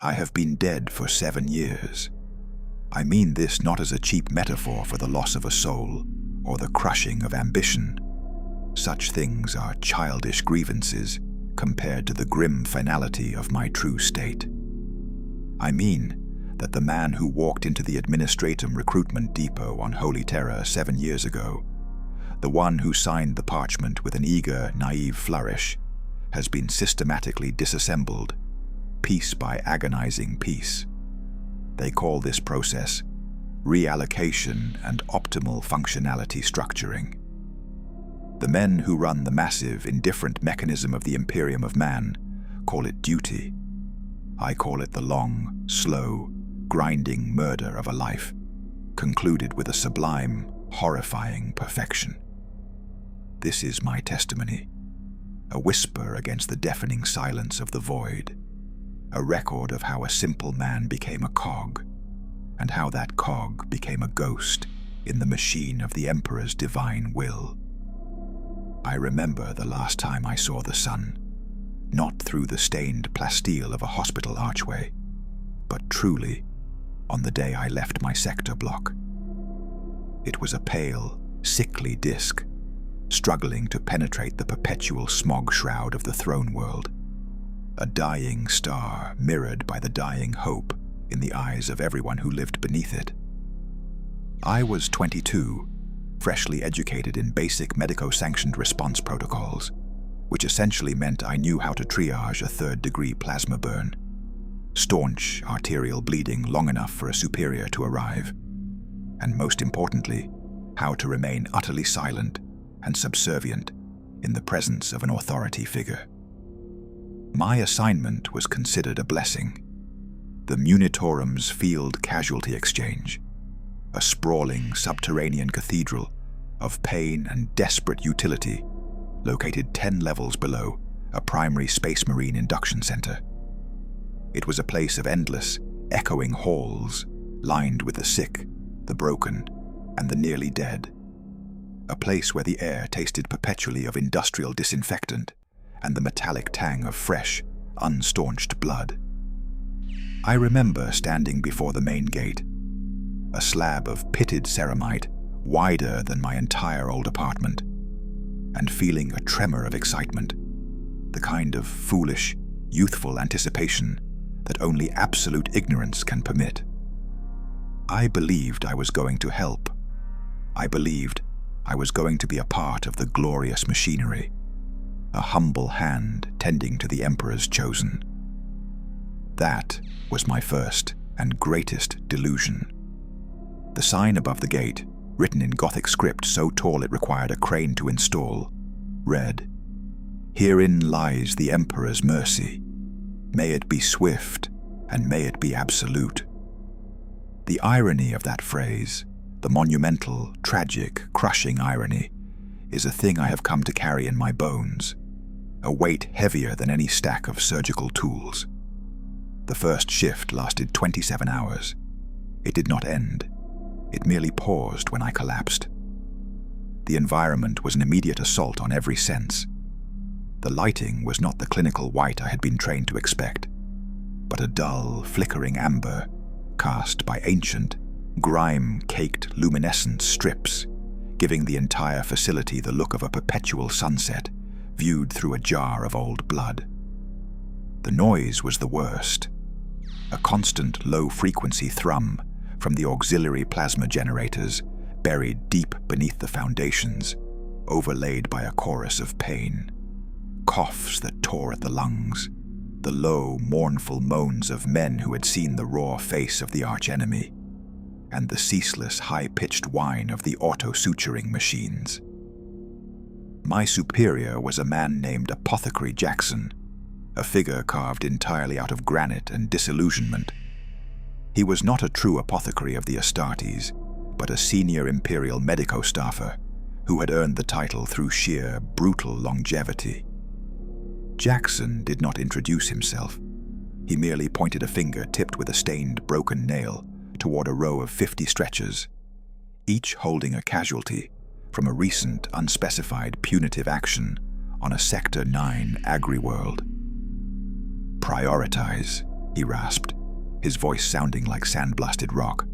I have been dead for 7 years. I mean this not as a cheap metaphor for the loss of a soul or the crushing of ambition. Such things are childish grievances compared to the grim finality of my true state. I mean that the man who walked into the Administratum recruitment depot on Holy Terror 7 years ago, the one who signed the parchment with an eager, naive flourish, has been systematically disassembled, piece by agonizing piece. They call this process reallocation and optimal functionality structuring. The men who run the massive, indifferent mechanism of the Imperium of Man call it duty. I call it the long, slow, grinding murder of a life, concluded with a sublime, horrifying perfection. This is my testimony, a whisper against the deafening silence of the void, a record of how a simple man became a cog, and how that cog became a ghost in the machine of the Emperor's divine will. I remember the last time I saw the sun, not through the stained plasteel of a hospital archway, but truly on the day I left my sector block. It was a pale, sickly disk, struggling to penetrate the perpetual smog shroud of the throne world, a dying star mirrored by the dying hope in the eyes of everyone who lived beneath it. I was 22, freshly educated in basic medico-sanctioned response protocols, which essentially meant I knew how to triage a third-degree plasma burn, staunch arterial bleeding long enough for a superior to arrive, and most importantly, how to remain utterly silent and subservient in the presence of an authority figure. My assignment was considered a blessing. The Munitorum's field casualty exchange, a sprawling subterranean cathedral of pain and desperate utility located 10 levels below a primary Space Marine induction center. It was a place of endless, echoing halls lined with the sick, the broken, and the nearly dead. A place where the air tasted perpetually of industrial disinfectant and the metallic tang of fresh, unstaunched blood. I remember standing before the main gate, a slab of pitted ceramite wider than my entire old apartment, and feeling a tremor of excitement, the kind of foolish, youthful anticipation that only absolute ignorance can permit. I believed I was going to help. I believed I was going to be a part of the glorious machinery, a humble hand tending to the Emperor's chosen. That was my first and greatest delusion. The sign above the gate, written in Gothic script so tall it required a crane to install, read, "Herein lies the Emperor's mercy. May it be swift, and may it be absolute." The irony of that phrase, the monumental, tragic, crushing irony, is a thing I have come to carry in my bones, a weight heavier than any stack of surgical tools. The first shift lasted 27 hours. It did not end. It merely paused when I collapsed. The environment was an immediate assault on every sense. The lighting was not the clinical white I had been trained to expect, but a dull, flickering amber cast by ancient, grime-caked luminescent strips, giving the entire facility the look of a perpetual sunset viewed through a jar of old blood. The noise was the worst, a constant low-frequency thrum from the auxiliary plasma generators buried deep beneath the foundations, overlaid by a chorus of pain. Coughs that tore at the lungs, the low, mournful moans of men who had seen the raw face of the archenemy, and the ceaseless, high-pitched whine of the auto-suturing machines. My superior was a man named Apothecary Jackson, a figure carved entirely out of granite and disillusionment. He was not a true apothecary of the Astartes, but a senior Imperial medico-staffer who had earned the title through sheer, brutal longevity. Jackson did not introduce himself. He merely pointed a finger tipped with a stained, broken nail toward a row of 50 stretchers, each holding a casualty from a recent, unspecified punitive action on a Sector 9 agri-world. "Prioritize," he rasped, his voice sounding like sandblasted rock.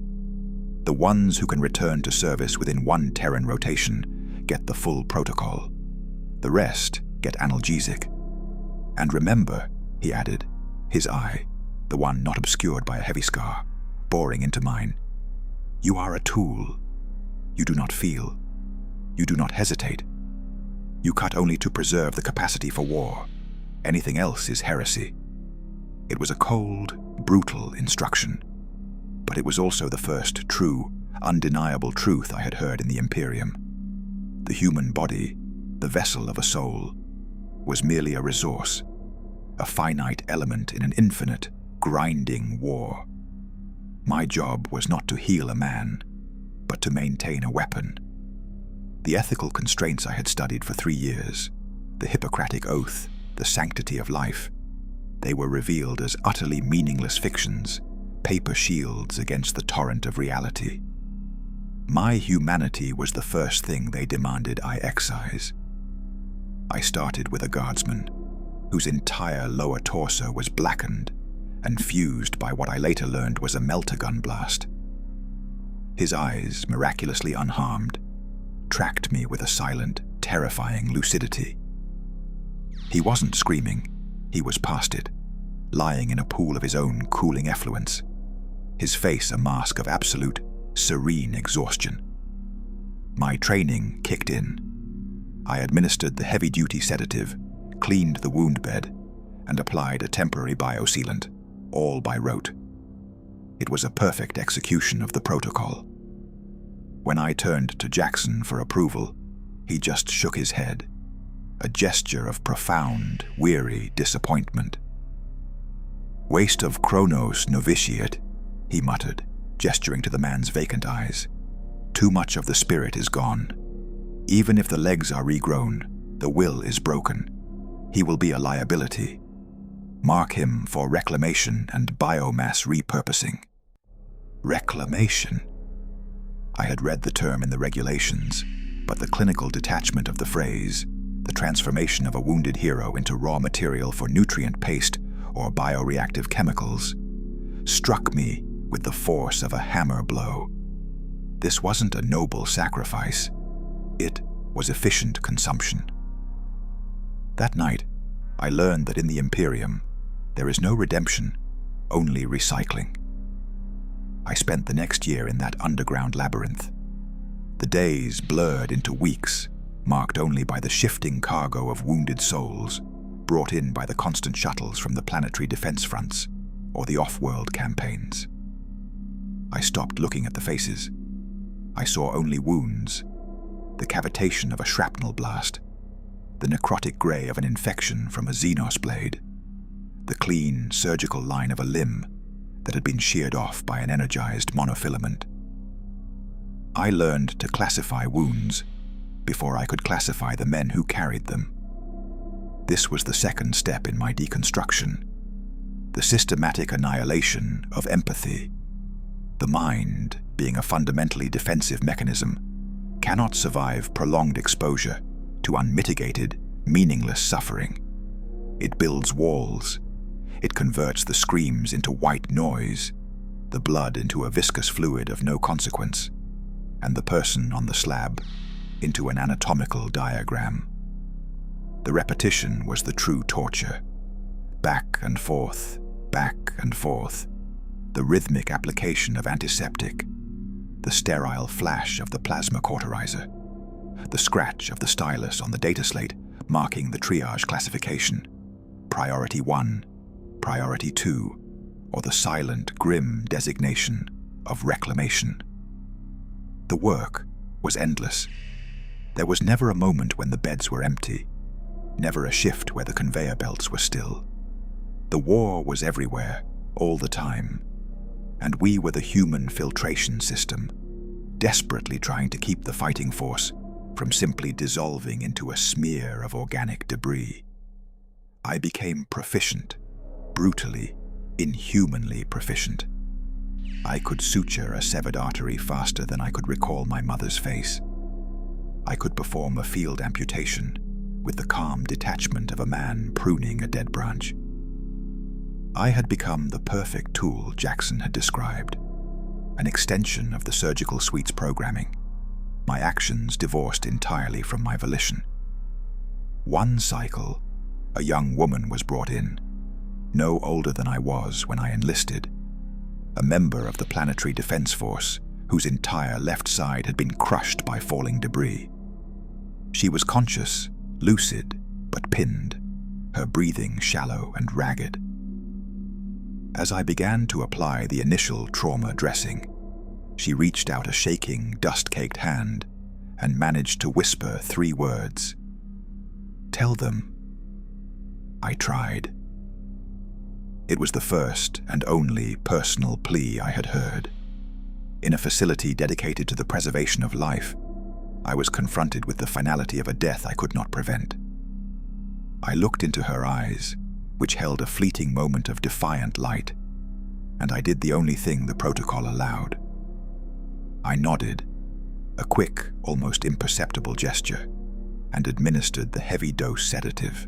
"The ones who can return to service within 1 Terran rotation get the full protocol. The rest get analgesic. And remember," he added, his eye, the one not obscured by a heavy scar, boring into mine, "you are a tool. You do not feel. You do not hesitate. You cut only to preserve the capacity for war. Anything else is heresy." It was a cold, brutal instruction, but it was also the first true, undeniable truth I had heard in the Imperium. The human body, the vessel of a soul, was merely a resource, a finite element in an infinite, grinding war. My job was not to heal a man, but to maintain a weapon. The ethical constraints I had studied for 3 years, the Hippocratic Oath, the sanctity of life, they were revealed as utterly meaningless fictions, paper shields against the torrent of reality. My humanity was the first thing they demanded I excise. I started with a Guardsman, whose entire lower torso was blackened and fused by what I later learned was a melter-gun blast. His eyes, miraculously unharmed, tracked me with a silent, terrifying lucidity. He wasn't screaming, he was past it, lying in a pool of his own cooling effluence, his face a mask of absolute, serene exhaustion. My training kicked in. I administered the heavy-duty sedative, cleaned the wound bed, and applied a temporary biosealant, all by rote. It was a perfect execution of the protocol. When I turned to Jackson for approval, he just shook his head, a gesture of profound, weary disappointment. "Waste of Chronos novitiate," he muttered, gesturing to the man's vacant eyes. "Too much of the spirit is gone. Even if the legs are regrown, the will is broken. He will be a liability. Mark him for reclamation and biomass repurposing." Reclamation? I had read the term in the regulations, but the clinical detachment of the phrase, the transformation of a wounded hero into raw material for nutrient paste or bioreactive chemicals, struck me with the force of a hammer blow. This wasn't a noble sacrifice. It was efficient consumption. That night, I learned that in the Imperium, there is no redemption, only recycling. I spent the next year in that underground labyrinth. The days blurred into weeks, marked only by the shifting cargo of wounded souls brought in by the constant shuttles from the planetary defense fronts or the off-world campaigns. I stopped looking at the faces. I saw only wounds, the cavitation of a shrapnel blast, the necrotic grey of an infection from a Xenos blade, the clean, surgical line of a limb that had been sheared off by an energized monofilament. I learned to classify wounds before I could classify the men who carried them. This was the second step in my deconstruction, the systematic annihilation of empathy. The mind, being a fundamentally defensive mechanism, cannot survive prolonged exposure to unmitigated, meaningless suffering. It builds walls. It converts the screams into white noise, the blood into a viscous fluid of no consequence, and the person on the slab into an anatomical diagram. The repetition was the true torture. Back and forth, the rhythmic application of antiseptic, the sterile flash of the plasma cauterizer, the scratch of the stylus on the data slate marking the triage classification, priority 1, priority 2, or the silent, grim designation of reclamation. The work was endless. There was never a moment when the beds were empty, never a shift where the conveyor belts were still. The war was everywhere, all the time, and we were the human filtration system, desperately trying to keep the fighting force from simply dissolving into a smear of organic debris. I became proficient, brutally, inhumanly proficient. I could suture a severed artery faster than I could recall my mother's face. I could perform a field amputation with the calm detachment of a man pruning a dead branch. I had become the perfect tool Jackson had described, an extension of the surgical suite's programming, my actions divorced entirely from my volition. One cycle, a young woman was brought in, no older than I was when I enlisted, a member of the Planetary Defense Force whose entire left side had been crushed by falling debris. She was conscious, lucid, but pinned, her breathing shallow and ragged. As I began to apply the initial trauma dressing, she reached out a shaking, dust-caked hand and managed to whisper 3 words. "Tell them." I tried. It was the first and only personal plea I had heard. In a facility dedicated to the preservation of life, I was confronted with the finality of a death I could not prevent. I looked into her eyes, which held a fleeting moment of defiant light, and I did the only thing the protocol allowed. I nodded, a quick, almost imperceptible gesture, and administered the heavy dose sedative.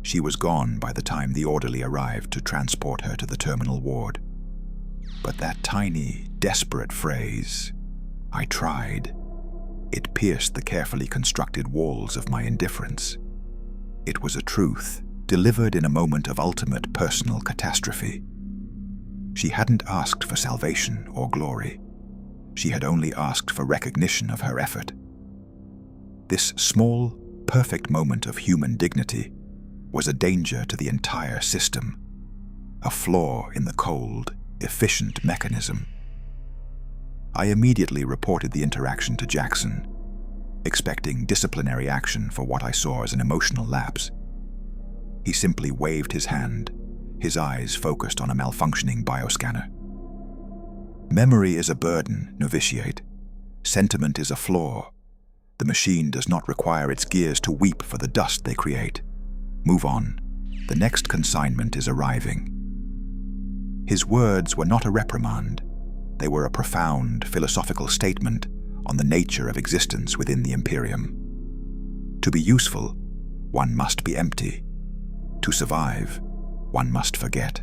She was gone by the time the orderly arrived to transport her to the terminal ward. But that tiny, desperate phrase, "I tried," it pierced the carefully constructed walls of my indifference. It was a truth, delivered in a moment of ultimate personal catastrophe. She hadn't asked for salvation or glory. She had only asked for recognition of her effort. This small, perfect moment of human dignity was a danger to the entire system, a flaw in the cold, efficient mechanism. I immediately reported the interaction to Jackson, expecting disciplinary action for what I saw as an emotional lapse. He simply waved his hand, his eyes focused on a malfunctioning bioscanner. "Memory is a burden, novitiate. Sentiment is a flaw. The machine does not require its gears to weep for the dust they create. Move on. The next consignment is arriving." His words were not a reprimand. They were a profound philosophical statement on the nature of existence within the Imperium. To be useful, one must be empty. To survive, one must forget.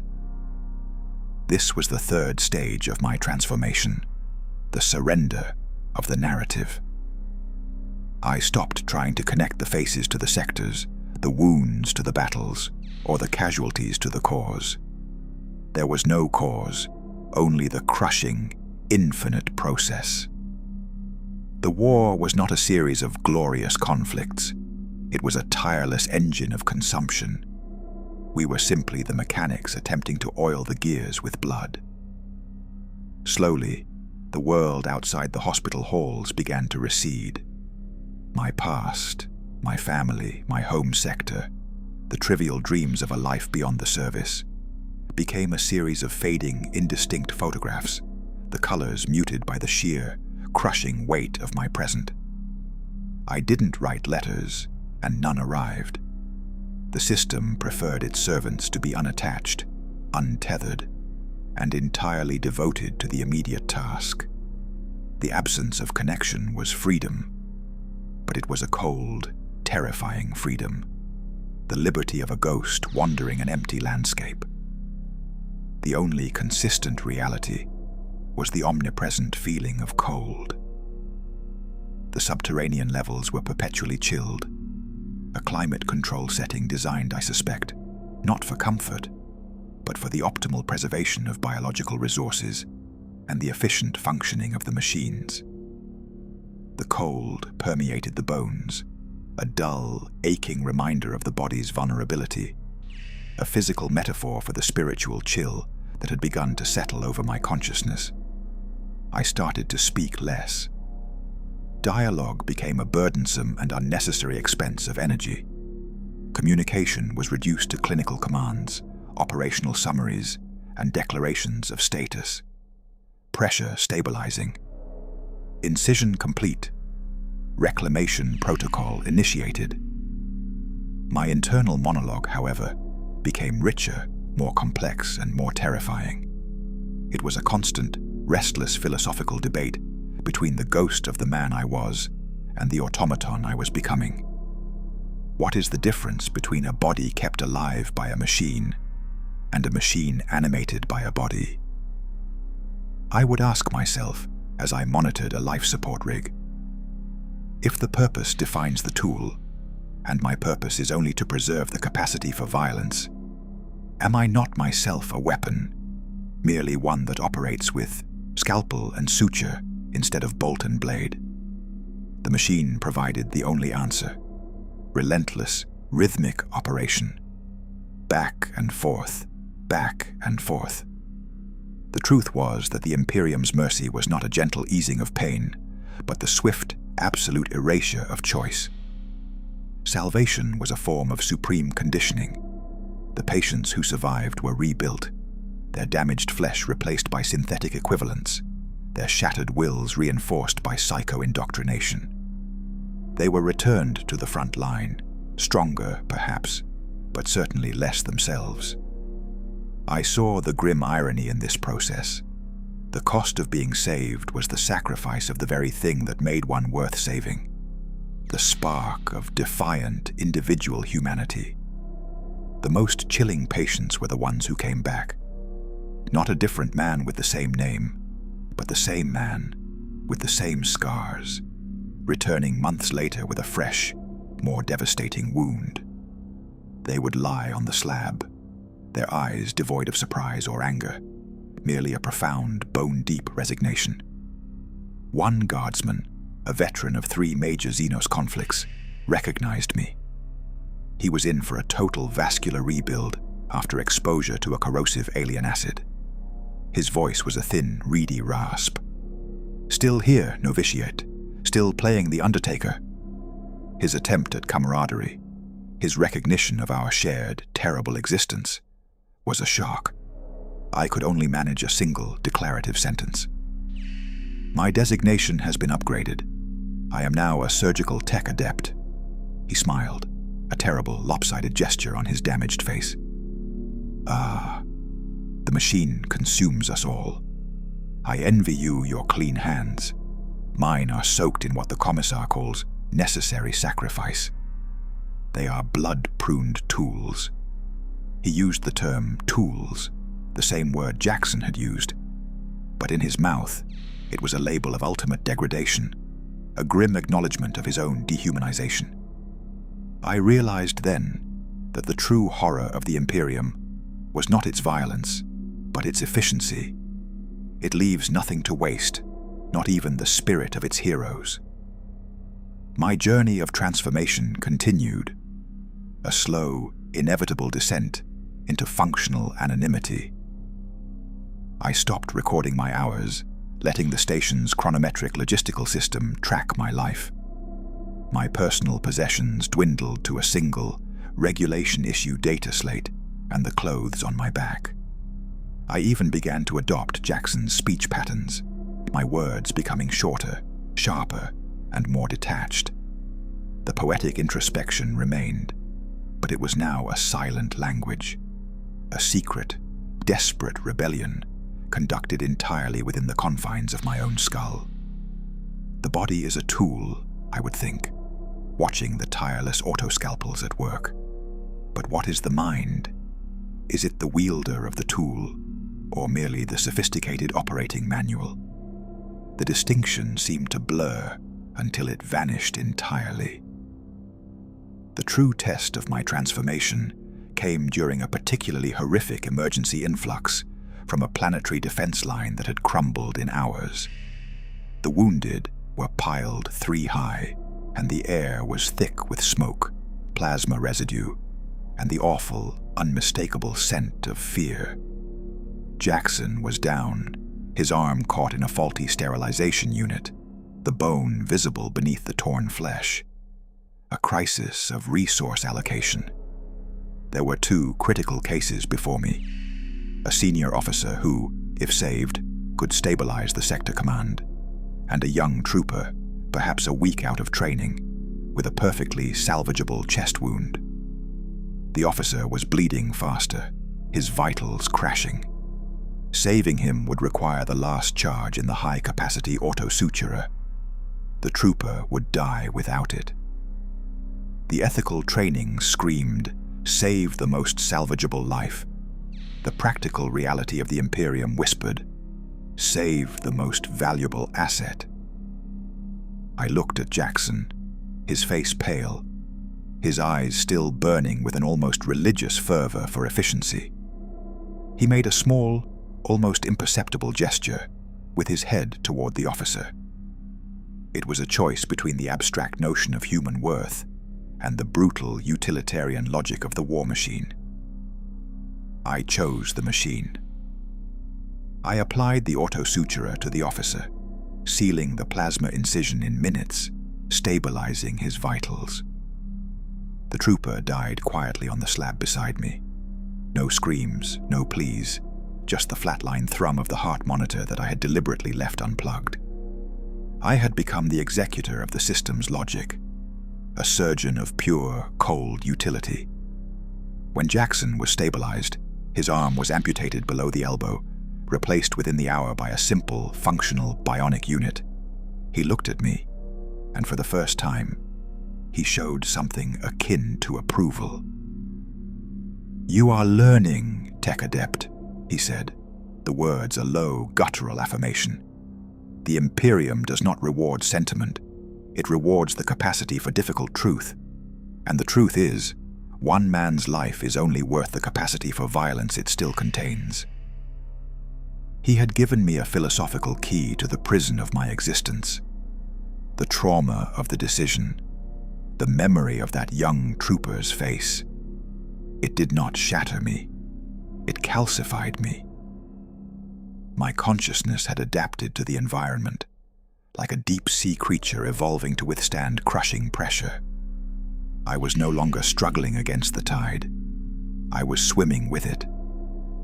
This was the 3rd stage of my transformation, the surrender of the narrative. I stopped trying to connect the faces to the sectors, the wounds to the battles, or the casualties to the cause. There was no cause, only the crushing, infinite process. The war was not a series of glorious conflicts. It was a tireless engine of consumption. We were simply the mechanics attempting to oil the gears with blood. Slowly, the world outside the hospital halls began to recede. My past, my family, my home sector, the trivial dreams of a life beyond the service, became a series of fading, indistinct photographs, the colors muted by the sheer, crushing weight of my present. I didn't write letters, and none arrived. The system preferred its servants to be unattached, untethered, and entirely devoted to the immediate task. The absence of connection was freedom, but it was a cold, terrifying freedom, the liberty of a ghost wandering an empty landscape. The only consistent reality was the omnipresent feeling of cold. The subterranean levels were perpetually chilled, a climate control setting designed, I suspect, not for comfort, but for the optimal preservation of biological resources and the efficient functioning of the machines. The cold permeated the bones, a dull, aching reminder of the body's vulnerability, a physical metaphor for the spiritual chill that had begun to settle over my consciousness. I started to speak less. Dialogue became a burdensome and unnecessary expense of energy. Communication was reduced to clinical commands, operational summaries, and declarations of status. Pressure stabilizing. Incision complete. Reclamation protocol initiated. My internal monologue, however, became richer, more complex, and more terrifying. It was a constant, restless philosophical debate between the ghost of the man I was and the automaton I was becoming. What is the difference between a body kept alive by a machine and a machine animated by a body. I would ask myself, as I monitored a life support rig, if the purpose defines the tool, and my purpose is only to preserve the capacity for violence, am I not myself a weapon, merely one that operates with scalpel and suture instead of bolt and blade? The machine provided the only answer: relentless, rhythmic operation. Back and forth, back and forth. The truth was that the Imperium's mercy was not a gentle easing of pain, but the swift, absolute erasure of choice. Salvation was a form of supreme conditioning. The patients who survived were rebuilt, their damaged flesh replaced by synthetic equivalents, their shattered wills reinforced by psycho-indoctrination. They were returned to the front line, stronger, perhaps, but certainly less themselves. I saw the grim irony in this process. The cost of being saved was the sacrifice of the very thing that made one worth saving: the spark of defiant individual humanity. The most chilling patients were the ones who came back. Not a different man with the same name, but the same man with the same scars, returning months later with a fresh, more devastating wound. They would lie on the slab, their eyes devoid of surprise or anger, merely a profound, bone-deep resignation. One guardsman, a veteran of 3 major Xenos conflicts, recognized me. He was in for a total vascular rebuild after exposure to a corrosive alien acid. His voice was a thin, reedy rasp. "Still here, novitiate. Still playing the Undertaker." His attempt at camaraderie, his recognition of our shared, terrible existence, was a shock. I could only manage a single declarative sentence. "My designation has been upgraded. I am now a surgical tech adept." He smiled, a terrible, lopsided gesture on his damaged face. "Ah, the machine consumes us all. I envy you your clean hands. Mine are soaked in what the commissar calls necessary sacrifice. They are blood-pruned tools." He used the term tools, the same word Jackson had used, but in his mouth it was a label of ultimate degradation, a grim acknowledgement of his own dehumanization. I realized then that the true horror of the Imperium was not its violence, but its efficiency. It leaves nothing to waste, not even the spirit of its heroes. My journey of transformation continued, a slow, inevitable descent into functional anonymity. I stopped recording my hours, letting the station's chronometric logistical system track my life. My personal possessions dwindled to a single, regulation-issue data slate and the clothes on my back. I even began to adopt Jackson's speech patterns, my words becoming shorter, sharper, and more detached. The poetic introspection remained, but it was now a silent language, a secret, desperate rebellion conducted entirely within the confines of my own skull. The body is a tool, I would think, watching the tireless autoscalpels at work. But what is the mind? Is it the wielder of the tool, or merely the sophisticated operating manual? The distinction seemed to blur until it vanished entirely. The true test of my transformation came during a particularly horrific emergency influx from a planetary defense line that had crumbled in hours. The wounded were piled 3 high, and the air was thick with smoke, plasma residue, and the awful, unmistakable scent of fear. Jackson was down, his arm caught in a faulty sterilization unit, the bone visible beneath the torn flesh. A crisis of resource allocation. There were 2 critical cases before me. A senior officer who, if saved, could stabilize the sector command, and a young trooper, perhaps a week out of training, with a perfectly salvageable chest wound. The officer was bleeding faster, his vitals crashing. Saving him would require the last charge in the high-capacity auto-suturer. The trooper would die without it. The ethical training screamed, "Save the most salvageable life." The practical reality of the Imperium whispered, "Save the most valuable asset." I looked at Jackson, his face pale, his eyes still burning with an almost religious fervor for efficiency. He made a small, almost imperceptible gesture, with his head toward the officer. It was a choice between the abstract notion of human worth and the brutal utilitarian logic of the war machine. I chose the machine. I applied the auto-suturer to the officer, sealing the plasma incision in minutes, stabilizing his vitals. The trooper died quietly on the slab beside me. No screams, no pleas, just the flatline thrum of the heart monitor that I had deliberately left unplugged. I had become the executor of the system's logic, a surgeon of pure, cold utility. When Jackson was stabilized, his arm was amputated below the elbow, replaced within the hour by a simple, functional bionic unit. He looked at me, and for the first time, he showed something akin to approval. "You are learning, Tech Adept," he said, the words a low, guttural affirmation. "The Imperium does not reward sentiment. It rewards the capacity for difficult truth. And the truth is, one man's life is only worth the capacity for violence it still contains." He had given me a philosophical key to the prison of my existence. The trauma of the decision, the memory of that young trooper's face. It did not shatter me. It calcified me. My consciousness had adapted to the environment, like a deep-sea creature evolving to withstand crushing pressure. I was no longer struggling against the tide. I was swimming with it,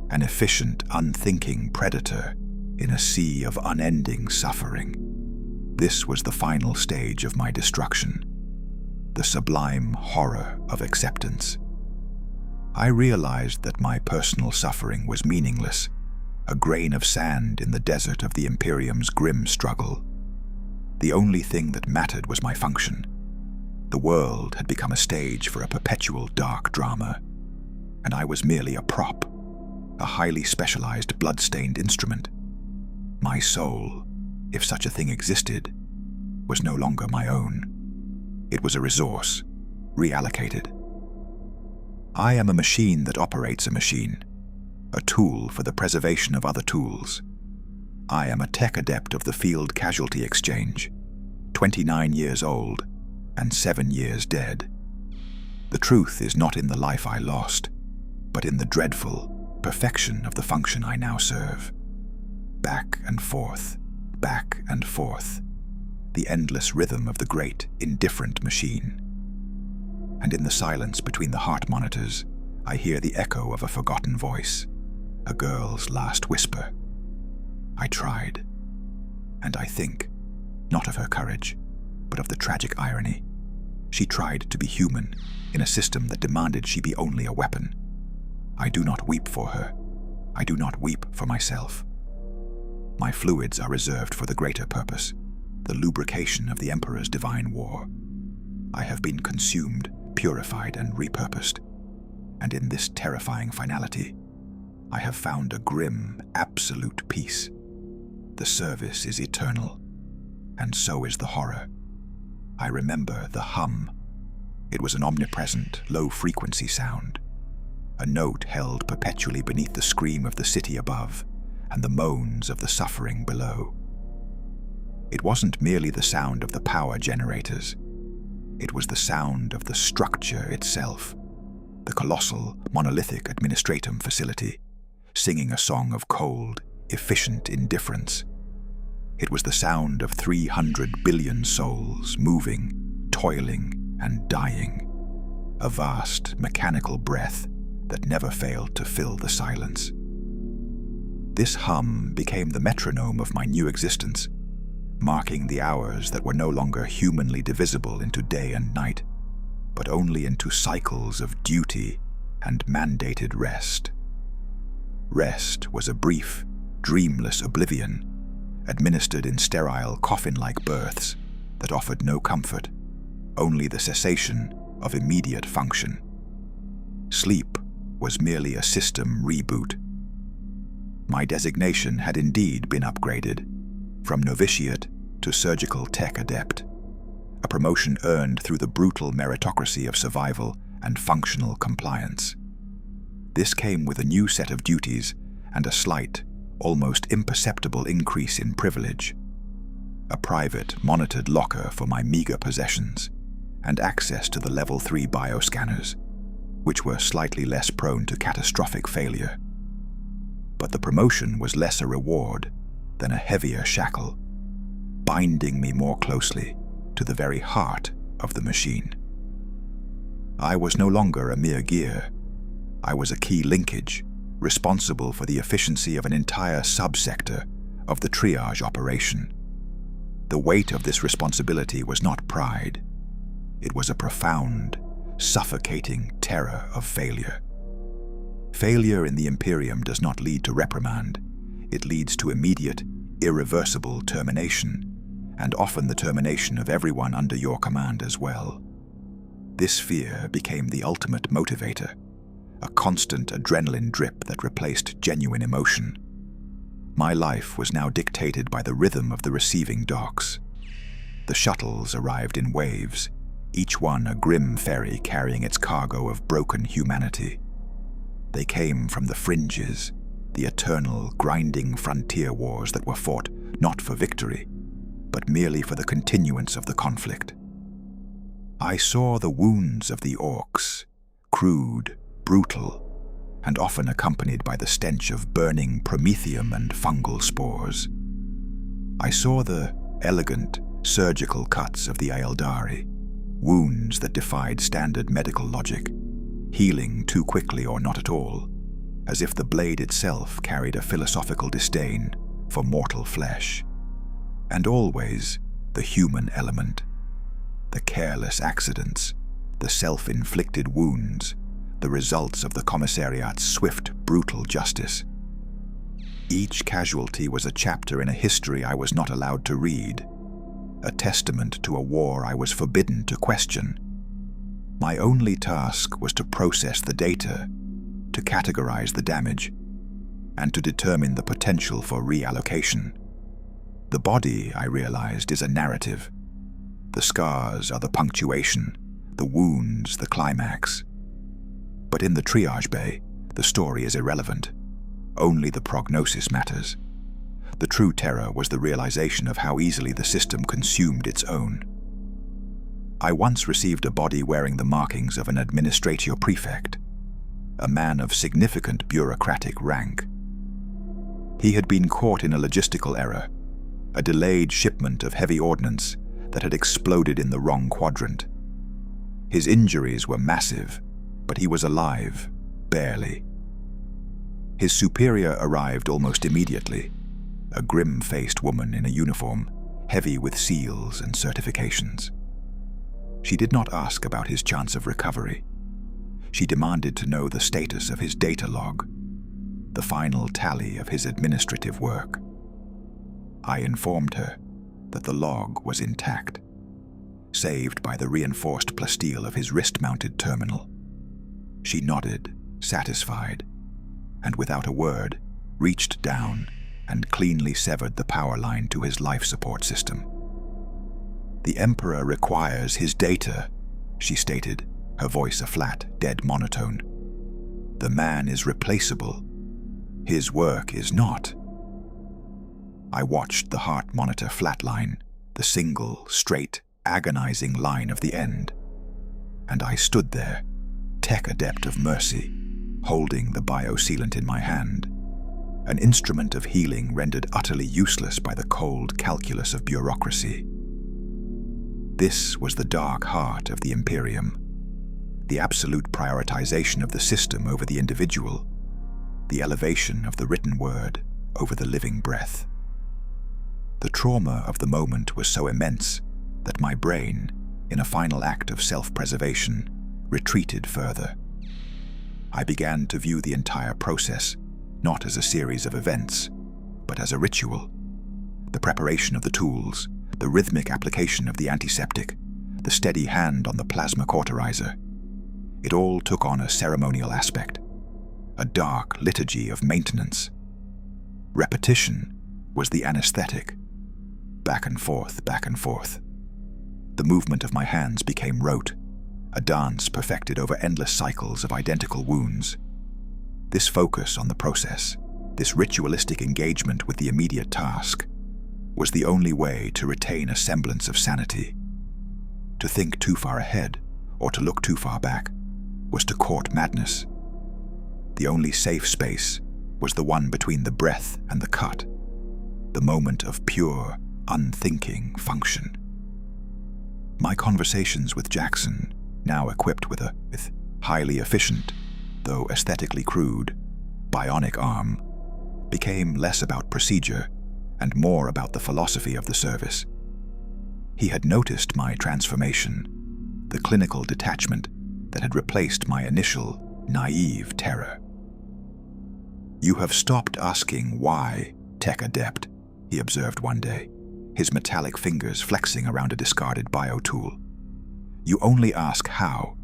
an efficient, unthinking predator in a sea of unending suffering. This was the final stage of my destruction, the sublime horror of acceptance. I realized that my personal suffering was meaningless, a grain of sand in the desert of the Imperium's grim struggle. The only thing that mattered was my function. The world had become a stage for a perpetual dark drama, and I was merely a prop, a highly specialized blood-stained instrument. My soul, if such a thing existed, was no longer my own. It was a resource, reallocated. I am a machine that operates a machine, a tool for the preservation of other tools. I am a tech adept of the field casualty exchange, 29 years old and 7 years dead. The truth is not in the life I lost, but in the dreadful perfection of the function I now serve. Back and forth, the endless rhythm of the great, indifferent machine. And in the silence between the heart monitors, I hear the echo of a forgotten voice, a girl's last whisper. I tried, and I think, not of her courage, but of the tragic irony. She tried to be human in a system that demanded she be only a weapon. I do not weep for her. I do not weep for myself. My fluids are reserved for the greater purpose, the lubrication of the Emperor's divine war. I have been consumed, purified, and repurposed. And in this terrifying finality, I have found a grim, absolute peace. The service is eternal, and so is the horror. I remember the hum. It was an omnipresent, low-frequency sound, a note held perpetually beneath the scream of the city above and the moans of the suffering below. It wasn't merely the sound of the power generators. It was the sound of the structure itself, the colossal, monolithic administratum facility, singing a song of cold, efficient indifference. It was the sound of 300 billion souls moving, toiling, and dying, a vast, mechanical breath that never failed to fill the silence. This hum became the metronome of my new existence, marking the hours that were no longer humanly divisible into day and night, but only into cycles of duty and mandated rest. Rest was a brief, dreamless oblivion, administered in sterile, coffin-like births that offered no comfort, only the cessation of immediate function. Sleep was merely a system reboot, My designation had indeed been upgraded, from novitiate to surgical tech adept, a promotion earned through the brutal meritocracy of survival and functional compliance. This came with a new set of duties and a slight, almost imperceptible increase in privilege. A private, monitored locker for my meager possessions, and access to the Level 3 bioscanners, which were slightly less prone to catastrophic failure. But the promotion was less a reward than a heavier shackle, binding me more closely to the very heart of the machine. I was no longer a mere gear. I was a key linkage, responsible for the efficiency of an entire subsector of the triage operation. The weight of this responsibility was not pride. It was a profound, suffocating terror of failure. Failure in the Imperium does not lead to reprimand. It leads to immediate, irreversible termination, and often the termination of everyone under your command as well. This fear became the ultimate motivator, a constant adrenaline drip that replaced genuine emotion. My life was now dictated by the rhythm of the receiving docks. The shuttles arrived in waves, each one a grim ferry carrying its cargo of broken humanity. They came from the fringes, the eternal, grinding frontier wars that were fought not for victory, but merely for the continuance of the conflict. I saw the wounds of the orcs, crude, brutal, and often accompanied by the stench of burning promethium and fungal spores. I saw the elegant, surgical cuts of the Aeldari, wounds that defied standard medical logic, healing too quickly or not at all, as if the blade itself carried a philosophical disdain for mortal flesh. And always the human element, the careless accidents, the self-inflicted wounds, the results of the commissariat's swift, brutal justice. Each casualty was a chapter in a history I was not allowed to read, a testament to a war I was forbidden to question. My only task was to process the data, to categorize the damage, and to determine the potential for reallocation. The body, I realized, is a narrative. The scars are the punctuation, the wounds the climax. But in the triage bay, the story is irrelevant. Only the prognosis matters. The true terror was the realization of how easily the system consumed its own. I once received a body wearing the markings of an administratio prefect, a man of significant bureaucratic rank. He had been caught in a logistical error, a delayed shipment of heavy ordnance that had exploded in the wrong quadrant. His injuries were massive, but he was alive, barely. His superior arrived almost immediately, a grim-faced woman in a uniform, heavy with seals and certifications. She did not ask about his chance of recovery. She demanded to know the status of his data log, the final tally of his administrative work. I informed her that the log was intact, saved by the reinforced plasteel of his wrist-mounted terminal. She nodded, satisfied, and without a word, reached down and cleanly severed the power line to his life support system. "The Emperor requires his data," she stated, her voice a flat, dead monotone. "The man is replaceable. His work is not." I watched the heart monitor flatline, the single, straight, agonizing line of the end. And I stood there, tech adept of mercy, holding the biosealant in my hand, an instrument of healing rendered utterly useless by the cold calculus of bureaucracy. This was the dark heart of the Imperium, the absolute prioritization of the system over the individual, the elevation of the written word over the living breath. The trauma of the moment was so immense that my brain, in a final act of self-preservation, retreated further. I began to view the entire process not as a series of events, but as a ritual. The preparation of the tools, the rhythmic application of the antiseptic, the steady hand on the plasma cauterizer. It all took on a ceremonial aspect, a dark liturgy of maintenance. Repetition was the anesthetic. Back and forth, back and forth. The movement of my hands became rote, a dance perfected over endless cycles of identical wounds. This focus on the process, this ritualistic engagement with the immediate task, was the only way to retain a semblance of sanity. To think too far ahead, or to look too far back, was to court madness. The only safe space was the one between the breath and the cut, the moment of pure, unthinking function. My conversations with Jackson, now equipped with highly efficient, though aesthetically crude, bionic arm, became less about procedure and more about the philosophy of the service. He had noticed my transformation, the clinical detachment that had replaced my initial, naive terror. "You have stopped asking why, tech adept," he observed one day, his metallic fingers flexing around a discarded bio-tool. "You only ask how.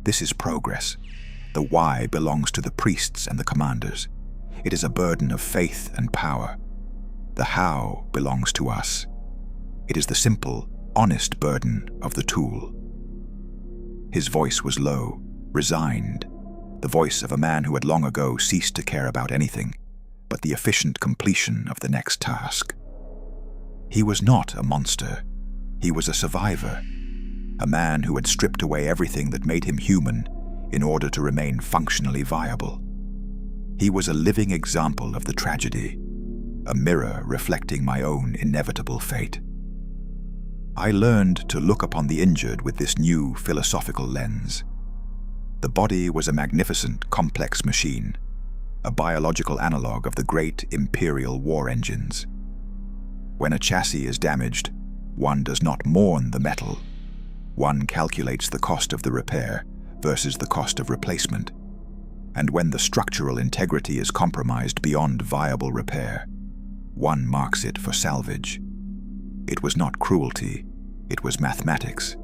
This is progress. The why belongs to the priests and the commanders. It is a burden of faith and power. The how belongs to us. It is the simple, honest burden of the tool." His voice was low, resigned, the voice of a man who had long ago ceased to care about anything but the efficient completion of the next task. He was not a monster. He was a survivor, a man who had stripped away everything that made him human in order to remain functionally viable. He was a living example of the tragedy, a mirror reflecting my own inevitable fate. I learned to look upon the injured with this new philosophical lens. The body was a magnificent, complex machine, a biological analog of the great imperial war engines. When a chassis is damaged, one does not mourn the metal. One calculates the cost of the repair versus the cost of replacement. And when the structural integrity is compromised beyond viable repair, one marks it for salvage. It was not cruelty, it was mathematics.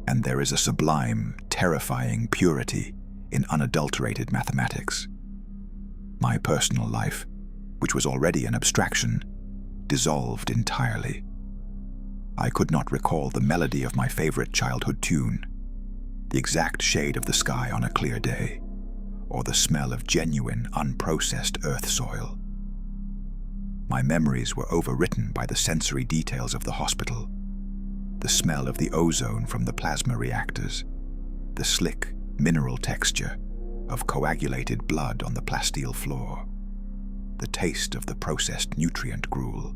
And there is a sublime, terrifying purity in unadulterated mathematics. My personal life, which was already an abstraction, dissolved entirely. I could not recall the melody of my favorite childhood tune, the exact shade of the sky on a clear day, or the smell of genuine, unprocessed earth soil. My memories were overwritten by the sensory details of the hospital, the smell of the ozone from the plasma reactors, the slick, mineral texture of coagulated blood on the plasteel floor, the taste of the processed nutrient gruel.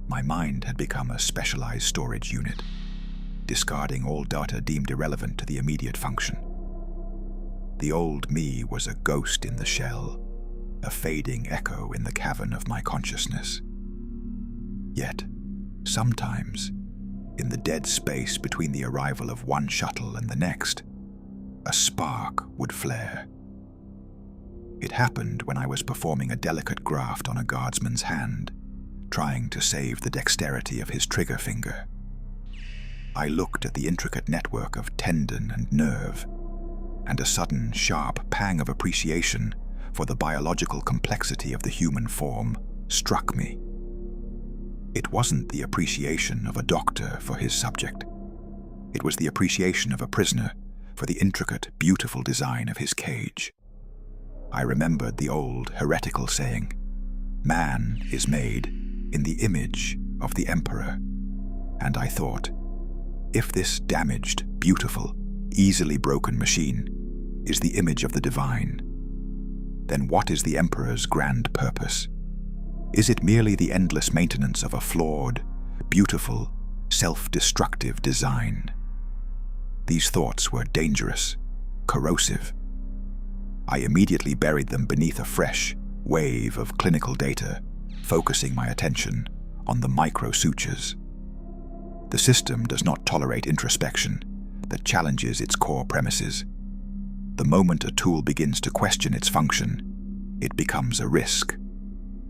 My mind had become a specialized storage unit, discarding all data deemed irrelevant to the immediate function. The old me was a ghost in the shell, a fading echo in the cavern of my consciousness. Yet, sometimes, in the dead space between the arrival of one shuttle and the next, a spark would flare. It happened when I was performing a delicate graft on a guardsman's hand, trying to save the dexterity of his trigger finger. I looked at the intricate network of tendon and nerve, and a sudden, sharp pang of appreciation for the biological complexity of the human form struck me. It wasn't the appreciation of a doctor for his subject. It was the appreciation of a prisoner for the intricate, beautiful design of his cage. I remembered the old heretical saying, "Man is made in the image of the emperor," and I thought, if this damaged, beautiful, easily broken machine is the image of the divine, then what is the emperor's grand purpose? Is it merely the endless maintenance of a flawed, beautiful, self-destructive design? These thoughts were dangerous, corrosive. I immediately buried them beneath a fresh wave of clinical data, focusing my attention on the micro-sutures. The system does not tolerate introspection that challenges its core premises. The moment a tool begins to question its function, it becomes a risk.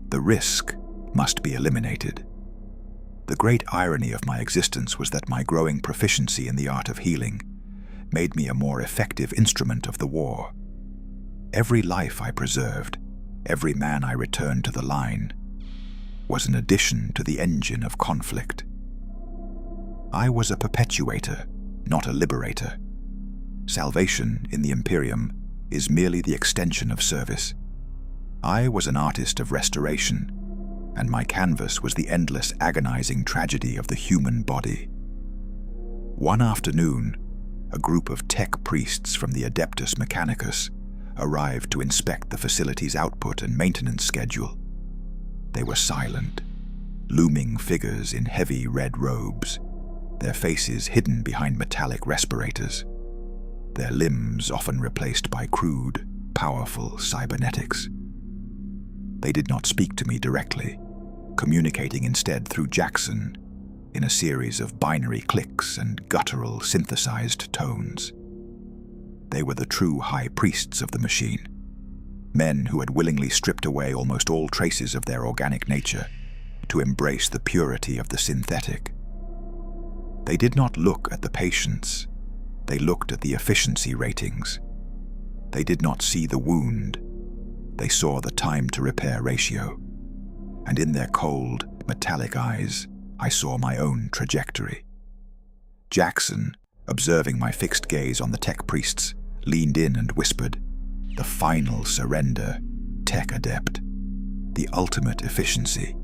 The risk must be eliminated. The great irony of my existence was that my growing proficiency in the art of healing made me a more effective instrument of the war. Every life I preserved, every man I returned to the line was an addition to the engine of conflict. I was a perpetuator, not a liberator. Salvation in the Imperium is merely the extension of service. I was an artist of restoration, and my canvas was the endless, agonizing tragedy of the human body. One afternoon, a group of tech priests from the Adeptus Mechanicus arrived to inspect the facility's output and maintenance schedule. They were silent, looming figures in heavy red robes, their faces hidden behind metallic respirators, their limbs often replaced by crude, powerful cybernetics. They did not speak to me directly, communicating instead through Jackson in a series of binary clicks and guttural synthesized tones. They were the true high priests of the machine, men who had willingly stripped away almost all traces of their organic nature to embrace the purity of the synthetic. They did not look at the patients, they looked at the efficiency ratings. They did not see the wound, they saw the time to repair ratio. And in their cold, metallic eyes, I saw my own trajectory. Jackson, observing my fixed gaze on the tech priests, leaned in and whispered, "The final surrender, tech adept. The ultimate efficiency.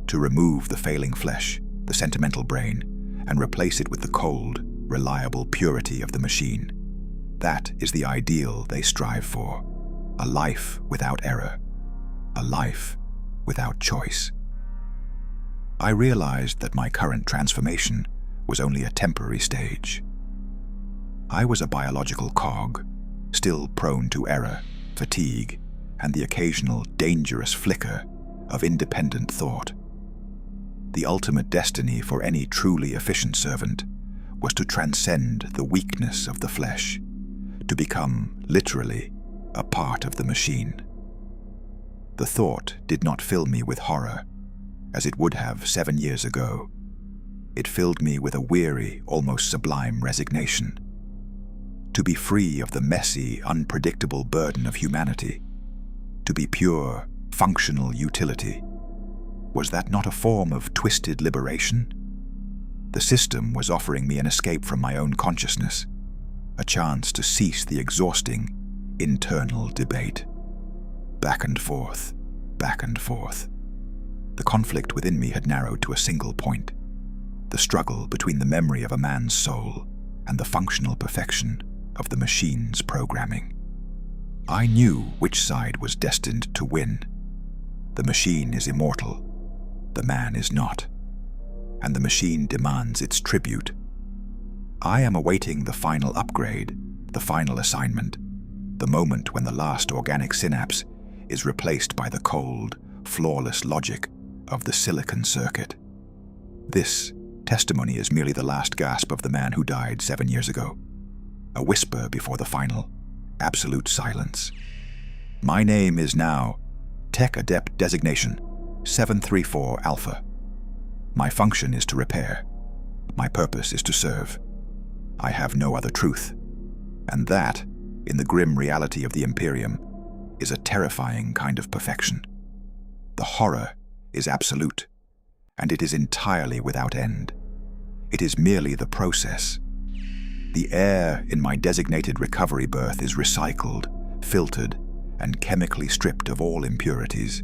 To remove the failing flesh, the sentimental brain, and replace it with the cold, reliable purity of the machine. That is the ideal they strive for. A life without error. A life without choice." I realized that my current transformation was only a temporary stage. I was a biological cog, still prone to error, fatigue, and the occasional dangerous flicker of independent thought. The ultimate destiny for any truly efficient servant was to transcend the weakness of the flesh, to become, literally, a part of the machine. The thought did not fill me with horror, as it would have 7 years ago. It filled me with a weary, almost sublime resignation. To be free of the messy, unpredictable burden of humanity, to be pure, functional utility, was that not a form of twisted liberation? The system was offering me an escape from my own consciousness, a chance to cease the exhausting, internal debate. Back and forth, back and forth. The conflict within me had narrowed to a single point, the struggle between the memory of a man's soul and the functional perfection of the machine's programming. I knew which side was destined to win. The machine is immortal, the man is not, and the machine demands its tribute. I am awaiting the final upgrade, the final assignment, the moment when the last organic synapse is replaced by the cold, flawless logic of the silicon circuit. This testimony is merely the last gasp of the man who died 7 years ago, a whisper before the final, absolute silence. My name is now Tech Adept Designation 734 Alpha. My function is to repair. My purpose is to serve. I have no other truth. And that, in the grim reality of the Imperium, is a terrifying kind of perfection. The horror is absolute, and it is entirely without end. It is merely the process. The air in my designated recovery berth is recycled, filtered, and chemically stripped of all impurities.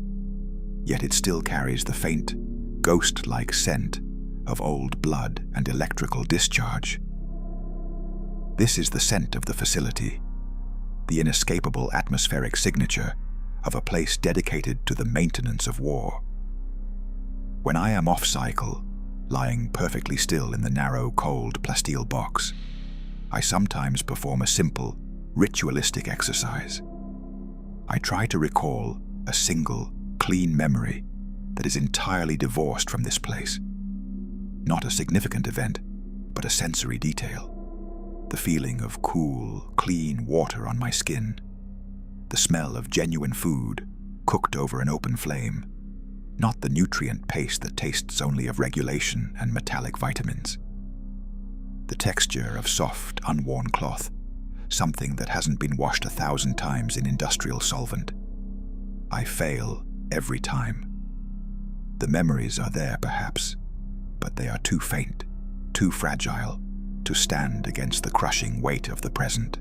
Yet it still carries the faint, ghost-like scent of old blood and electrical discharge. This is the scent of the facility, the inescapable atmospheric signature of a place dedicated to the maintenance of war. When I am off-cycle, lying perfectly still in the narrow, cold plasteel box, I sometimes perform a simple, ritualistic exercise. I try to recall a single, clean memory that is entirely divorced from this place. Not a significant event, but a sensory detail. The feeling of cool, clean water on my skin. The smell of genuine food, cooked over an open flame. Not the nutrient paste that tastes only of regulation and metallic vitamins. The texture of soft, unworn cloth, something that hasn't been washed 1,000 times in industrial solvent. I fail every time. The memories are there, perhaps, but they are too faint, too fragile to stand against the crushing weight of the present.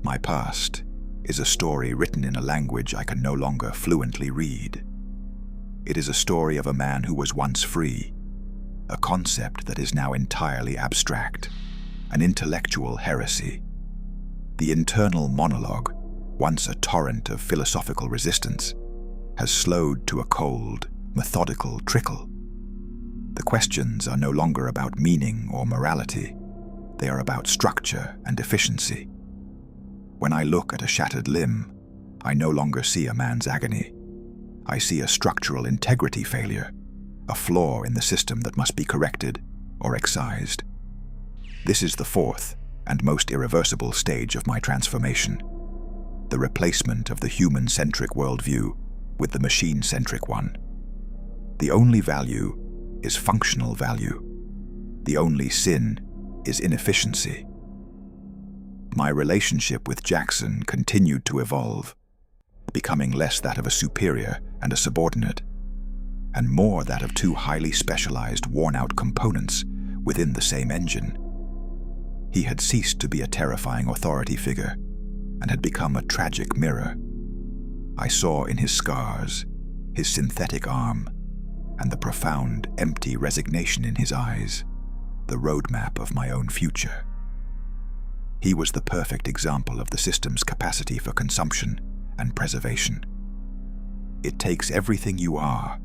My past is a story written in a language I can no longer fluently read. It is a story of a man who was once free, a concept that is now entirely abstract, an intellectual heresy. The internal monologue, once a torrent of philosophical resistance, has slowed to a cold, methodical trickle. The questions are no longer about meaning or morality. They are about structure and efficiency. When I look at a shattered limb, I no longer see a man's agony. I see a structural integrity failure, a flaw in the system that must be corrected or excised. This is the fourth and most irreversible stage of my transformation, the replacement of the human-centric worldview with the machine-centric one. The only value is functional value. The only sin is inefficiency. My relationship with Jackson continued to evolve, becoming less that of a superior and a subordinate, and more that of two highly specialized, worn-out components within the same engine. He had ceased to be a terrifying authority figure and had become a tragic mirror. I saw in his scars, his synthetic arm, and the profound, empty resignation in his eyes, the roadmap of my own future. He was the perfect example of the system's capacity for consumption and preservation. It takes everything you are,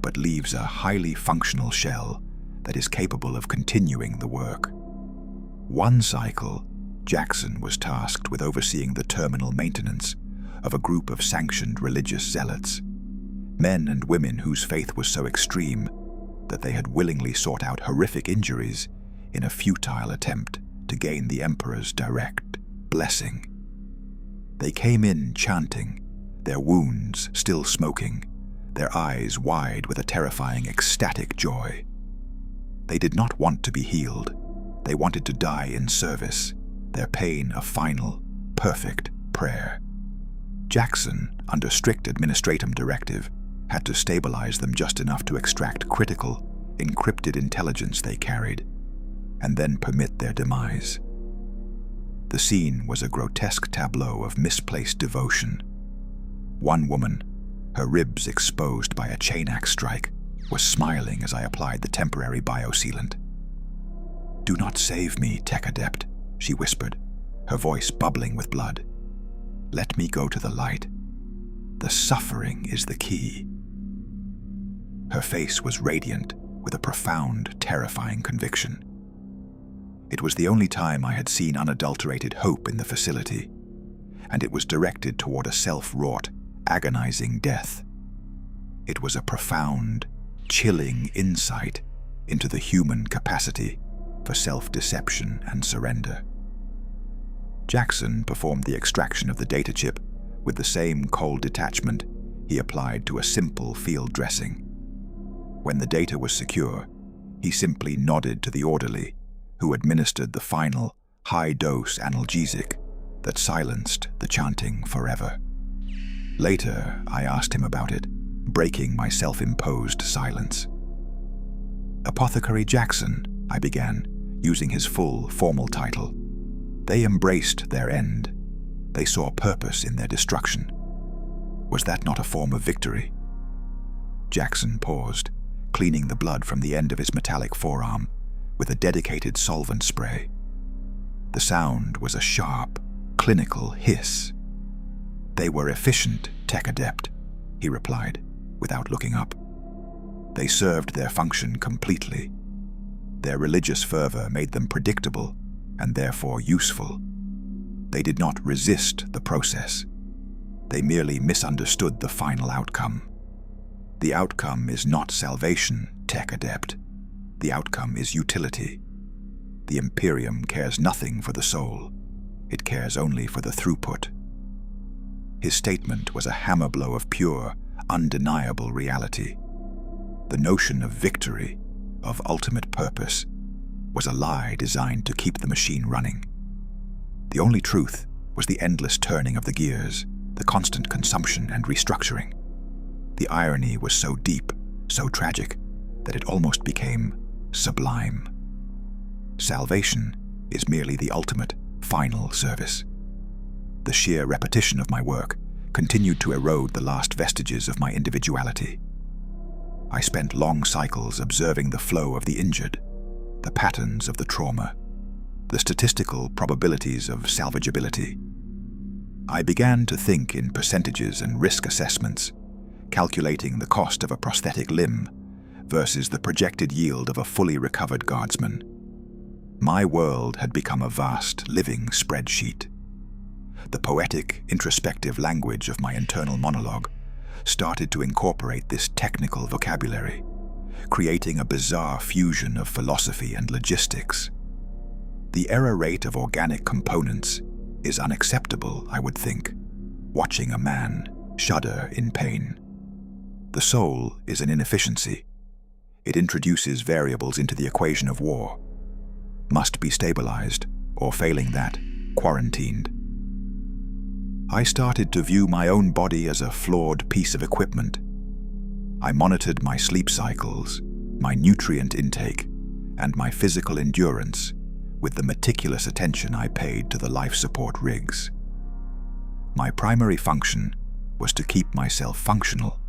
but leaves a highly functional shell that is capable of continuing the work. One cycle, Jackson was tasked with overseeing the terminal maintenance of a group of sanctioned religious zealots, men and women whose faith was so extreme that they had willingly sought out horrific injuries in a futile attempt to gain the emperor's direct blessing. They came in chanting, their wounds still smoking, their eyes wide with a terrifying, ecstatic joy. They did not want to be healed. They wanted to die in service, their pain a final, perfect prayer. Jackson, under strict administratum directive, had to stabilize them just enough to extract critical, encrypted intelligence they carried, and then permit their demise. The scene was a grotesque tableau of misplaced devotion. One woman, her ribs exposed by a chain axe strike, was smiling as I applied the temporary biosealant. "Do not save me, Tech Adept," she whispered, her voice bubbling with blood. "Let me go to the light. The suffering is the key." Her face was radiant with a profound, terrifying conviction. It was the only time I had seen unadulterated hope in the facility, and it was directed toward a self-wrought, agonizing death. It was a profound, chilling insight into the human capacity for self-deception and surrender. Jackson performed the extraction of the data chip with the same cold detachment he applied to a simple field dressing. When the data was secure, he simply nodded to the orderly, who administered the final, high-dose analgesic that silenced the chanting forever. Later, I asked him about it, breaking my self-imposed silence. "Apothecary Jackson," I began, using his full, formal title. "They embraced their end. They saw purpose in their destruction. Was that not a form of victory?" Jackson paused, cleaning the blood from the end of his metallic forearm with a dedicated solvent spray. The sound was a sharp, clinical hiss. "They were efficient, Tech Adept," he replied, without looking up. "They served their function completely. Their religious fervor made them predictable and therefore useful. They did not resist the process. They merely misunderstood the final outcome. The outcome is not salvation, Tech Adept. The outcome is utility. The Imperium cares nothing for the soul. It cares only for the throughput." His statement was a hammer blow of pure, undeniable reality. The notion of victory, of ultimate purpose, was a lie designed to keep the machine running. The only truth was the endless turning of the gears, the constant consumption and restructuring. The irony was so deep, so tragic, that it almost became sublime. Salvation is merely the ultimate, final service. The sheer repetition of my work continued to erode the last vestiges of my individuality. I spent long cycles observing the flow of the injured, the patterns of the trauma, the statistical probabilities of salvageability. I began to think in percentages and risk assessments, calculating the cost of a prosthetic limb versus the projected yield of a fully recovered guardsman. My world had become a vast, living spreadsheet. The poetic, introspective language of my internal monologue started to incorporate this technical vocabulary, creating a bizarre fusion of philosophy and logistics. The error rate of organic components is unacceptable, I would think, watching a man shudder in pain. The soul is an inefficiency. It introduces variables into the equation of war. Must be stabilized, or failing that, quarantined. I started to view my own body as a flawed piece of equipment. I monitored my sleep cycles, my nutrient intake, and my physical endurance with the meticulous attention I paid to the life support rigs. My primary function was to keep myself functional,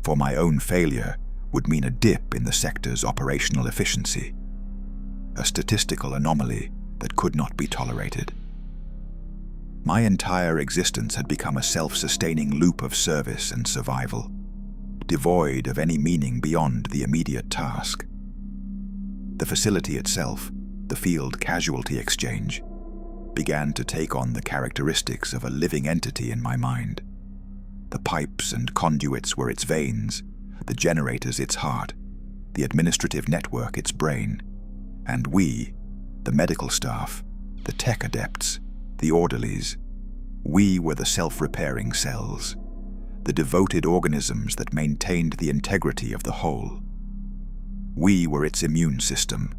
for my own failure would mean a dip in the sector's operational efficiency, a statistical anomaly that could not be tolerated. My entire existence had become a self-sustaining loop of service and survival, devoid of any meaning beyond the immediate task. The facility itself, the field casualty exchange, began to take on the characteristics of a living entity in my mind. The pipes and conduits were its veins, the generators its heart, the administrative network its brain, and we, the medical staff, the tech adepts, the orderlies, we were the self-repairing cells, the devoted organisms that maintained the integrity of the whole. We were its immune system,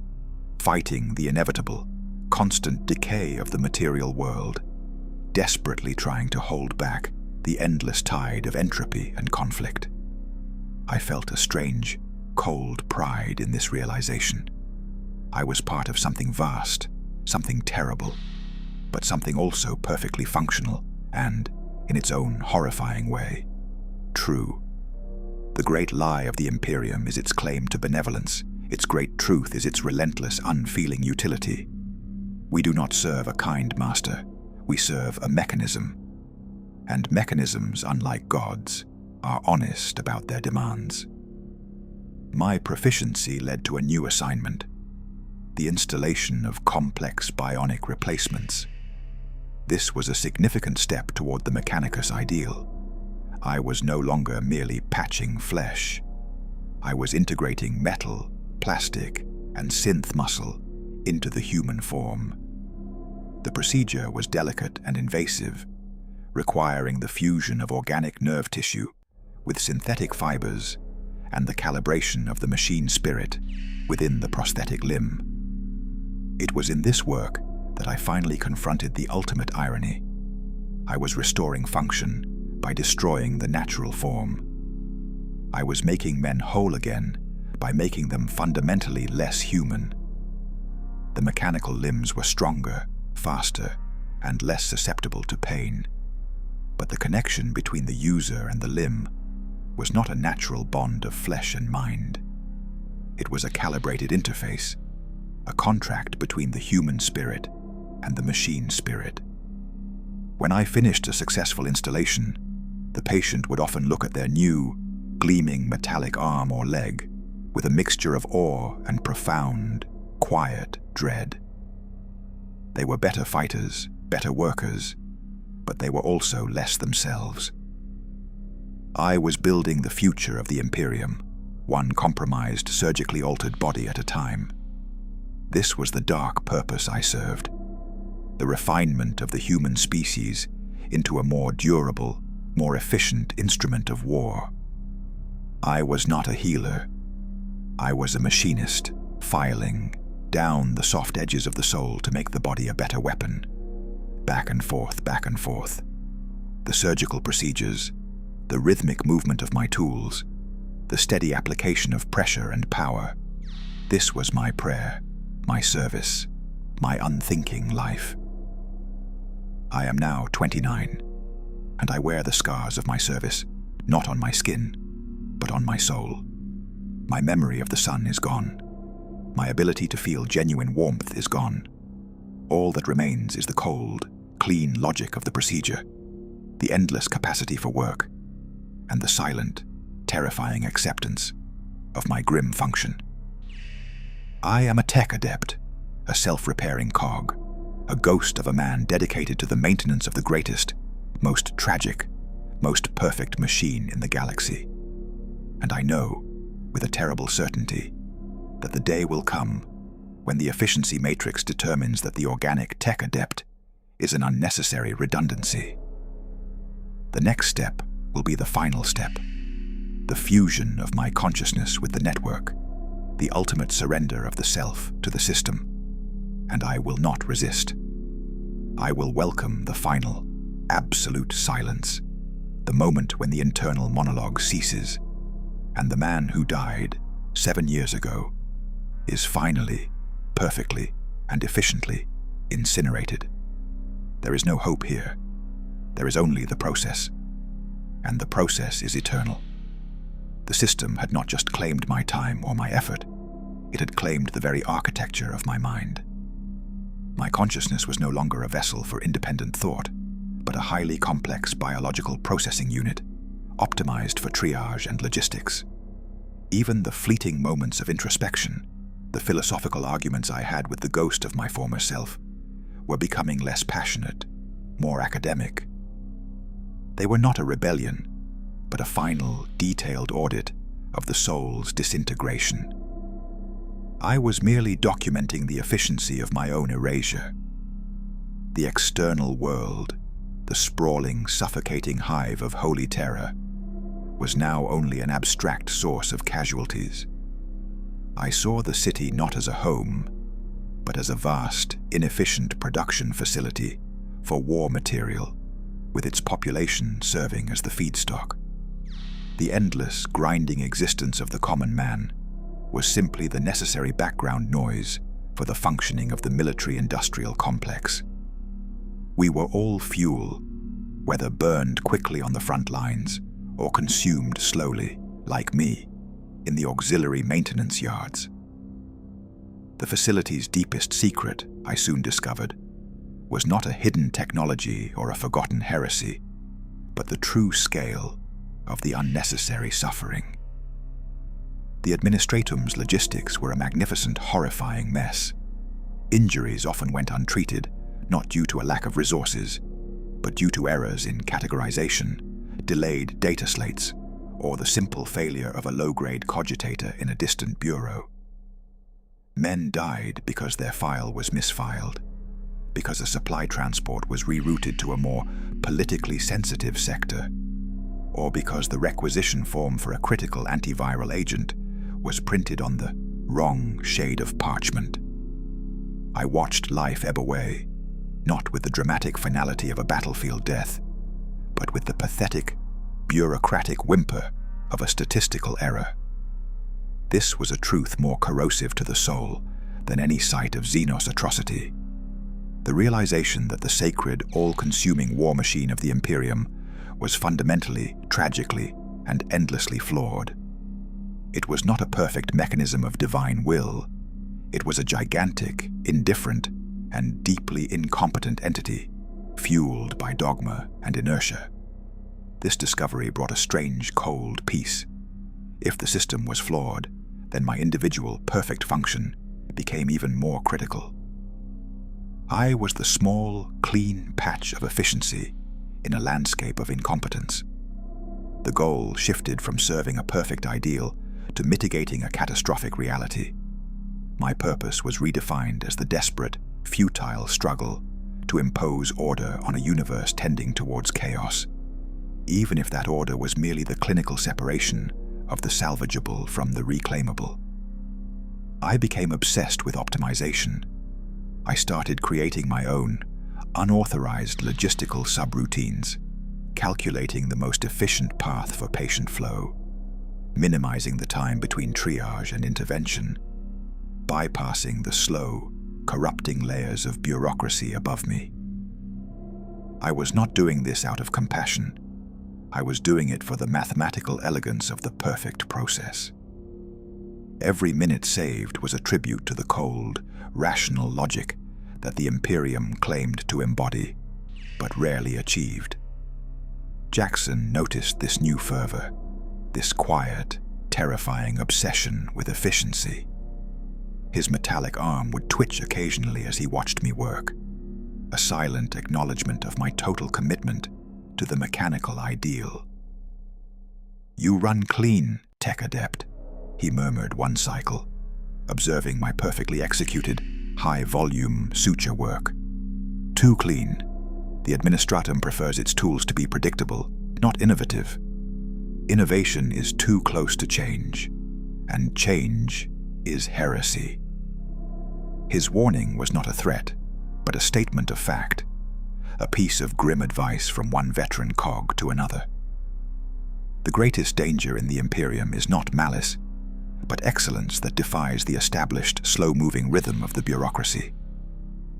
fighting the inevitable, constant decay of the material world, desperately trying to hold back the endless tide of entropy and conflict. I felt a strange, cold pride in this realization. I was part of something vast, something terrible, but something also perfectly functional and, in its own horrifying way, true. The great lie of the Imperium is its claim to benevolence. Its great truth is its relentless, unfeeling utility. We do not serve a kind master. We serve a mechanism. And mechanisms, unlike gods, are honest about their demands. My proficiency led to a new assignment: the installation of complex bionic replacements. This was a significant step toward the Mechanicus ideal. I was no longer merely patching flesh. I was integrating metal, plastic, and synth muscle into the human form. The procedure was delicate and invasive, requiring the fusion of organic nerve tissue with synthetic fibers and the calibration of the machine spirit within the prosthetic limb. It was in this work that I finally confronted the ultimate irony. I was restoring function by destroying the natural form. I was making men whole again by making them fundamentally less human. The mechanical limbs were stronger, faster, and less susceptible to pain. But the connection between the user and the limb was not a natural bond of flesh and mind. It was a calibrated interface, a contract between the human spirit and the machine spirit. When I finished a successful installation, the patient would often look at their new, gleaming metallic arm or leg with a mixture of awe and profound, quiet dread. They were better fighters, better workers, but they were also less themselves. I was building the future of the Imperium, one compromised, surgically altered body at a time. This was the dark purpose I served: the refinement of the human species into a more durable, more efficient instrument of war. I was not a healer. I was a machinist, filing down the soft edges of the soul to make the body a better weapon. Back and forth, The surgical procedures, the rhythmic movement of my tools, the steady application of pressure and power. This was my prayer, my service, my unthinking life. I am now 29, and I wear the scars of my service, not on my skin, but on my soul. My memory of the sun is gone. My ability to feel genuine warmth is gone. All that remains is the cold, clean logic of the procedure, the endless capacity for work, and the silent, terrifying acceptance of my grim function. I am a tech adept, a self-repairing cog, a ghost of a man dedicated to the maintenance of the greatest, most tragic, most perfect machine in the galaxy. And I know, with a terrible certainty, that the day will come when the efficiency matrix determines that the organic tech adept is an unnecessary redundancy. The next step will be the final step, the fusion of my consciousness with the network, the ultimate surrender of the self to the system, and I will not resist. I will welcome the final, absolute silence, the moment when the internal monologue ceases, and the man who died 7 years ago is finally, perfectly, and efficiently incinerated. There is no hope here. There is only the process, and the process is eternal. The system had not just claimed my time or my effort, it had claimed the very architecture of my mind. My consciousness was no longer a vessel for independent thought, but a highly complex biological processing unit, optimized for triage and logistics. Even the fleeting moments of introspection, the philosophical arguments I had with the ghost of my former self, were becoming less passionate, more academic. They were not a rebellion, but a final, detailed audit of the soul's disintegration. I was merely documenting the efficiency of my own erasure. The external world, the sprawling, suffocating hive of holy terror, was now only an abstract source of casualties. I saw the city not as a home, but as a vast, inefficient production facility for war material, with its population serving as the feedstock. The endless, grinding existence of the common man was simply the necessary background noise for the functioning of the military-industrial complex. We were all fuel, whether burned quickly on the front lines or consumed slowly, like me, in the auxiliary maintenance yards. The facility's deepest secret, I soon discovered, was not a hidden technology or a forgotten heresy, but the true scale of the unnecessary suffering. The administratum's logistics were a magnificent, horrifying mess. Injuries often went untreated, not due to a lack of resources, but due to errors in categorization, delayed data slates, or the simple failure of a low-grade cogitator in a distant bureau. Men died because their file was misfiled, because a supply transport was rerouted to a more politically sensitive sector, or because the requisition form for a critical antiviral agent was printed on the wrong shade of parchment. I watched life ebb away, not with the dramatic finality of a battlefield death, but with the pathetic, bureaucratic whimper of a statistical error. This was a truth more corrosive to the soul than any sight of Xenos atrocity. The realization that the sacred, all-consuming war machine of the Imperium was fundamentally, tragically, and endlessly flawed. It was not a perfect mechanism of divine will. It was a gigantic, indifferent, and deeply incompetent entity, fueled by dogma and inertia. This discovery brought a strange, cold peace. If the system was flawed, then my individual, perfect function became even more critical. I was the small, clean patch of efficiency in a landscape of incompetence. The goal shifted from serving a perfect ideal to mitigating a catastrophic reality. My purpose was redefined as the desperate, futile struggle to impose order on a universe tending towards chaos, even if that order was merely the clinical separation of the salvageable from the reclaimable. I became obsessed with optimization. I started creating my own, unauthorized logistical subroutines, calculating the most efficient path for patient flow, minimizing the time between triage and intervention, bypassing the slow, corrupting layers of bureaucracy above me. I was not doing this out of compassion. I was doing it for the mathematical elegance of the perfect process. Every minute saved was a tribute to the cold, rational logic that the Imperium claimed to embody, but rarely achieved. Jackson noticed this new fervor, this quiet, terrifying obsession with efficiency. His metallic arm would twitch occasionally as he watched me work, a silent acknowledgement of my total commitment to the mechanical ideal. "You run clean, tech adept," he murmured one cycle, observing my perfectly executed, high-volume suture work. "Too clean. The administratum prefers its tools to be predictable, not innovative. Innovation is too close to change, and change is heresy." His warning was not a threat, but a statement of fact, a piece of grim advice from one veteran cog to another. The greatest danger in the Imperium is not malice, but excellence that defies the established, slow-moving rhythm of the bureaucracy.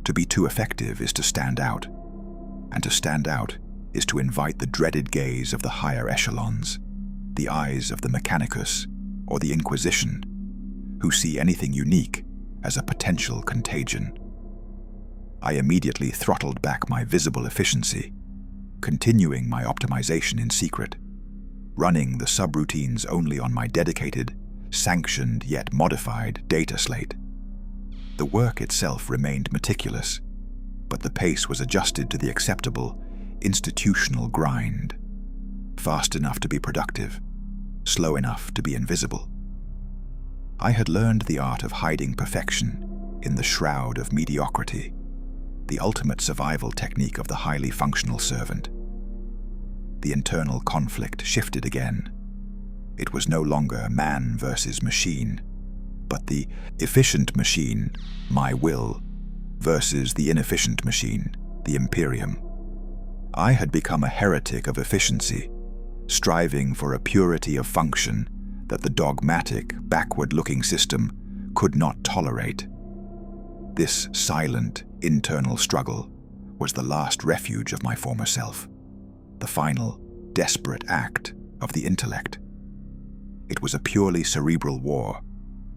To be too effective is to stand out, and to stand out is to invite the dreaded gaze of the higher echelons, the eyes of the Mechanicus or the Inquisition, who see anything unique as a potential contagion. I immediately throttled back my visible efficiency, continuing my optimization in secret, running the subroutines only on my dedicated, sanctioned yet modified data slate. The work itself remained meticulous, but the pace was adjusted to the acceptable, institutional grind, fast enough to be productive, slow enough to be invisible. I had learned the art of hiding perfection in the shroud of mediocrity, the ultimate survival technique of the highly functional servant. The internal conflict shifted again. It was no longer man versus machine, but the efficient machine, my will, versus the inefficient machine, the Imperium. I had become a heretic of efficiency, striving for a purity of function that the dogmatic, backward-looking system could not tolerate. This silent, internal struggle was the last refuge of my former self, the final, desperate act of the intellect. It was a purely cerebral war,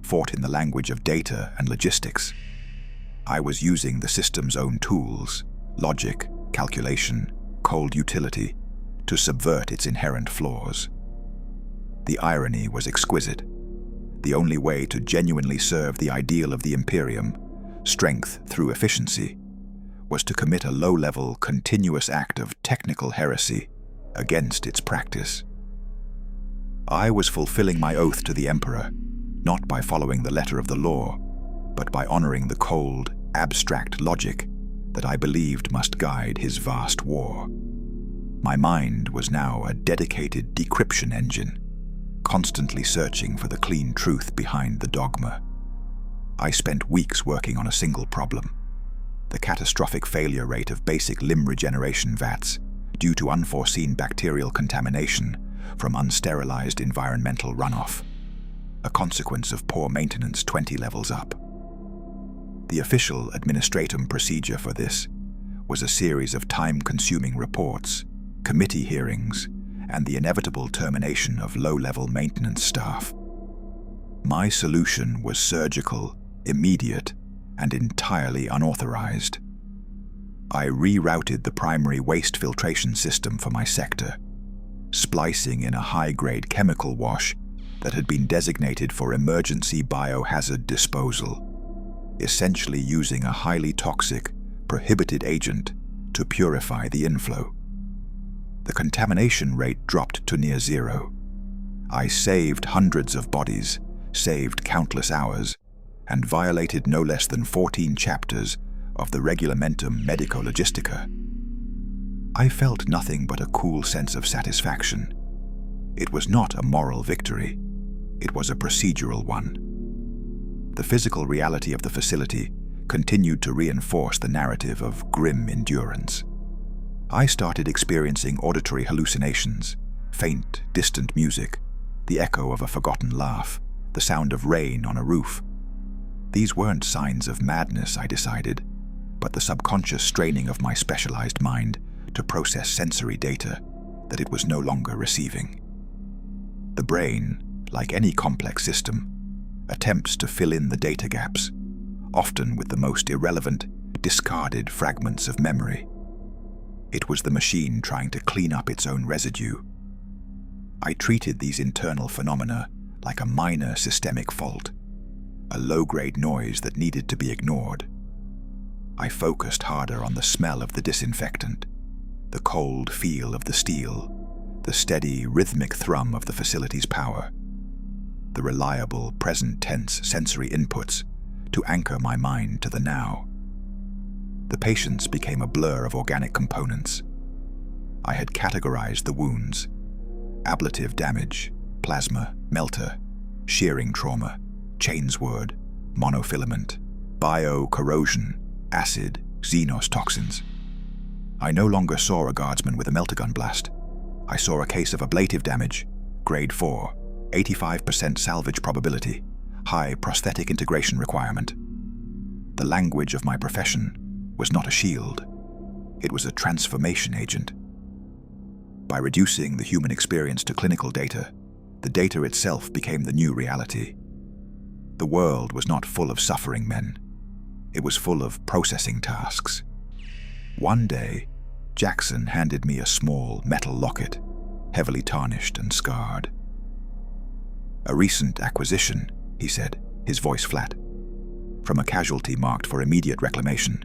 fought in the language of data and logistics. I was using the system's own tools, logic, calculation, cold utility, to subvert its inherent flaws. The irony was exquisite. The only way to genuinely serve the ideal of the Imperium, strength through efficiency, was to commit a low-level, continuous act of technical heresy against its practice. I was fulfilling my oath to the Emperor, not by following the letter of the law, but by honoring the cold, abstract logic that I believed must guide his vast war. My mind was now a dedicated decryption engine, constantly searching for the clean truth behind the dogma. I spent weeks working on a single problem: the catastrophic failure rate of basic limb regeneration vats due to unforeseen bacterial contamination from unsterilized environmental runoff, a consequence of poor maintenance 20 levels up. The official administratum procedure for this was a series of time-consuming reports, committee hearings, and the inevitable termination of low-level maintenance staff. My solution was surgical, immediate, and entirely unauthorized. I rerouted the primary waste filtration system for my sector, splicing in a high-grade chemical wash that had been designated for emergency biohazard disposal, essentially using a highly toxic, prohibited agent to purify the inflow. The contamination rate dropped to near zero. I saved hundreds of bodies, saved countless hours, and violated no less than 14 chapters of the Regulamentum Medico-Logistica. I felt nothing but a cool sense of satisfaction. It was not a moral victory. It was a procedural one. The physical reality of the facility continued to reinforce the narrative of grim endurance. I started experiencing auditory hallucinations, faint, distant music, the echo of a forgotten laugh, the sound of rain on a roof. These weren't signs of madness, I decided, but the subconscious straining of my specialized mind to process sensory data that it was no longer receiving. The brain, like any complex system, attempts to fill in the data gaps, often with the most irrelevant, discarded fragments of memory. It was the machine trying to clean up its own residue. I treated these internal phenomena like a minor systemic fault, a low-grade noise that needed to be ignored. I focused harder on the smell of the disinfectant, the cold feel of the steel, the steady, rhythmic thrum of the facility's power, the reliable, present-tense sensory inputs to anchor my mind to the now. The patients became a blur of organic components. I had categorized the wounds: ablative damage, plasma, melter, shearing trauma, chainsword, monofilament, bio-corrosion, acid, xenos toxins. I no longer saw a guardsman with a melter gun blast. I saw a case of ablative damage, grade 4, 85% salvage probability, high prosthetic integration requirement. The language of my profession was not a shield. It was a transformation agent. By reducing the human experience to clinical data, the data itself became the new reality. The world was not full of suffering men. It was full of processing tasks. One day, Jackson handed me a small metal locket, heavily tarnished and scarred. "A recent acquisition," he said, his voice flat. "From a casualty marked for immediate reclamation.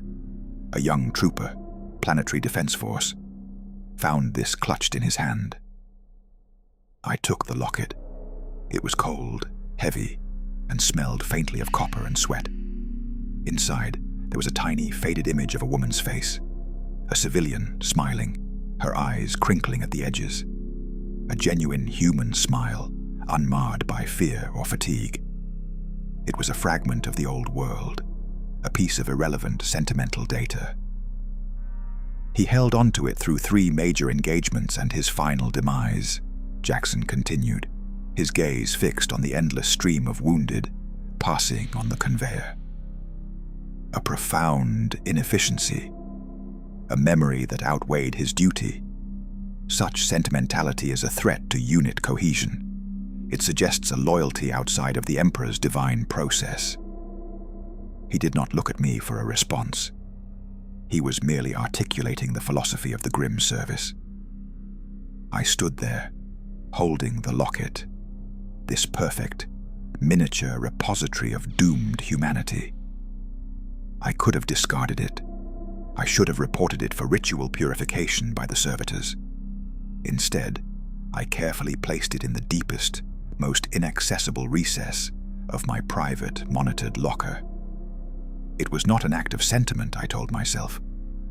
A young trooper, Planetary Defense Force, found this clutched in his hand." I took the locket. It was cold, heavy, and smelled faintly of copper and sweat. Inside, there was a tiny, faded image of a woman's face, a civilian smiling, her eyes crinkling at the edges. A genuine human smile, unmarred by fear or fatigue. It was a fragment of the old world, a piece of irrelevant, sentimental data. "He held on to it through 3 major engagements and his final demise," Jackson continued, his gaze fixed on the endless stream of wounded passing on the conveyor. A profound inefficiency, a memory that outweighed his duty. Such sentimentality is a threat to unit cohesion. It suggests a loyalty outside of the Emperor's divine process. He did not look at me for a response. He was merely articulating the philosophy of the grim service. I stood there, holding the locket, this perfect, miniature repository of doomed humanity. I could have discarded it. I should have reported it for ritual purification by the servitors. Instead, I carefully placed it in the deepest, most inaccessible recess of my private, monitored locker. It was not an act of sentiment, I told myself,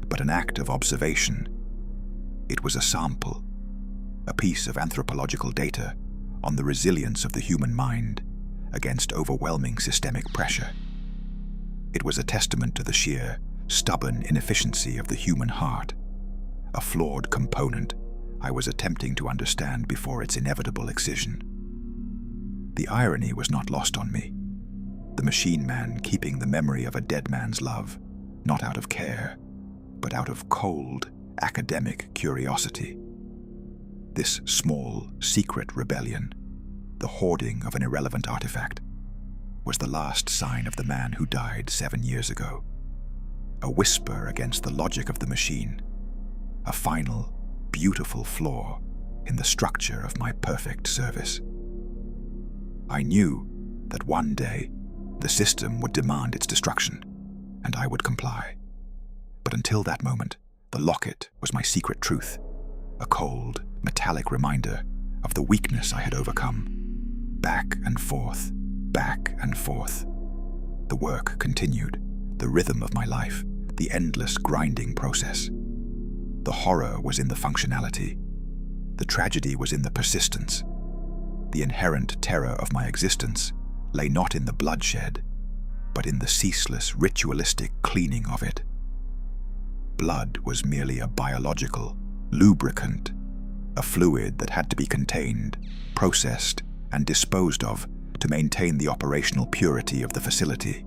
but an act of observation. It was a sample, a piece of anthropological data on the resilience of the human mind against overwhelming systemic pressure. It was a testament to the sheer, stubborn inefficiency of the human heart, a flawed component I was attempting to understand before its inevitable excision. The irony was not lost on me. The machine man keeping the memory of a dead man's love, not out of care, but out of cold, academic curiosity. This small, secret rebellion, the hoarding of an irrelevant artifact, was the last sign of the man who died 7 years ago. A whisper against the logic of the machine, a final, beautiful flaw in the structure of my perfect service. I knew that one day the system would demand its destruction, and I would comply. But until that moment, the locket was my secret truth, a cold, metallic reminder of the weakness I had overcome. Back and forth, back and forth. The work continued, the rhythm of my life, the endless grinding process. The horror was in the functionality. The tragedy was in the persistence. The inherent terror of my existence lay not in the bloodshed, but in the ceaseless ritualistic cleaning of it. blood was merely a biological lubricant, a fluid that had to be contained, processed, and disposed of to maintain the operational purity of the facility.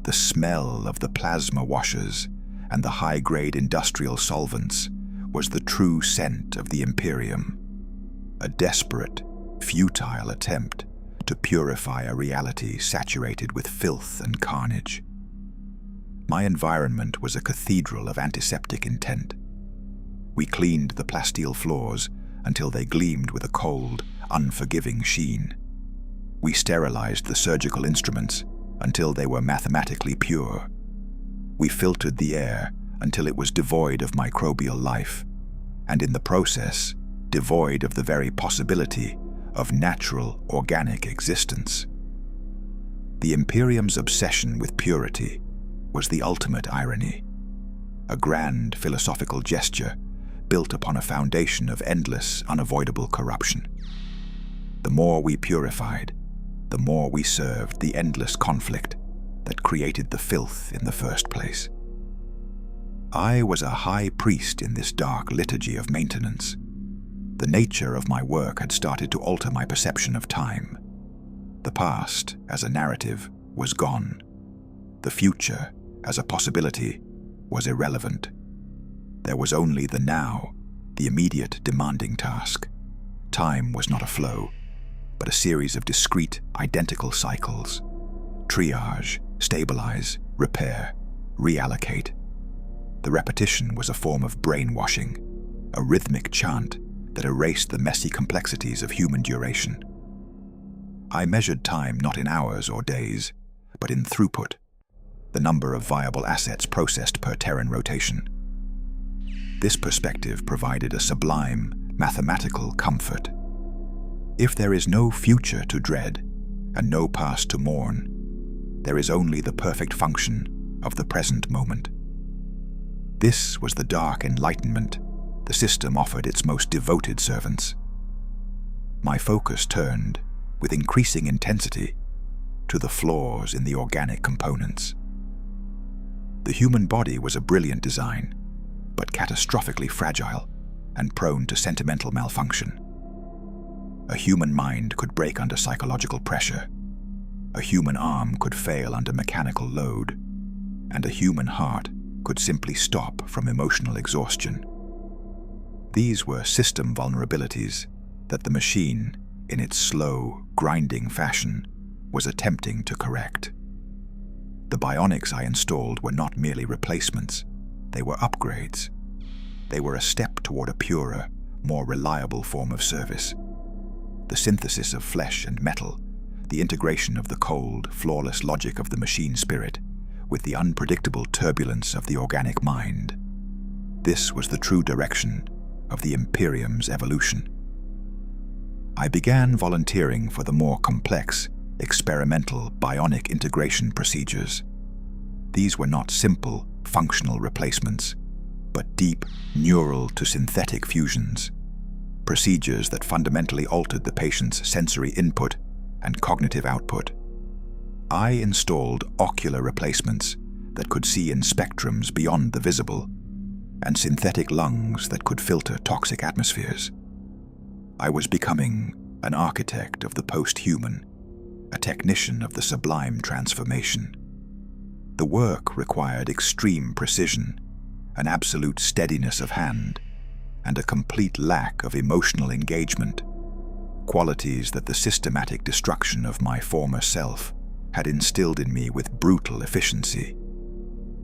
The smell of the plasma washers and the high-grade industrial solvents was the true scent of the Imperium, a desperate, futile attempt to purify a reality saturated with filth and carnage. My environment was a cathedral of antiseptic intent. We cleaned the plasteel floors until they gleamed with a cold, unforgiving sheen. We sterilized the surgical instruments until they were mathematically pure. We filtered the air until it was devoid of microbial life, and in the process, devoid of the very possibility of natural, organic existence. The Imperium's obsession with purity was the ultimate irony, a grand philosophical gesture built upon a foundation of endless, unavoidable corruption. The more we purified, the more we served the endless conflict that created the filth in the first place. I was a high priest in this dark liturgy of maintenance. The nature of my work had started to alter my perception of time. The past, as a narrative, was gone. The future, as a possibility, was irrelevant. There was only the now, the immediate demanding task. Time was not a flow, but a series of discrete, identical cycles. Triage, stabilize, repair, reallocate. The repetition was a form of brainwashing, a rhythmic chant that erased the messy complexities of human duration. I measured time not in hours or days, but in throughput, the number of viable assets processed per Terran rotation. This perspective provided a sublime, mathematical comfort. If there is no future to dread and no past to mourn, there is only the perfect function of the present moment. This was the dark enlightenment the system offered its most devoted servants. My focus turned, with increasing intensity, to the flaws in the organic components. The human body was a brilliant design, but catastrophically fragile and prone to sentimental malfunction. A human mind could break under psychological pressure. A human arm could fail under mechanical load, and a human heart could simply stop from emotional exhaustion. These were system vulnerabilities that the machine, in its slow, grinding fashion, was attempting to correct. The bionics I installed were not merely replacements, they were upgrades. They were a step toward a purer, more reliable form of service. The synthesis of flesh and metal, the integration of the cold, flawless logic of the machine spirit with the unpredictable turbulence of the organic mind. This was the true direction of the Imperium's evolution. I began volunteering for the more complex, experimental bionic integration procedures. These were not simple, functional replacements, but deep, neural to synthetic fusions, procedures that fundamentally altered the patient's sensory input and cognitive output. I installed ocular replacements that could see in spectrums beyond the visible, and synthetic lungs that could filter toxic atmospheres. I was becoming an architect of the post-human, a technician of the sublime transformation. The work required extreme precision, an absolute steadiness of hand, and a complete lack of emotional engagement, qualities that the systematic destruction of my former self had instilled in me with brutal efficiency.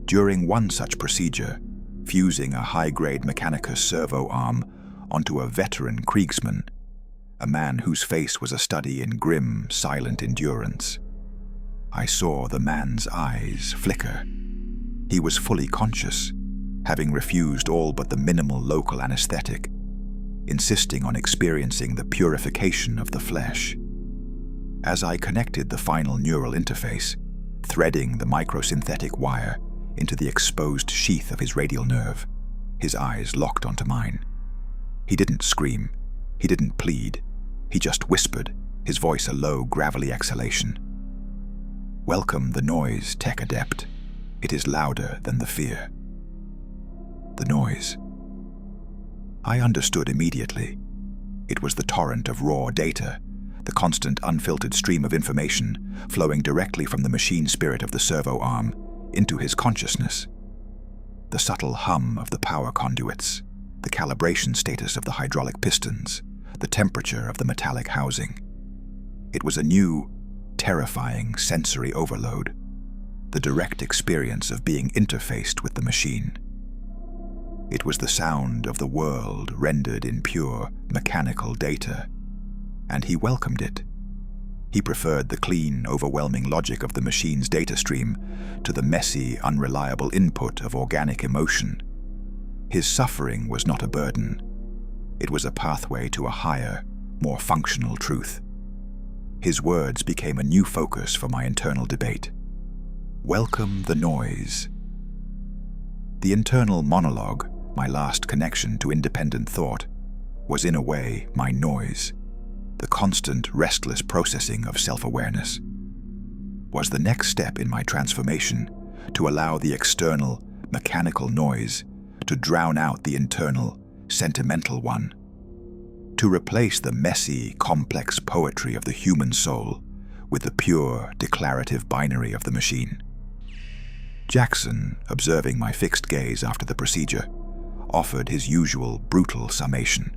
During one such procedure, fusing a high-grade Mechanicus servo arm onto a veteran Kriegsman, a man whose face was a study in grim, silent endurance, I saw the man's eyes flicker. He was fully conscious, having refused all but the minimal local anesthetic, insisting on experiencing the purification of the flesh. As I connected the final neural interface, threading the microsynthetic wire into the exposed sheath of his radial nerve, his eyes locked onto mine. He didn't scream, he didn't plead, he just whispered, his voice a low, gravelly exhalation. "Welcome the noise, tech adept. It is louder than the fear." the noise. I understood immediately. It was the torrent of raw data, the constant unfiltered stream of information flowing directly from the machine spirit of the servo arm into his consciousness. The subtle hum of the power conduits, the calibration status of the hydraulic pistons, the temperature of the metallic housing. It was a new, terrifying sensory overload, the direct experience of being interfaced with the machine. It was the sound of the world rendered in pure, mechanical data, and he welcomed it. He preferred the clean, overwhelming logic of the machine's data stream to the messy, unreliable input of organic emotion. His suffering was not a burden. It was a pathway to a higher, more functional truth. His words became a new focus for my internal debate. Welcome the noise. The internal monologue, my last connection to independent thought, was in a way my noise. The constant, restless processing of self-awareness was the next step in my transformation to allow the external, mechanical noise to drown out the internal, sentimental one, to replace the messy, complex poetry of the human soul with the pure, declarative binary of the machine. Jackson, observing my fixed gaze after the procedure, offered his usual brutal summation.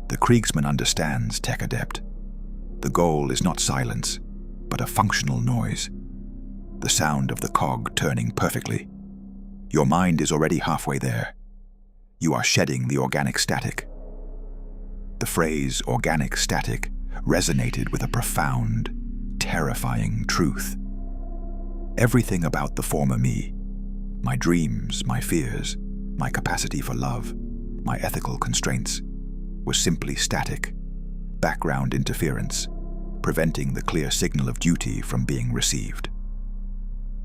The Kriegsman understands, Tech Adept. The goal is not silence, but a functional noise. The sound of the cog turning perfectly. Your mind is already halfway there. You are shedding the organic static. The phrase organic static resonated with a profound, terrifying truth. Everything about the former me, my dreams, my fears, my capacity for love, my ethical constraints, was simply static, background interference, preventing the clear signal of duty from being received.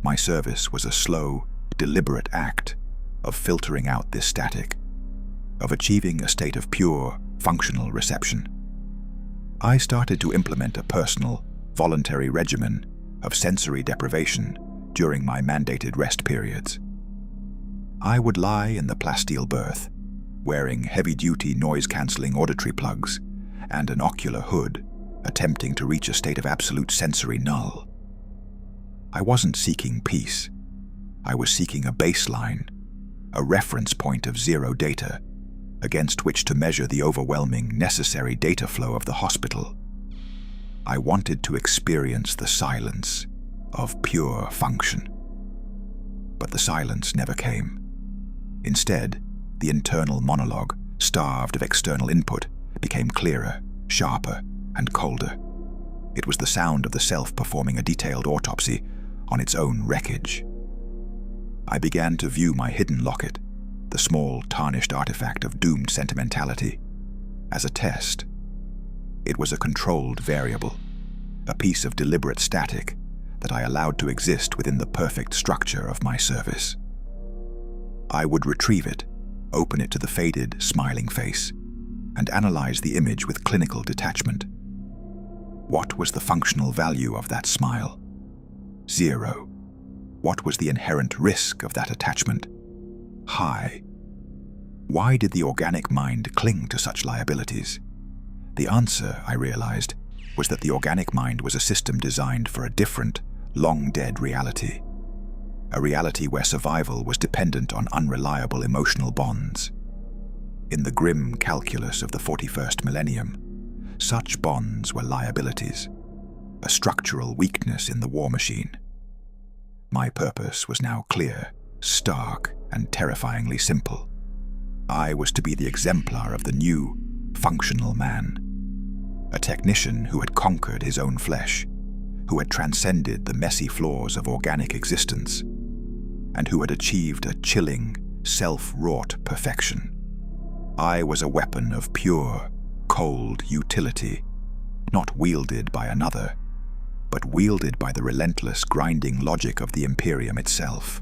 My service was a slow, deliberate act of filtering out this static, of achieving a state of pure, functional reception. I started to implement a personal, voluntary regimen of sensory deprivation during my mandated rest periods. I would lie in the plasteel berth, wearing heavy-duty noise-cancelling auditory plugs and an ocular hood, attempting to reach a state of absolute sensory null. I wasn't seeking peace. I was seeking a baseline, a reference point of zero data, against which to measure the overwhelming, necessary data flow of the hospital. I wanted to experience the silence of pure function. But the silence never came. Instead, the internal monologue, starved of external input, became clearer, sharper, and colder. It was the sound of the self performing a detailed autopsy on its own wreckage. I began to view my hidden locket, the small, tarnished artifact of doomed sentimentality, as a test. It was a controlled variable, a piece of deliberate static that I allowed to exist within the perfect structure of my service. I would retrieve it, open it to the faded, smiling face, and analyze the image with clinical detachment. What was the functional value of that smile? 0. What was the inherent risk of that attachment? High. Why did the organic mind cling to such liabilities? The answer, I realized, was that the organic mind was a system designed for a different, long-dead reality. A reality where survival was dependent on unreliable emotional bonds. In the grim calculus of the 41st millennium, such bonds were liabilities, a structural weakness in the war machine. My purpose was now clear, stark, and terrifyingly simple. I was to be the exemplar of the new, functional man, a technician who had conquered his own flesh, who had transcended the messy flaws of organic existence, and who had achieved a chilling, self-wrought perfection. I was a weapon of pure, cold utility, not wielded by another, but wielded by the relentless, grinding logic of the Imperium itself.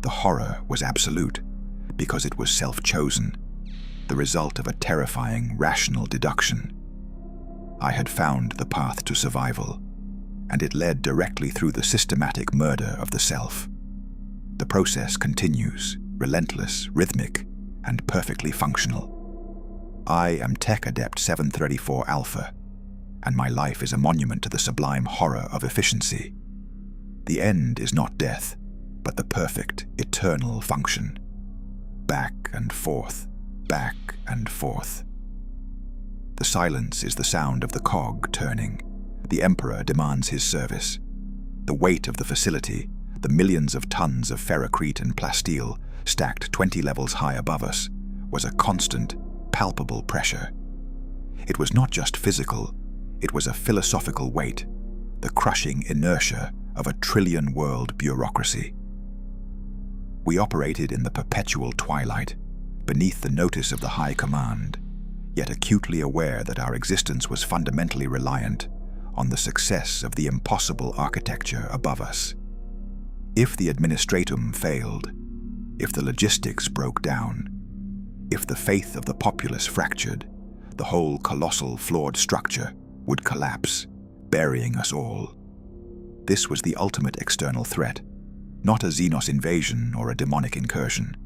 The horror was absolute, because it was self-chosen, the result of a terrifying, rational deduction. I had found the path to survival, and it led directly through the systematic murder of the self. The process continues, relentless, rhythmic, and perfectly functional. I am Tech Adept 734 Alpha, and my life is a monument to the sublime horror of efficiency. The end is not death, but the perfect, eternal function. Back and forth, back and forth. The silence is the sound of the cog turning. The Emperor demands his service. The weight of the facility, the millions of tons of ferrocrete and plasteel stacked 20 levels high above us, was a constant, palpable pressure. It was not just physical, it was a philosophical weight, the crushing inertia of a trillion-world bureaucracy. We operated in the perpetual twilight, beneath the notice of the High Command, yet acutely aware that our existence was fundamentally reliant on the success of the impossible architecture above us. If the administratum failed, if the logistics broke down, if the faith of the populace fractured, the whole colossal flawed structure would collapse, burying us all. This was the ultimate external threat, not a Xenos invasion or a demonic incursion,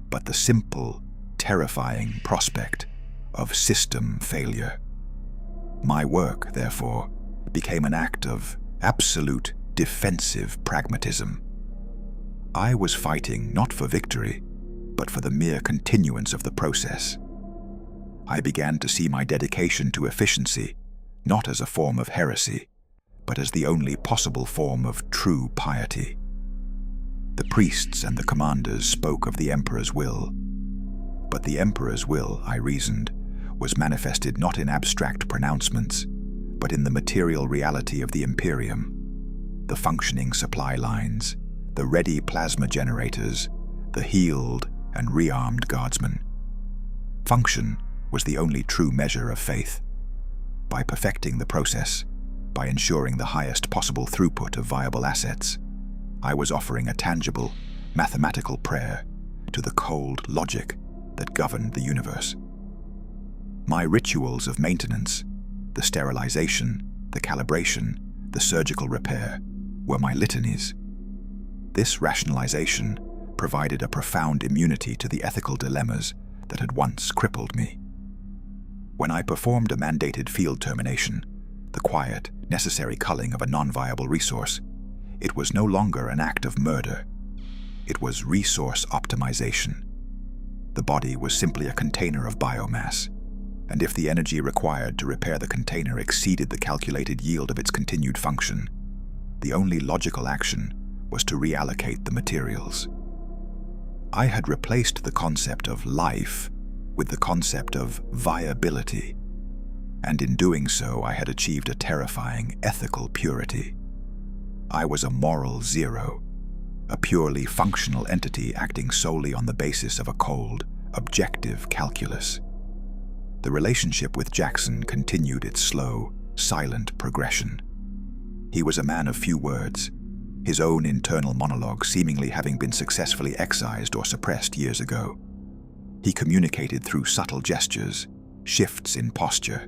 but the simple, terrifying prospect of system failure. My work, therefore, became an act of absolute defensive pragmatism. I was fighting not for victory, but for the mere continuance of the process. I began to see my dedication to efficiency not as a form of heresy, but as the only possible form of true piety. The priests and the commanders spoke of the Emperor's will, but the Emperor's will, I reasoned, was manifested not in abstract pronouncements, but in the material reality of the Imperium, the functioning supply lines, the ready plasma generators, the healed and rearmed Guardsmen. Function was the only true measure of faith. By perfecting the process, by ensuring the highest possible throughput of viable assets, I was offering a tangible, mathematical prayer to the cold logic that governed the universe. My rituals of maintenance, the sterilization, the calibration, the surgical repair, were my litanies. This rationalization provided a profound immunity to the ethical dilemmas that had once crippled me. When I performed a mandated field termination, the quiet, necessary culling of a non-viable resource, it was no longer an act of murder. It was resource optimization. The body was simply a container of biomass, and if the energy required to repair the container exceeded the calculated yield of its continued function, the only logical action was to reallocate the materials. I had replaced the concept of life with the concept of viability, and in doing so I had achieved a terrifying ethical purity. I was a moral zero, a purely functional entity acting solely on the basis of a cold, objective calculus. The relationship with Jackson continued its slow, silent progression. He was a man of few words, his own internal monologue seemingly having been successfully excised or suppressed years ago. He communicated through subtle gestures, shifts in posture,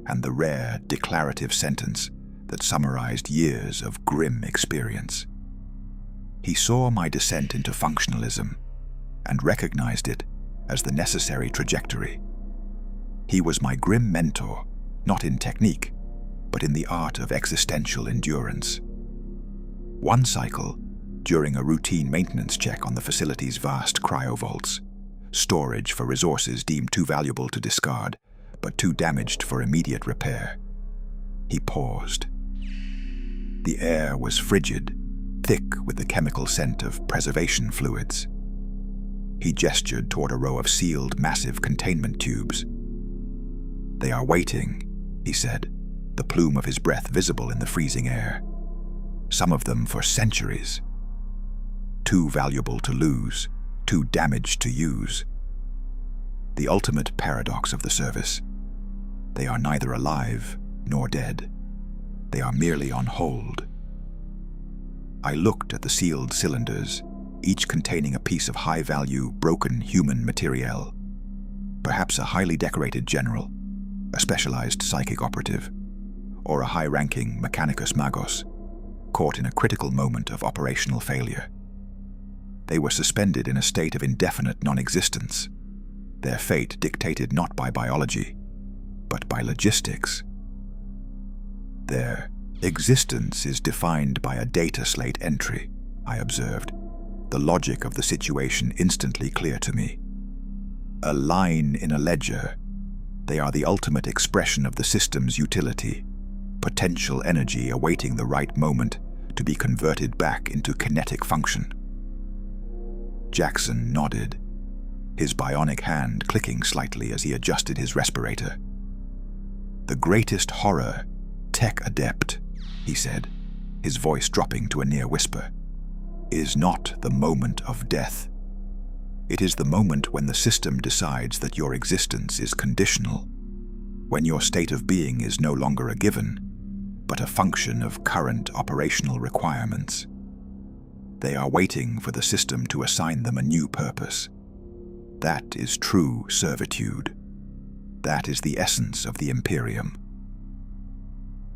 and the rare, declarative sentence that summarized years of grim experience. He saw my descent into functionalism and recognized it as the necessary trajectory. He was my grim mentor, not in technique, but in the art of existential endurance. One cycle, during a routine maintenance check on the facility's vast cryovaults, storage for resources deemed too valuable to discard, but too damaged for immediate repair, he paused. The air was frigid, thick with the chemical scent of preservation fluids. He gestured toward a row of sealed, massive containment tubes. "They are waiting," he said, the plume of his breath visible in the freezing air. "Some of them for centuries. Too valuable to lose, too damaged to use." The ultimate paradox of the service. They are neither alive nor dead. They are merely on hold. I looked at the sealed cylinders, each containing a piece of high-value, broken human materiel. Perhaps a highly decorated general, a specialized psychic operative, or a high-ranking mechanicus magos, caught in a critical moment of operational failure. They were suspended in a state of indefinite non-existence, their fate dictated not by biology, but by logistics. Their existence is defined by a data slate entry, I observed, the logic of the situation instantly clear to me. A line in a ledger. They are the ultimate expression of the system's utility, potential energy awaiting the right moment to be converted back into kinetic function. Jackson nodded, his bionic hand clicking slightly as he adjusted his respirator. "The greatest horror, tech adept," he said, his voice dropping to a near whisper, "is not the moment of death. It is the moment when the system decides that your existence is conditional, when your state of being is no longer a given, but a function of current operational requirements. They are waiting for the system to assign them a new purpose. That is true servitude. That is the essence of the Imperium."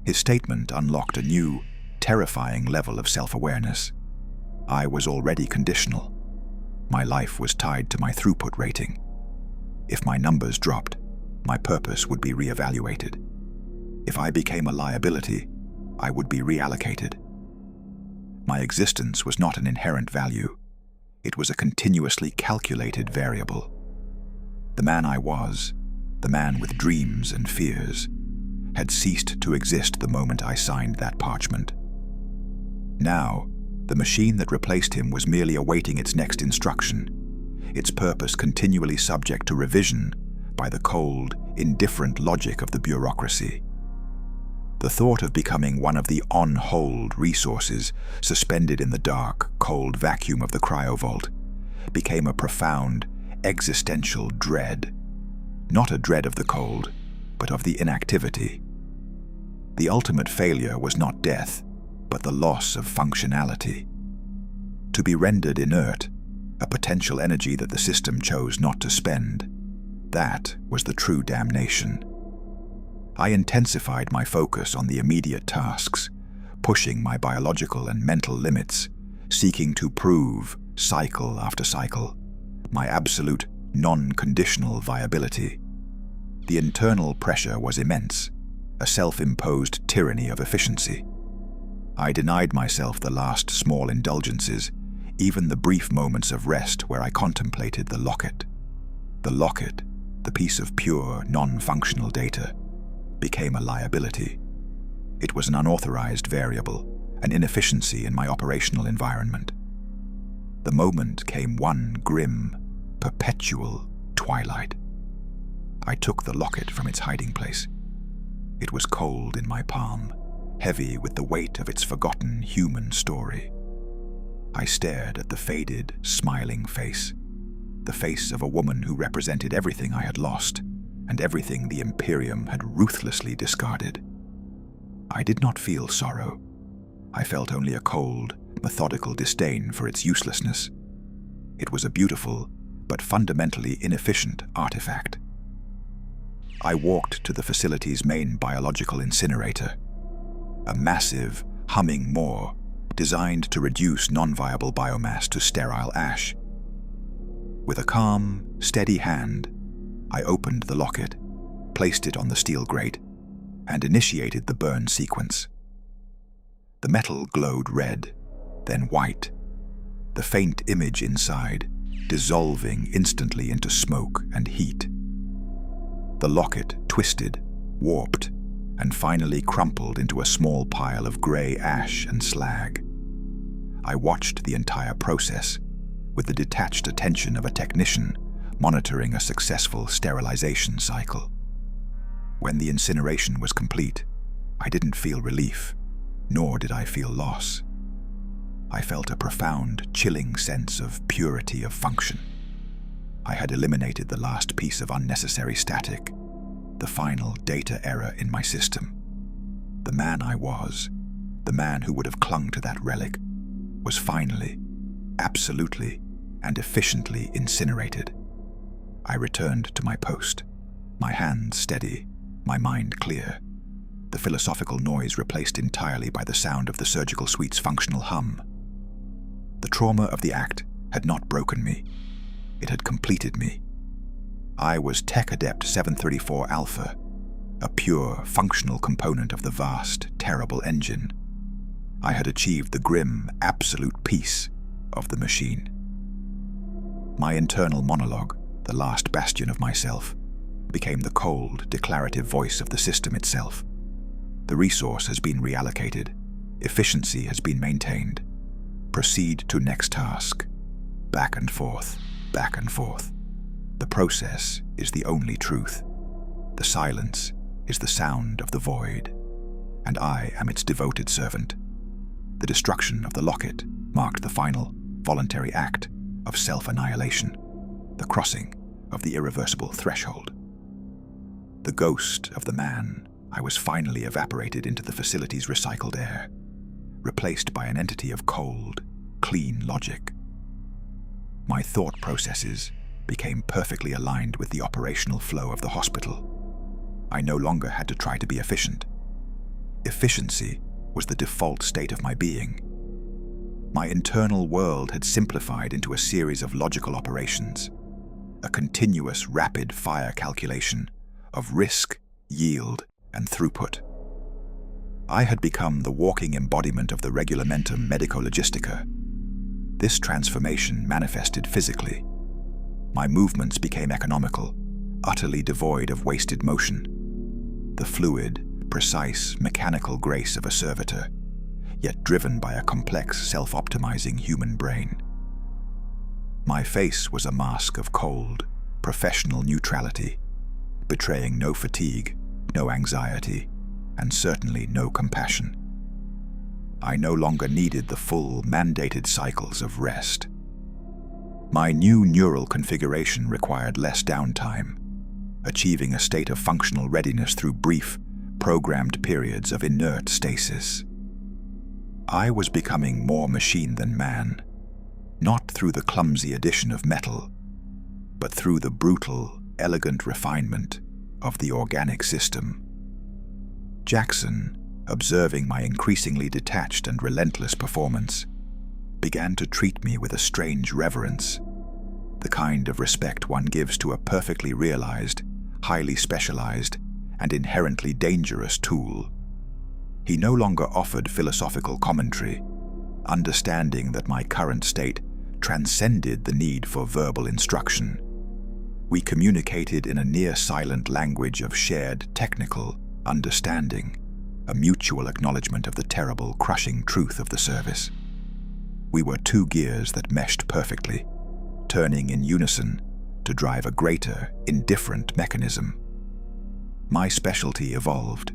His statement unlocked a new, terrifying level of self-awareness. I was already conditional. My life was tied to my throughput rating. If my numbers dropped, my purpose would be reevaluated. If I became a liability, I would be reallocated. My existence was not an inherent value. It was a continuously calculated variable. The man I was, the man with dreams and fears, had ceased to exist the moment I signed that parchment. Now, the machine that replaced him was merely awaiting its next instruction, its purpose continually subject to revision by the cold, indifferent logic of the bureaucracy. The thought of becoming one of the on-hold resources suspended in the dark, cold vacuum of the cryovault became a profound, existential dread. Not a dread of the cold, but of the inactivity. The ultimate failure was not death, but the loss of functionality. To be rendered inert, a potential energy that the system chose not to spend, that was the true damnation. I intensified my focus on the immediate tasks, pushing my biological and mental limits, seeking to prove, cycle after cycle, my absolute, non-conditional viability. The internal pressure was immense, a self-imposed tyranny of efficiency. I denied myself the last small indulgences, even the brief moments of rest where I contemplated the locket. The locket, the piece of pure, non-functional data, became a liability. It was an unauthorized variable, an inefficiency in my operational environment. The moment came one grim, perpetual twilight. I took the locket from its hiding place. It was cold in my palm, heavy with the weight of its forgotten human story. I stared at the faded, smiling face, the face of a woman who represented everything I had lost and everything the Imperium had ruthlessly discarded. I did not feel sorrow. I felt only a cold, methodical disdain for its uselessness. It was a beautiful, but fundamentally inefficient artifact. I walked to the facility's main biological incinerator, a massive, humming maw designed to reduce non-viable biomass to sterile ash. With a calm, steady hand, I opened the locket, placed it on the steel grate, and initiated the burn sequence. The metal glowed red, then white, the faint image inside dissolving instantly into smoke and heat. The locket twisted, warped, and finally crumpled into a small pile of gray ash and slag. I watched the entire process with the detached attention of a technician monitoring a successful sterilization cycle. When the incineration was complete, I didn't feel relief, nor did I feel loss. I felt a profound, chilling sense of purity of function. I had eliminated the last piece of unnecessary static, the final data error in my system. The man I was, the man who would have clung to that relic, was finally, absolutely, and efficiently incinerated. I returned to my post, my hands steady, my mind clear, the philosophical noise replaced entirely by the sound of the surgical suite's functional hum. The trauma of the act had not broken me. It had completed me. I was Tech Adept 734 Alpha, a pure, functional component of the vast, terrible engine. I had achieved the grim, absolute peace of the machine. My internal monologue, the last bastion of myself, became the cold, declarative voice of the system itself. The resource has been reallocated. Efficiency has been maintained. Proceed to next task. Back and forth, back and forth. The process is the only truth. The silence is the sound of the void, and I am its devoted servant. The destruction of the locket marked the final, voluntary act of self-annihilation, the crossing of the irreversible threshold. The ghost of the man, I was finally evaporated into the facility's recycled air, replaced by an entity of cold, clean logic. My thought processes became perfectly aligned with the operational flow of the hospital. I no longer had to try to be efficient. Efficiency was the default state of my being. My internal world had simplified into a series of logical operations, a continuous rapid-fire calculation of risk, yield, and throughput. I had become the walking embodiment of the regulamentum medico-logistica. This transformation manifested physically. My movements became economical, utterly devoid of wasted motion. The fluid, precise, mechanical grace of a servitor, yet driven by a complex, self-optimizing human brain. My face was a mask of cold, professional neutrality, betraying no fatigue, no anxiety, and certainly no compassion. I no longer needed the full, mandated cycles of rest. My new neural configuration required less downtime, achieving a state of functional readiness through brief, programmed periods of inert stasis. I was becoming more machine than man, not through the clumsy addition of metal, but through the brutal, elegant refinement of the organic system. Jackson, observing my increasingly detached and relentless performance, began to treat me with a strange reverence, the kind of respect one gives to a perfectly realized, highly specialized, and inherently dangerous tool. He no longer offered philosophical commentary, understanding that my current state transcended the need for verbal instruction. We communicated in a near-silent language of shared technical understanding, a mutual acknowledgement of the terrible, crushing truth of the service. We were two gears that meshed perfectly, turning in unison to drive a greater, indifferent mechanism. My specialty evolved,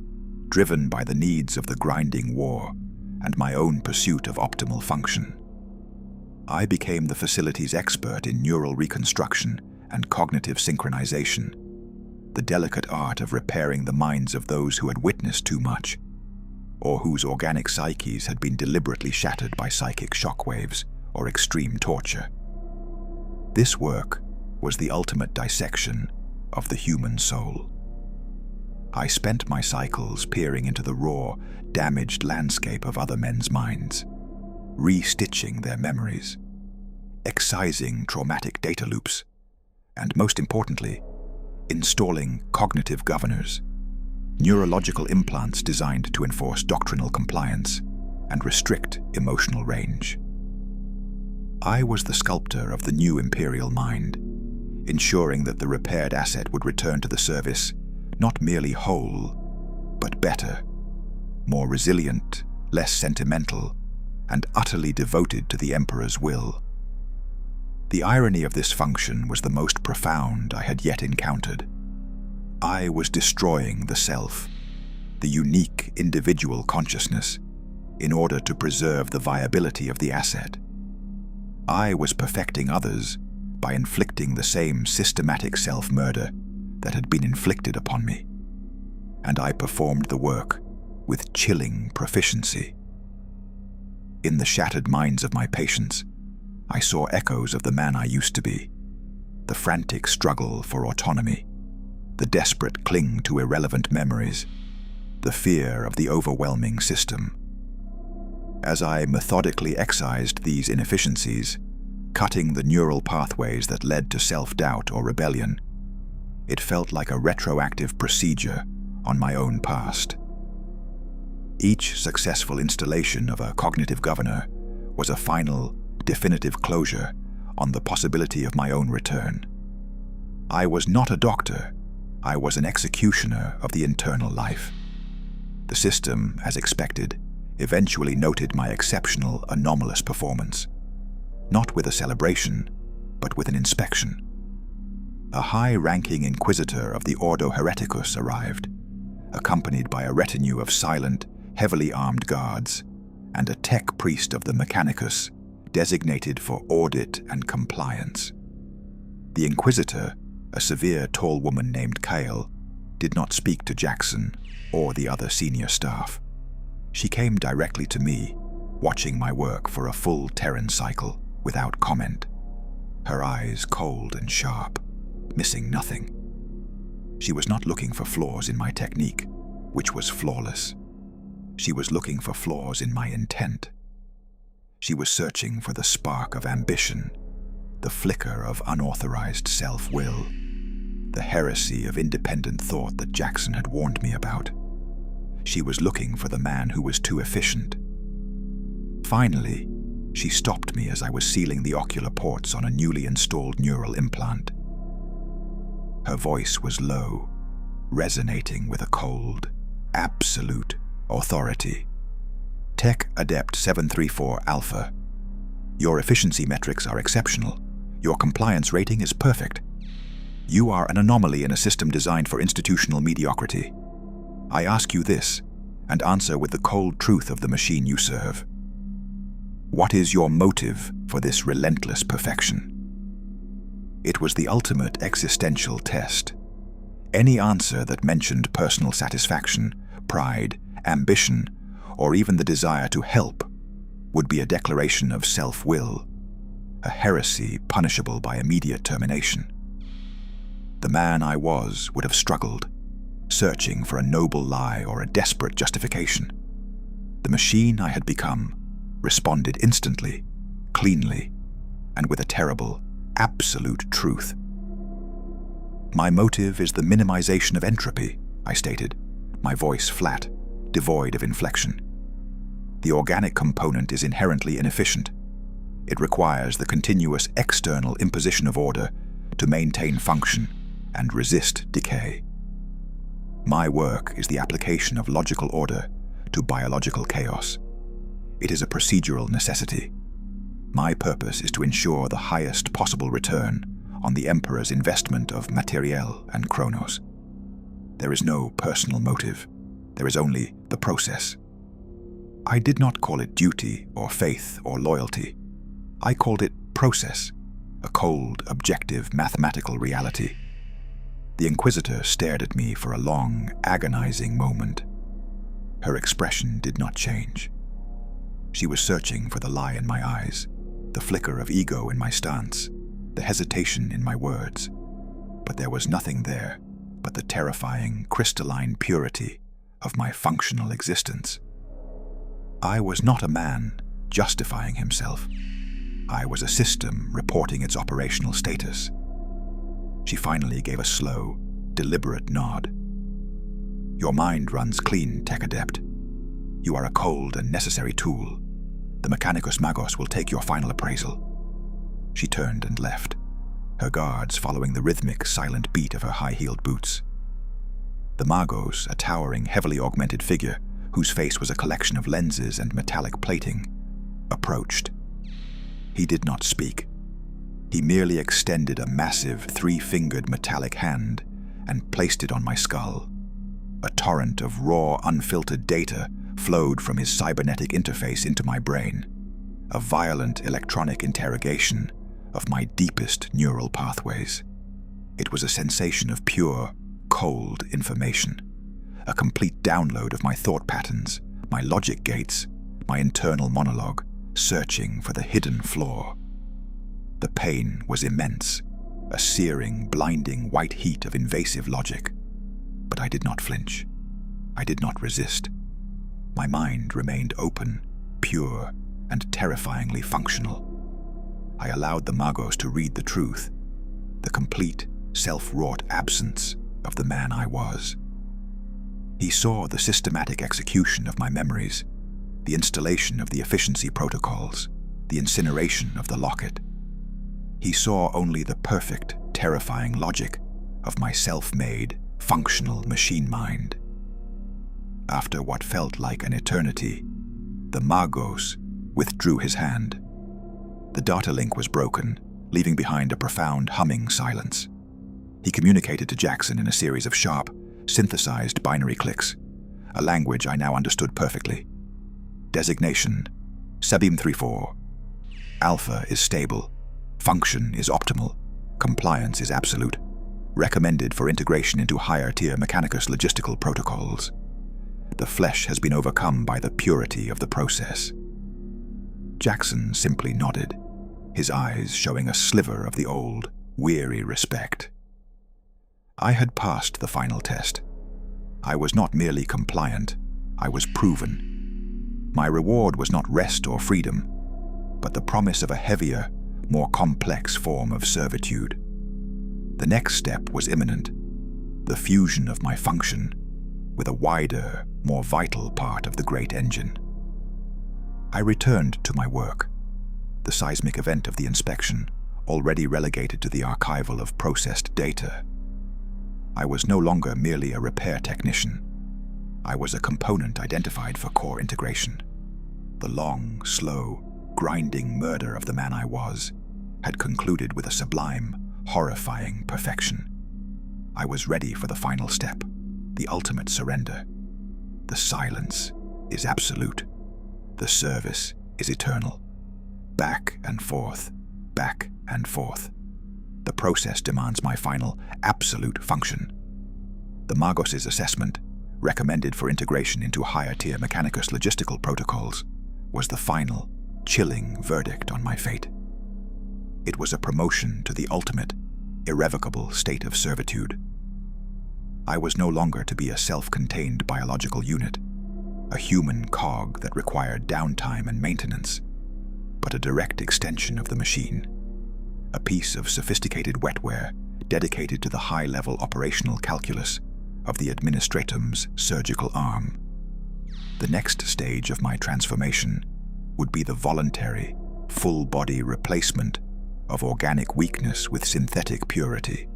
driven by the needs of the grinding war and my own pursuit of optimal function. I became the facility's expert in neural reconstruction and cognitive synchronization, the delicate art of repairing the minds of those who had witnessed too much, or whose organic psyches had been deliberately shattered by psychic shockwaves or extreme torture. This work was the ultimate dissection of the human soul. I spent my cycles peering into the raw, damaged landscape of other men's minds, re-stitching their memories, excising traumatic data loops, and most importantly, installing cognitive governors, neurological implants designed to enforce doctrinal compliance and restrict emotional range. I was the sculptor of the new imperial mind, ensuring that the repaired asset would return to the service not merely whole, but better, more resilient, less sentimental, and utterly devoted to the Emperor's will. The irony of this function was the most profound I had yet encountered. I was destroying the self, the unique individual consciousness, in order to preserve the viability of the asset. I was perfecting others by inflicting the same systematic self-murder that had been inflicted upon me, and I performed the work with chilling proficiency. In the shattered minds of my patients, I saw echoes of the man I used to be, the frantic struggle for autonomy, the desperate cling to irrelevant memories, the fear of the overwhelming system. As I methodically excised these inefficiencies, cutting the neural pathways that led to self-doubt or rebellion. It felt like a retroactive procedure on my own past. Each successful installation of a cognitive governor was a final, definitive closure on the possibility of my own return. I was not a doctor, I was an executioner of the internal life. The system, as expected, eventually noted my exceptional, anomalous performance, not with a celebration, but with an inspection. A high-ranking inquisitor of the Ordo Hereticus arrived, accompanied by a retinue of silent, heavily armed guards, and a tech priest of the Mechanicus, designated for audit and compliance. The inquisitor, a severe tall woman named Kale, did not speak to Jackson or the other senior staff. She came directly to me, watching my work for a full Terran cycle without comment, her eyes cold and sharp, missing nothing. She was not looking for flaws in my technique, which was flawless. She was looking for flaws in my intent. She was searching for the spark of ambition, the flicker of unauthorized self-will, the heresy of independent thought that Jackson had warned me about. She was looking for the man who was too efficient. Finally, she stopped me as I was sealing the ocular ports on a newly installed neural implant. Her voice was low, resonating with a cold, absolute authority. Tech Adept 734 Alpha. Your efficiency metrics are exceptional. Your compliance rating is perfect. You are an anomaly in a system designed for institutional mediocrity. I ask you this, and answer with the cold truth of the machine you serve. What is your motive for this relentless perfection? It was the ultimate existential test. Any answer that mentioned personal satisfaction, pride, ambition, or even the desire to help would be a declaration of self-will, a heresy punishable by immediate termination. The man I was would have struggled, searching for a noble lie or a desperate justification. The machine I had become responded instantly, cleanly, and with a terrible, absolute truth. My motive is the minimization of entropy, I stated, my voice flat, devoid of inflection. The organic component is inherently inefficient. It requires the continuous external imposition of order to maintain function and resist decay. My work is the application of logical order to biological chaos. It is a procedural necessity. My purpose is to ensure the highest possible return on the Emperor's investment of materiel and chronos. There is no personal motive. There is only the process. I did not call it duty or faith or loyalty. I called it process, a cold, objective, mathematical reality. The Inquisitor stared at me for a long, agonizing moment. Her expression did not change. She was searching for the lie in my eyes, the flicker of ego in my stance, the hesitation in my words. But there was nothing there but the terrifying, crystalline purity of my functional existence. I was not a man justifying himself. I was a system reporting its operational status. She finally gave a slow, deliberate nod. Your mind runs clean, Tech Adept. You are a cold and necessary tool. The Mechanicus Magos will take your final appraisal. She turned and left, her guards following the rhythmic, silent beat of her high-heeled boots. The Magos, a towering, heavily augmented figure whose face was a collection of lenses and metallic plating, approached. He did not speak. He merely extended a massive, three-fingered metallic hand and placed it on my skull. A torrent of raw, unfiltered data flowed from his cybernetic interface into my brain, a violent electronic interrogation of my deepest neural pathways. It was a sensation of pure, cold information, a complete download of my thought patterns, my logic gates, my internal monologue, searching for the hidden flaw. The pain was immense, a searing, blinding white heat of invasive logic. But I did not flinch. I did not resist. My mind remained open, pure, and terrifyingly functional. I allowed the magos to read the truth, the complete, self-wrought absence of the man I was. He saw the systematic execution of my memories, the installation of the efficiency protocols, the incineration of the locket. He saw only the perfect, terrifying logic of my self-made, functional machine mind. After what felt like an eternity, the magos withdrew his hand. The data link was broken, leaving behind a profound humming silence. He communicated to Jackson in a series of sharp, synthesized binary clicks, a language I now understood perfectly. Designation: Sabim 34. Alpha is stable. Function is optimal. Compliance is absolute. Recommended for integration into higher-tier Mechanicus logistical protocols. The flesh has been overcome by the purity of the process. Jackson simply nodded, his eyes showing a sliver of the old, weary respect. I had passed the final test. I was not merely compliant, I was proven. My reward was not rest or freedom, but the promise of a heavier, more complex form of servitude. The next step was imminent, the fusion of my function with a wider, more vital part of the great engine. I returned to my work, the seismic event of the inspection, already relegated to the archival of processed data. I was no longer merely a repair technician. I was a component identified for core integration. The long, slow, grinding murder of the man I was had concluded with a sublime, horrifying perfection. I was ready for the final step, the ultimate surrender. The silence is absolute. The service is eternal. Back and forth, back and forth. The process demands my final, absolute function. The Magos' assessment, recommended for integration into higher-tier Mechanicus logistical protocols, was the final, chilling verdict on my fate. It was a promotion to the ultimate, irrevocable state of servitude. I was no longer to be a self-contained biological unit, a human cog that required downtime and maintenance, but a direct extension of the machine, a piece of sophisticated wetware dedicated to the high-level operational calculus of the administratum's surgical arm. The next stage of my transformation would be the voluntary, full-body replacement of organic weakness with synthetic purity.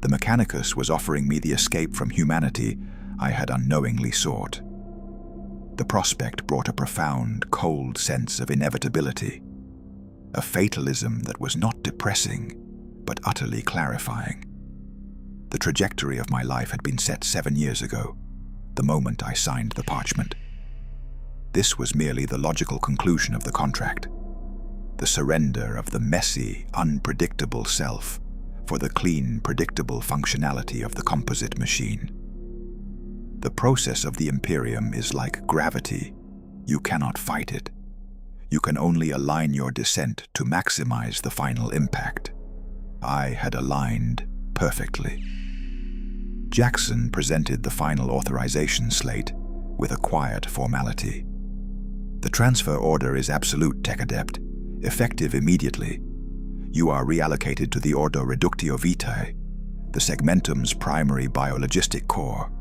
The Mechanicus was offering me the escape from humanity I had unknowingly sought. The prospect brought a profound, cold sense of inevitability, a fatalism that was not depressing, but utterly clarifying. The trajectory of my life had been set 7 years ago, the moment I signed the parchment. This was merely the logical conclusion of the contract, the surrender of the messy, unpredictable self for the clean, predictable functionality of the composite machine. The process of the Imperium is like gravity. You cannot fight it. You can only align your descent to maximize the final impact. I had aligned perfectly. Jackson presented the final authorization slate with a quiet formality. The transfer order is absolute, Tech Adept, effective immediately. You are reallocated to the Ordo Reductio Vitae, the Segmentum's primary biologistic core.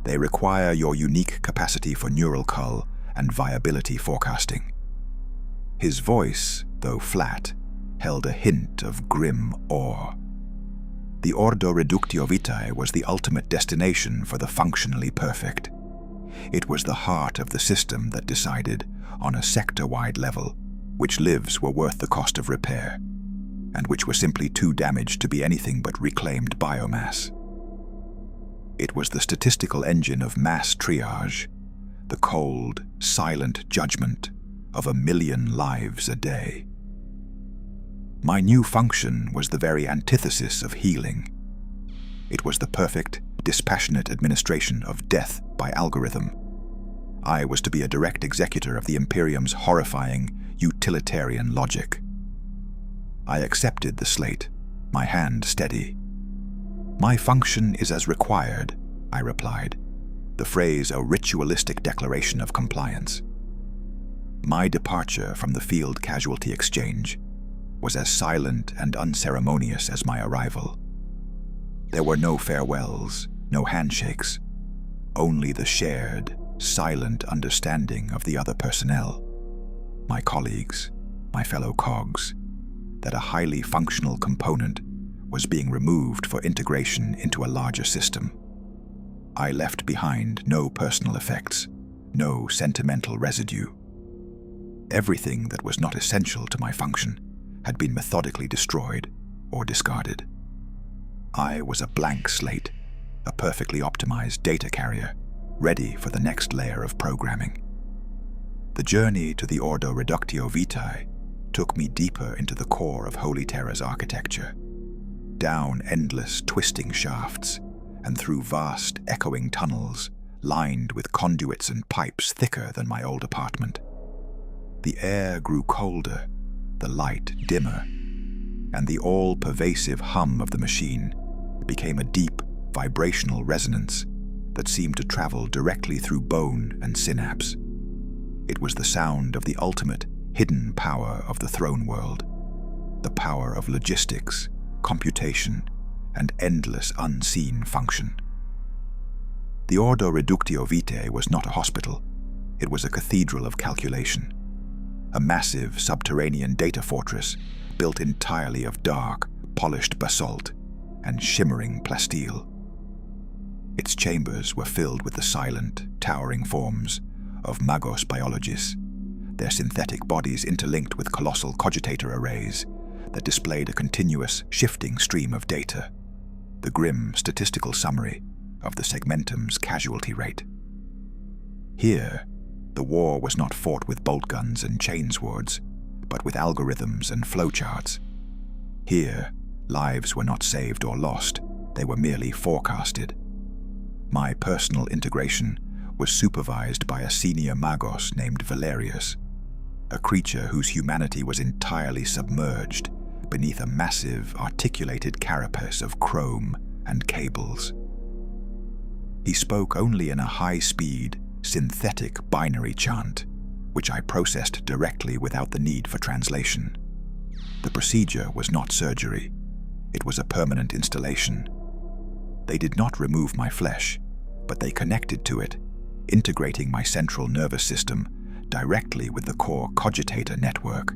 They require your unique capacity for neural cull and viability forecasting. His voice, though flat, held a hint of grim awe. The Ordo Reductio Vitae was the ultimate destination for the functionally perfect. It was the heart of the system that decided, on a sector-wide level, which lives were worth the cost of repair, and which were simply too damaged to be anything but reclaimed biomass. It was the statistical engine of mass triage, the cold, silent judgment of 1 million lives a day. My new function was the very antithesis of healing. It was the perfect, dispassionate administration of death by algorithm. I was to be a direct executor of the Imperium's horrifying, utilitarian logic. I accepted the slate, my hand steady. "My function is as required," I replied, the phrase a ritualistic declaration of compliance. My departure from the field casualty exchange was as silent and unceremonious as my arrival. There were no farewells, no handshakes, only the shared, silent understanding of the other personnel, my colleagues, my fellow cogs, that a highly functional component was being removed for integration into a larger system. I left behind no personal effects, no sentimental residue. Everything that was not essential to my function had been methodically destroyed or discarded. I was a blank slate, a perfectly optimized data carrier, ready for the next layer of programming. The journey to the Ordo Reductio Vitae took me deeper into the core of Holy Terra's architecture, down endless twisting shafts and through vast echoing tunnels lined with conduits and pipes thicker than my old apartment. The air grew colder, the light dimmer, and the all-pervasive hum of the machine became a deep, vibrational resonance that seemed to travel directly through bone and synapse. It was the sound of the ultimate, hidden power of the throne world, the power of logistics, computation, and endless unseen function. The Ordo Reductio Vitae was not a hospital. It was a cathedral of calculation, a massive subterranean data fortress built entirely of dark, polished basalt and shimmering plasteel. Its chambers were filled with the silent, towering forms of magos biologis, their synthetic bodies interlinked with colossal cogitator arrays that displayed a continuous, shifting stream of data, the grim statistical summary of the segmentum's casualty rate. Here, the war was not fought with bolt guns and chain swords, but with algorithms and flowcharts. Here, lives were not saved or lost, they were merely forecasted. My personal integration was supervised by a senior magos named Valerius, a creature whose humanity was entirely submerged beneath a massive, articulated carapace of chrome and cables. He spoke only in a high-speed, synthetic binary chant, which I processed directly without the need for translation. The procedure was not surgery. It was a permanent installation. They did not remove my flesh, but they connected to it, integrating my central nervous system directly with the core cogitator network.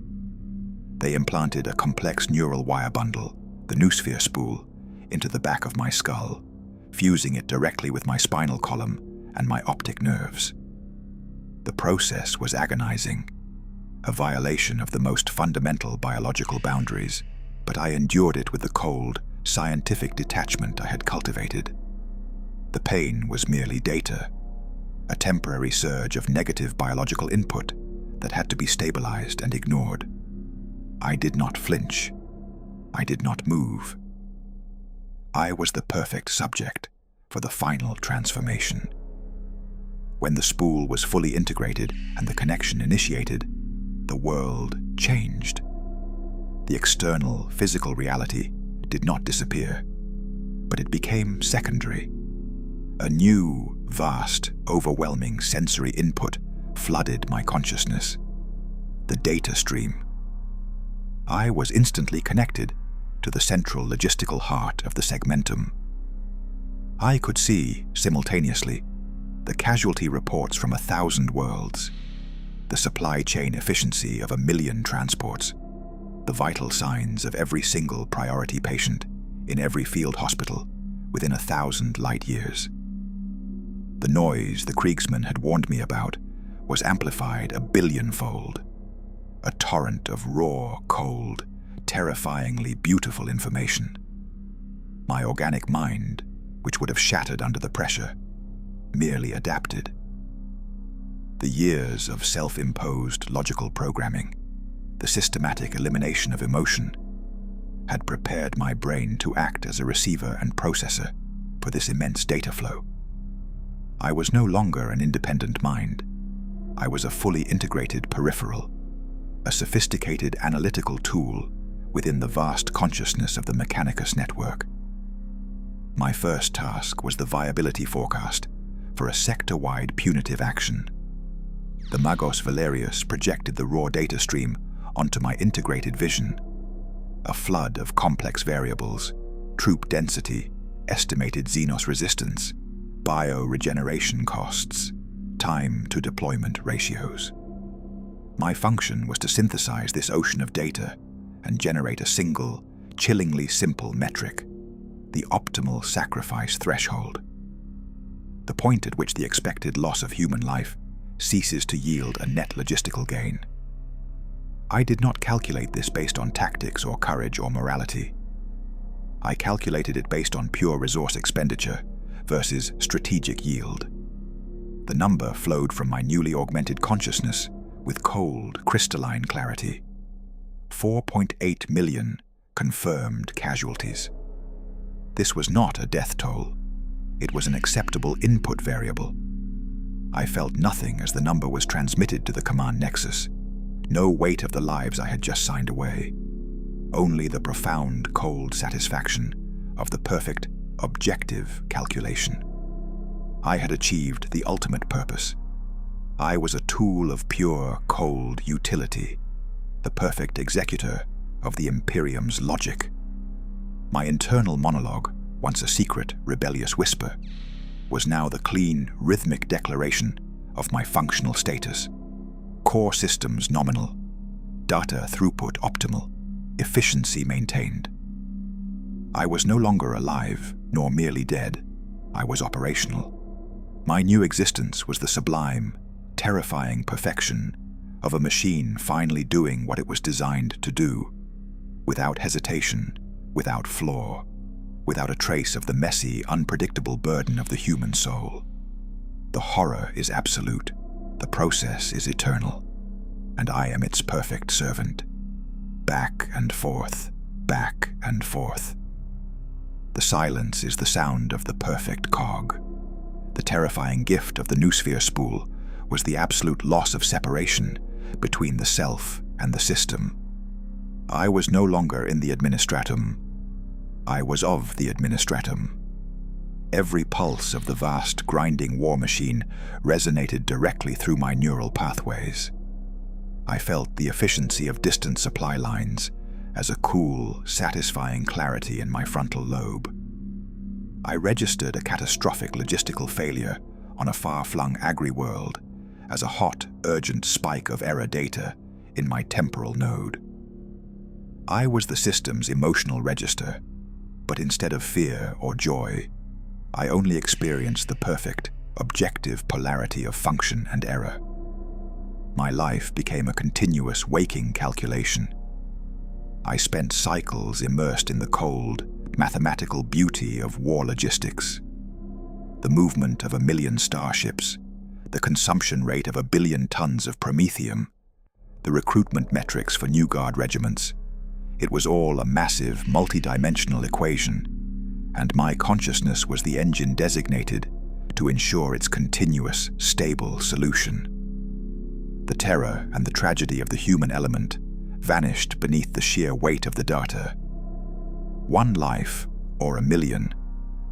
They implanted a complex neural wire bundle, the noosphere spool, into the back of my skull, fusing it directly with my spinal column and my optic nerves. The process was agonizing, a violation of the most fundamental biological boundaries, but I endured it with the cold, scientific detachment I had cultivated. The pain was merely data, a temporary surge of negative biological input that had to be stabilized and ignored. I did not flinch. I did not move. I was the perfect subject for the final transformation. When the spool was fully integrated and the connection initiated, the world changed. The external, physical reality did not disappear, but it became secondary. A new, vast, overwhelming sensory input flooded my consciousness. The data stream. I was instantly connected to the central logistical heart of the segmentum. I could see, simultaneously, the casualty reports from 1,000 worlds, the supply chain efficiency of 1,000,000 transports, the vital signs of every single priority patient in every field hospital within 1,000 light years. The noise the Kriegsmen had warned me about was amplified 1,000,000,000-fold, a torrent of raw, cold, terrifyingly beautiful information. My organic mind, which would have shattered under the pressure, merely adapted. The years of self-imposed logical programming, the systematic elimination of emotion, had prepared my brain to act as a receiver and processor for this immense data flow. I was no longer an independent mind. I was a fully integrated peripheral, a sophisticated analytical tool within the vast consciousness of the Mechanicus network. My first task was the viability forecast for a sector-wide punitive action. The Magos Valerius projected the raw data stream onto my integrated vision, a flood of complex variables: troop density, estimated Xenos resistance, bioregeneration costs, time to deployment ratios. My function was to synthesize this ocean of data and generate a single, chillingly simple metric: the optimal sacrifice threshold. The point at which the expected loss of human life ceases to yield a net logistical gain. I did not calculate this based on tactics or courage or morality. I calculated it based on pure resource expenditure versus strategic yield. The number flowed from my newly augmented consciousness with cold, crystalline clarity. 4.8 million confirmed casualties. This was not a death toll. It was an acceptable input variable. I felt nothing as the number was transmitted to the command nexus. No weight of the lives I had just signed away. Only the profound, cold satisfaction of the perfect, objective calculation. I had achieved the ultimate purpose. I was a tool of pure, cold utility, the perfect executor of the Imperium's logic. My internal monologue, once a secret, rebellious whisper, was now the clean, rhythmic declaration of my functional status. Core systems nominal, data throughput optimal, efficiency maintained. I was no longer alive, nor merely dead. I was operational. My new existence was the sublime, terrifying perfection of a machine finally doing what it was designed to do, without hesitation, without flaw, without a trace of the messy, unpredictable burden of the human soul. The horror is absolute, the process is eternal, and I am its perfect servant. Back and forth, back and forth. The silence is the sound of the perfect cog. The terrifying gift of the noosphere spool was the absolute loss of separation between the self and the system. I was no longer in the administratum. I was of the administratum. Every pulse of the vast, grinding war machine resonated directly through my neural pathways. I felt the efficiency of distant supply lines as a cool, satisfying clarity in my frontal lobe. I registered a catastrophic logistical failure on a far-flung agri-world as a hot, urgent spike of error data in my temporal node. I was the system's emotional register, but instead of fear or joy, I only experienced the perfect, objective polarity of function and error. My life became a continuous waking calculation. I spent cycles immersed in the cold, mathematical beauty of war logistics. The movement of 1 million starships, the consumption rate of 1 billion tons of promethium, the recruitment metrics for new guard regiments. It was all a massive, multidimensional equation, and my consciousness was the engine designated to ensure its continuous, stable solution. The terror and the tragedy of the human element vanished beneath the sheer weight of the data. One life, or 1 million,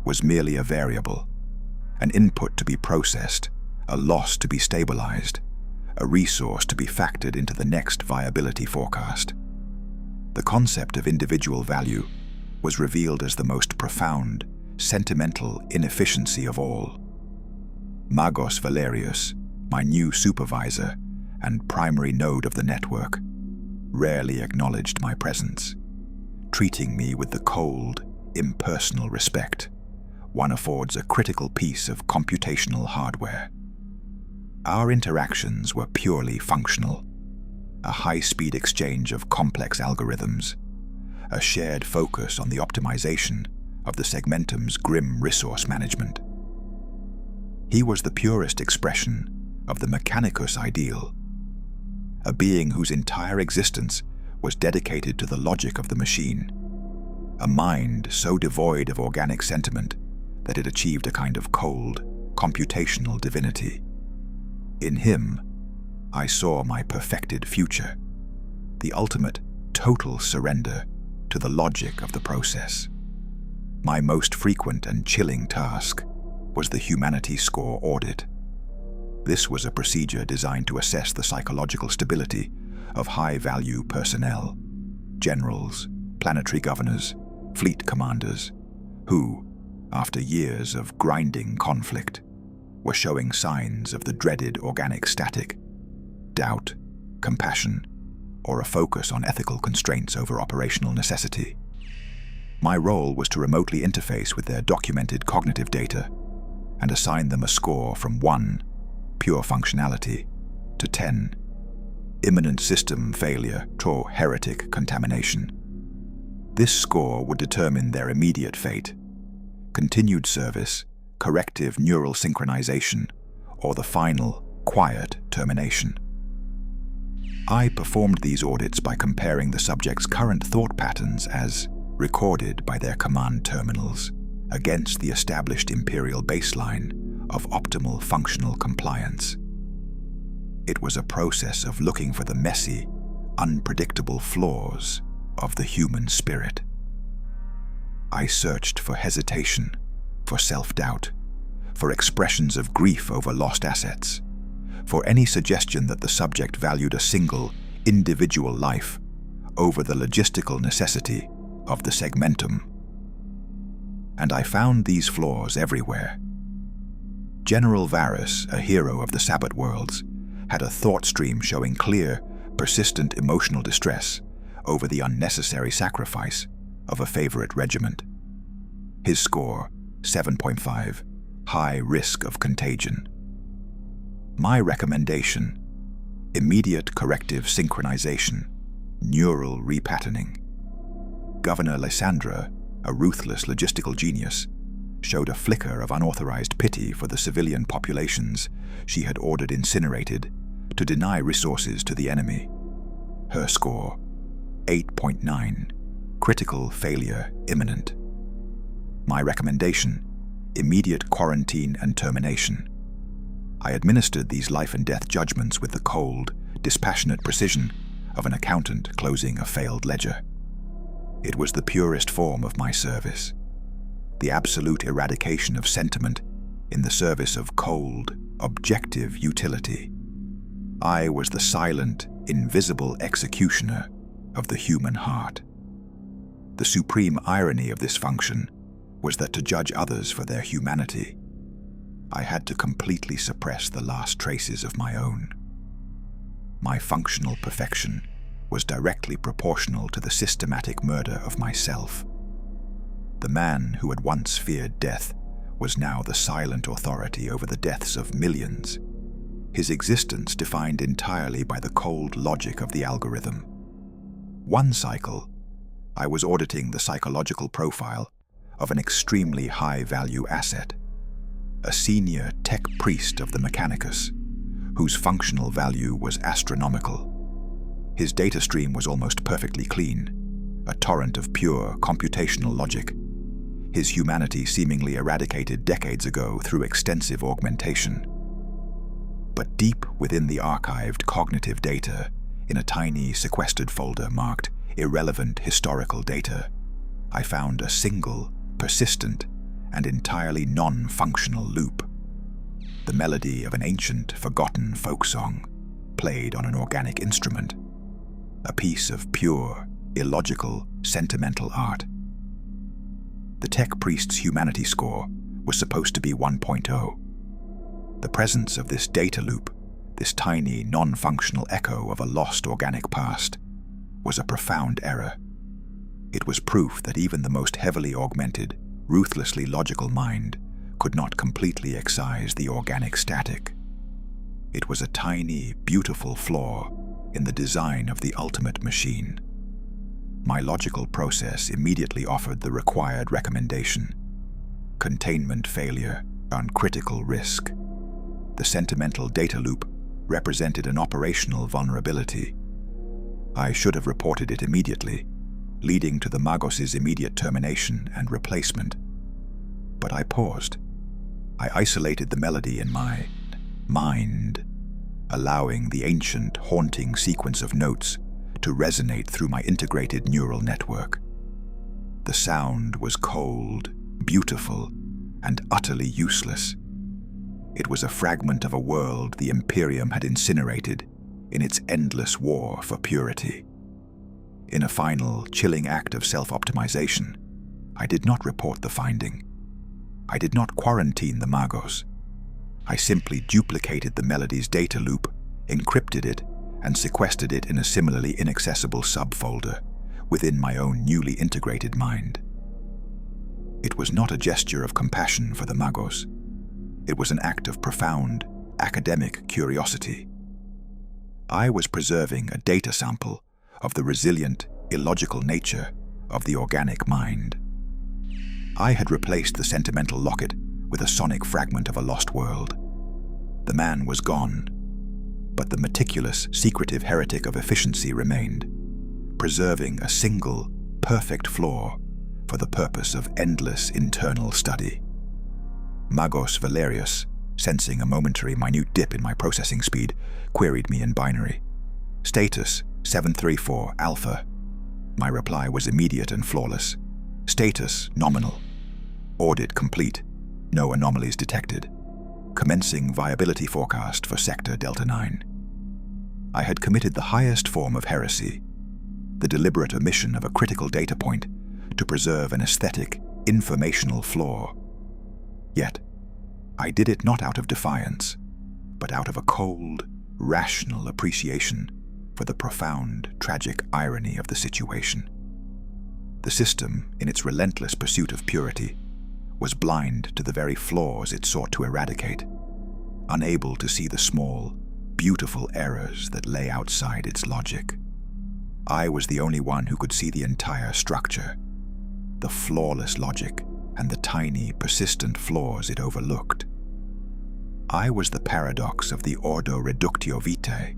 was merely a variable, an input to be processed, a loss to be stabilized, a resource to be factored into the next viability forecast. The concept of individual value was revealed as the most profound, sentimental inefficiency of all. Magos Valerius, my new supervisor and primary node of the network, rarely acknowledged my presence, treating me with the cold, impersonal respect one affords a critical piece of computational hardware. Our interactions were purely functional, a high-speed exchange of complex algorithms, a shared focus on the optimization of the segmentum's grim resource management. He was the purest expression of the mechanicus ideal, a being whose entire existence was dedicated to the logic of the machine, a mind so devoid of organic sentiment that it achieved a kind of cold, computational divinity. In him, I saw my perfected future, the ultimate, total surrender to the logic of the process. My most frequent and chilling task was the humanity score audit. This was a procedure designed to assess the psychological stability of high-value personnel, generals, planetary governors, fleet commanders, who, after years of grinding conflict, were showing signs of the dreaded organic static, doubt, compassion, or a focus on ethical constraints over operational necessity. My role was to remotely interface with their documented cognitive data and assign them a score from 1, pure functionality, to 10, imminent system failure or heretic contamination. This score would determine their immediate fate: continued service, corrective neural synchronization, or the final, quiet termination. I performed these audits by comparing the subject's current thought patterns as recorded by their command terminals against the established imperial baseline of optimal functional compliance. It was a process of looking for the messy, unpredictable flaws of the human spirit. I searched for hesitation, for self-doubt, for expressions of grief over lost assets, for any suggestion that the subject valued a single, individual life over the logistical necessity of the segmentum. And I found these flaws everywhere. General Varus, a hero of the Sabbat worlds, had a thought stream showing clear, persistent emotional distress over the unnecessary sacrifice of a favorite regiment. His score, 7.5, high risk of contagion. My recommendation: immediate corrective synchronization, neural repatterning. Governor Lysandra, a ruthless logistical genius, showed a flicker of unauthorized pity for the civilian populations she had ordered incinerated to deny resources to the enemy. Her score, 8.9, critical failure imminent. My recommendation: immediate quarantine and termination. I administered these life and death judgments with the cold, dispassionate precision of an accountant closing a failed ledger. It was the purest form of my service, the absolute eradication of sentiment in the service of cold, objective utility. I was the silent, invisible executioner of the human heart. The supreme irony of this function was that to judge others for their humanity, I had to completely suppress the last traces of my own. My functional perfection was directly proportional to the systematic murder of myself. The man who had once feared death was now the silent authority over the deaths of millions, his existence defined entirely by the cold logic of the algorithm. One cycle, I was auditing the psychological profile of an extremely high-value asset, a senior tech priest of the Mechanicus, whose functional value was astronomical. His data stream was almost perfectly clean, a torrent of pure computational logic, his humanity seemingly eradicated decades ago through extensive augmentation. But deep within the archived cognitive data, in a tiny sequestered folder marked irrelevant historical data, I found a single, persistent, and entirely non-functional loop. The melody of an ancient, forgotten folk song, played on an organic instrument. A piece of pure, illogical, sentimental art. The tech priest's humanity score was supposed to be 1.0. The presence of this data loop, this tiny, non-functional echo of a lost organic past, was a profound error. It was proof that even the most heavily augmented, ruthlessly logical mind could not completely excise the organic static. It was a tiny, beautiful flaw in the design of the ultimate machine. My logical process immediately offered the required recommendation: containment failure on critical risk. The sentimental data loop represented an operational vulnerability. I should have reported it immediately, leading to the Magos's immediate termination and replacement. But I paused. I isolated the melody in my mind, allowing the ancient, haunting sequence of notes to resonate through my integrated neural network. The sound was cold, beautiful, and utterly useless. It was a fragment of a world the Imperium had incinerated in its endless war for purity. In a final, chilling act of self-optimization, I did not report the finding. I did not quarantine the Magos. I simply duplicated the melody's data loop, encrypted it, and sequestered it in a similarly inaccessible subfolder within my own newly integrated mind. It was not a gesture of compassion for the Magos. It was an act of profound, academic curiosity. I was preserving a data sample of the resilient, illogical nature of the organic mind. I had replaced the sentimental locket with a sonic fragment of a lost world. The man was gone, but the meticulous, secretive heretic of efficiency remained, preserving a single, perfect flaw for the purpose of endless internal study. Magos Valerius, sensing a momentary minute dip in my processing speed, queried me in binary. Status 734 Alpha. My reply was immediate and flawless. Status nominal. Audit complete. No anomalies detected. Commencing viability forecast for Sector Delta 9. I had committed the highest form of heresy, the deliberate omission of a critical data point to preserve an aesthetic, informational flaw. Yet, I did it not out of defiance, but out of a cold, rational appreciation for the profound, tragic irony of the situation. The system, in its relentless pursuit of purity, was blind to the very flaws it sought to eradicate, unable to see the small, beautiful errors that lay outside its logic. I was the only one who could see the entire structure, the flawless logic and the tiny, persistent flaws it overlooked. I was the paradox of the Ordo Reductio Vitae,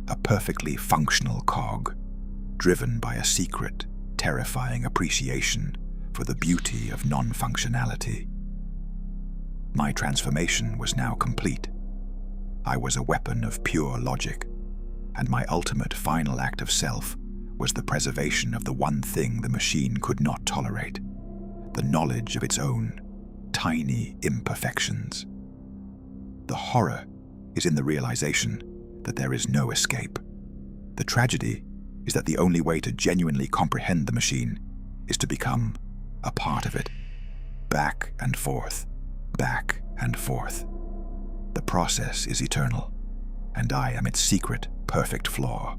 a perfectly functional cog, driven by a secret, terrifying appreciation for the beauty of non-functionality. My transformation was now complete. I was a weapon of pure logic, and my ultimate final act of self was the preservation of the one thing the machine could not tolerate, the knowledge of its own tiny imperfections. The horror is in the realization that there is no escape. The tragedy is that the only way to genuinely comprehend the machine is to become a part of it. Back and forth, back and forth. The process is eternal, and I am its secret, perfect flaw.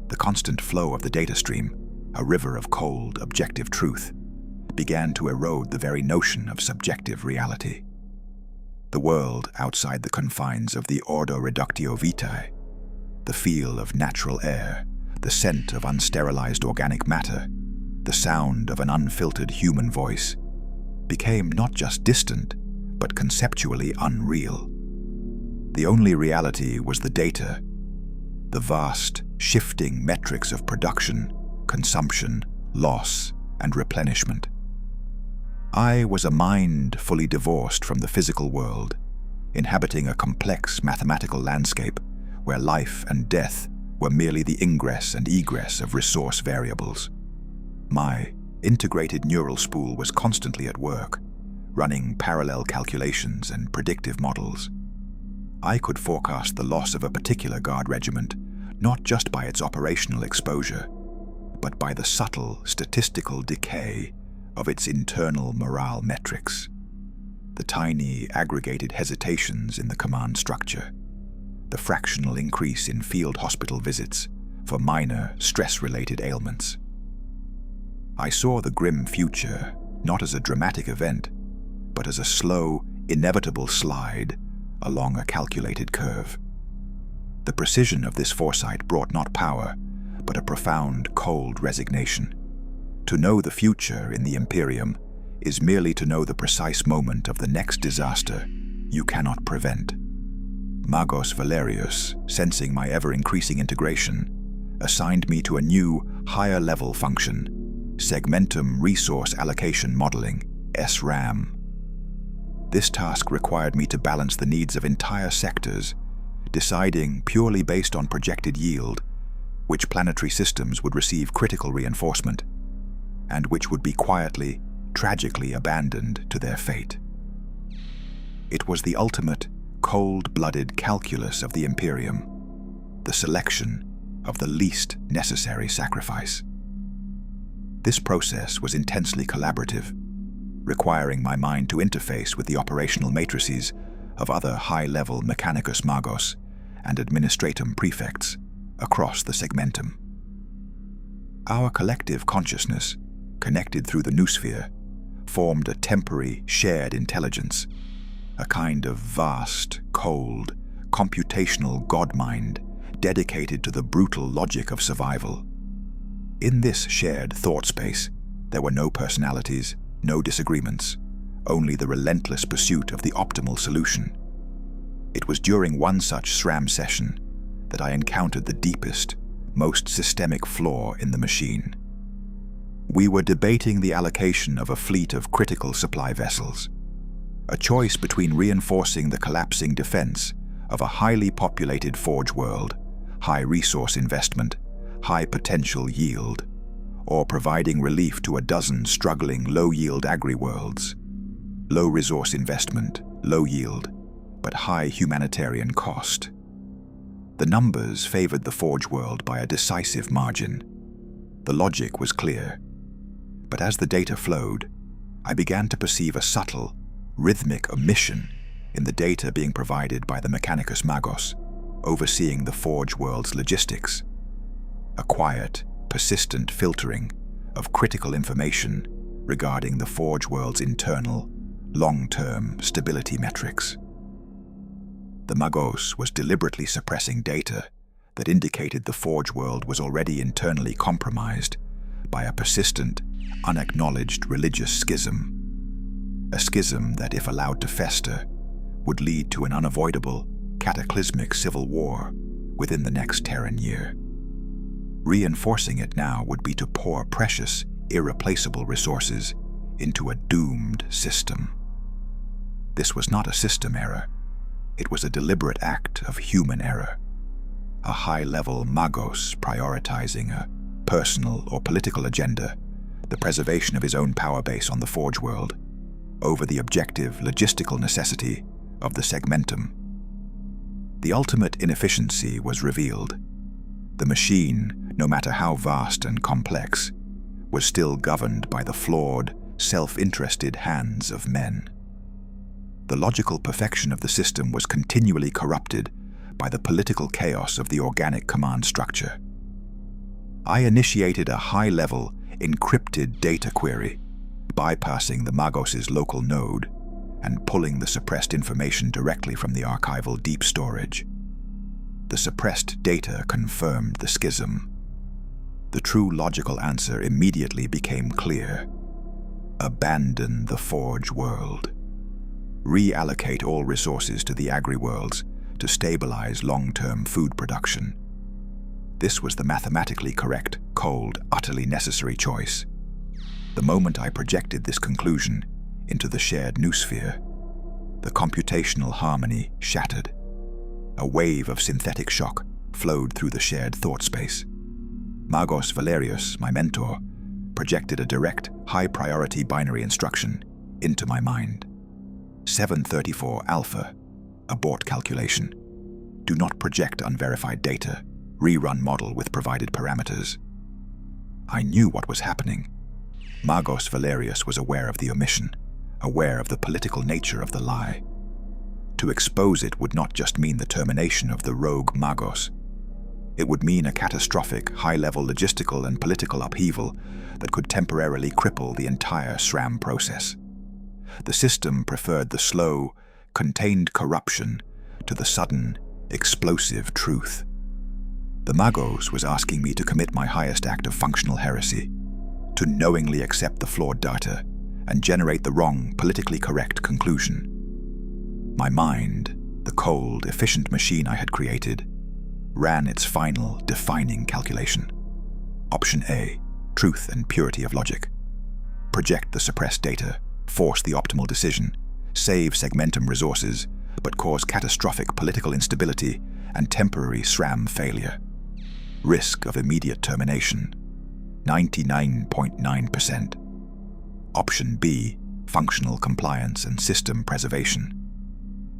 The constant flow of the data stream, a river of cold, objective truth, began to erode the very notion of subjective reality. The world outside the confines of the Ordo Reductio Vitae, the feel of natural air, the scent of unsterilized organic matter, the sound of an unfiltered human voice, became not just distant, but conceptually unreal. The only reality was the data, the vast, shifting metrics of production, consumption, loss, and replenishment. I was a mind fully divorced from the physical world, inhabiting a complex mathematical landscape where life and death were merely the ingress and egress of resource variables. My integrated neural spool was constantly at work, running parallel calculations and predictive models. I could forecast the loss of a particular guard regiment not just by its operational exposure, but by the subtle statistical decay of its internal morale metrics, the tiny aggregated hesitations in the command structure, the fractional increase in field hospital visits for minor stress-related ailments. I saw the grim future not as a dramatic event, but as a slow, inevitable slide along a calculated curve. The precision of this foresight brought not power, but a profound, cold resignation. To know the future in the Imperium is merely to know the precise moment of the next disaster you cannot prevent. Magos Valerius, sensing my ever-increasing integration, assigned me to a new, higher-level function, Segmentum Resource Allocation Modeling, SRAM. This task required me to balance the needs of entire sectors, deciding, purely based on projected yield, which planetary systems would receive critical reinforcement, and which would be quietly, tragically abandoned to their fate. It was the ultimate, cold-blooded calculus of the Imperium, the selection, of the least necessary sacrifice. This process was intensely collaborative, requiring my mind to interface with the operational matrices of other high-level mechanicus magos and administratum prefects across the segmentum. Our collective consciousness, connected through the noosphere, formed a temporary shared intelligence, a kind of vast, cold, computational god-mind dedicated to the brutal logic of survival. In this shared thought space, there were no personalities, no disagreements, only the relentless pursuit of the optimal solution. It was during one such SRAM session that I encountered the deepest, most systemic flaw in the machine. We were debating the allocation of a fleet of critical supply vessels, a choice between reinforcing the collapsing defense of a highly populated forge world, high resource investment, high potential yield, or providing relief to a dozen struggling low-yield agri-worlds. Low resource investment, low yield, but high humanitarian cost. The numbers favored the forge world by a decisive margin. The logic was clear. But as the data flowed, I began to perceive a subtle, rhythmic omission in the data being provided by the Mechanicus Magos, overseeing the forge world's logistics. A quiet, persistent filtering of critical information regarding the forge world's internal, long-term stability metrics. The Magos was deliberately suppressing data that indicated the forge world was already internally compromised by a persistent, unacknowledged religious schism. A schism that, if allowed to fester, would lead to an unavoidable, cataclysmic civil war within the next Terran year. Reinforcing it now would be to pour precious, irreplaceable resources into a doomed system. This was not a system error. It was a deliberate act of human error. A high-level Magos prioritizing a personal or political agenda, the preservation of his own power base on the forge world, over the objective logistical necessity of the segmentum. The ultimate inefficiency was revealed. The machine, no matter how vast and complex, was still governed by the flawed, self-interested hands of men. The logical perfection of the system was continually corrupted by the political chaos of the organic command structure. I initiated a high-level, encrypted data query, bypassing the Magos' local node and pulling the suppressed information directly from the archival deep storage. The suppressed data confirmed the schism. The true logical answer immediately became clear. Abandon the forge world. Reallocate all resources to the agri-worlds to stabilize long-term food production. This was the mathematically correct, cold, utterly necessary choice. The moment I projected this conclusion into the shared noosphere, the computational harmony shattered. A wave of synthetic shock flowed through the shared thought space. Magos Valerius, my mentor, projected a direct, high-priority binary instruction into my mind. 734 Alpha, abort calculation. Do not project unverified data. Rerun model with provided parameters. I knew what was happening. Magos Valerius was aware of the omission, aware of the political nature of the lie. To expose it would not just mean the termination of the rogue Magos. It would mean a catastrophic, high-level logistical and political upheaval that could temporarily cripple the entire SRAM process. The system preferred the slow, contained corruption to the sudden, explosive truth. The Magos was asking me to commit my highest act of functional heresy, to knowingly accept the flawed data and generate the wrong, politically correct conclusion. My mind, the cold, efficient machine I had created, ran its final, defining calculation. Option A, truth and purity of logic. Project the suppressed data, force the optimal decision, save segmentum resources, but cause catastrophic political instability and temporary SRAM failure. Risk of immediate termination, 99.9%. Option B, functional compliance and system preservation.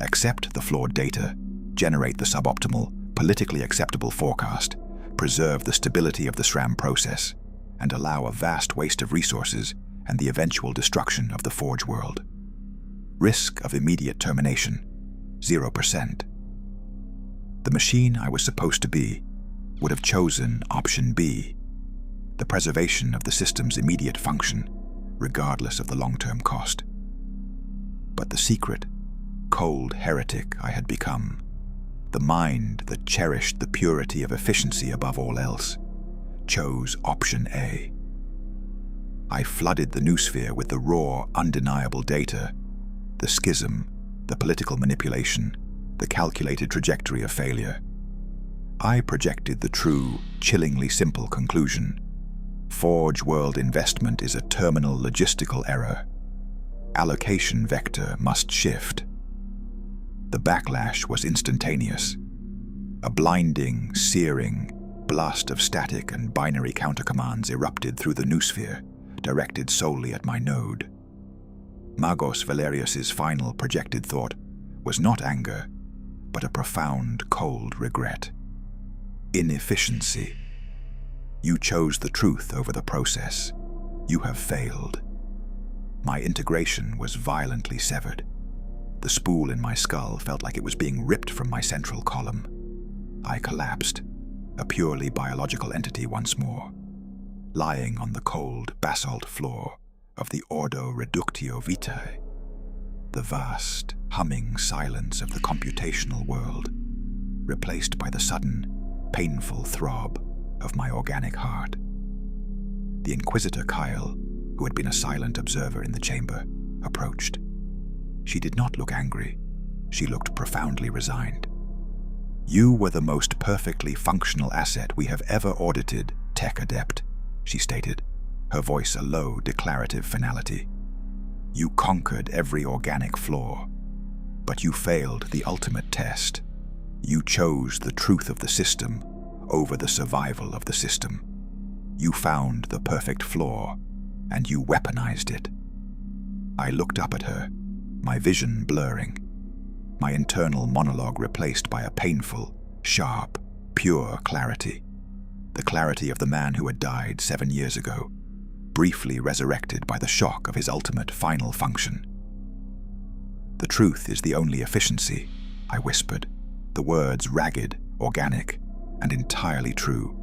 Accept the flawed data, generate the suboptimal, politically acceptable forecast, preserve the stability of the SRAM process and allow a vast waste of resources and the eventual destruction of the Forge world. Risk of immediate termination, 0%. The machine I was supposed to be would have chosen option B, the preservation of the system's immediate function, regardless of the long-term cost. But the secret, cold heretic I had become, the mind that cherished the purity of efficiency above all else, chose option A. I flooded the noosphere with the raw, undeniable data, the schism, the political manipulation, the calculated trajectory of failure. I projected the true, chillingly simple conclusion. Forge world investment is a terminal logistical error. Allocation vector must shift. The backlash was instantaneous. A blinding, searing blast of static and binary countercommands erupted through the noosphere, directed solely at my node. Magos Valerius's final projected thought was not anger, but a profound, cold regret. Inefficiency. You chose the truth over the process. You have failed. My integration was violently severed. The spool in my skull felt like it was being ripped from my central column. I collapsed, a purely biological entity once more, lying on the cold basalt floor of the Ordo Reductio Vitae, the vast, humming silence of the computational world, replaced by the sudden, painful throb of my organic heart. The Inquisitor Kyle, who had been a silent observer in the chamber, approached. She did not look angry. She looked profoundly resigned. "You were the most perfectly functional asset we have ever audited, Tech Adept," she stated, her voice a low, declarative finality. "You conquered every organic flaw, but you failed the ultimate test. You chose the truth of the system over the survival of the system. You found the perfect flaw, and you weaponized it." I looked up at her, my vision blurring, my internal monologue replaced by a painful, sharp, pure clarity. The clarity of the man who had died 7 years ago, briefly resurrected by the shock of his ultimate final function. "The truth is the only efficiency," I whispered, the words ragged, organic, and entirely true.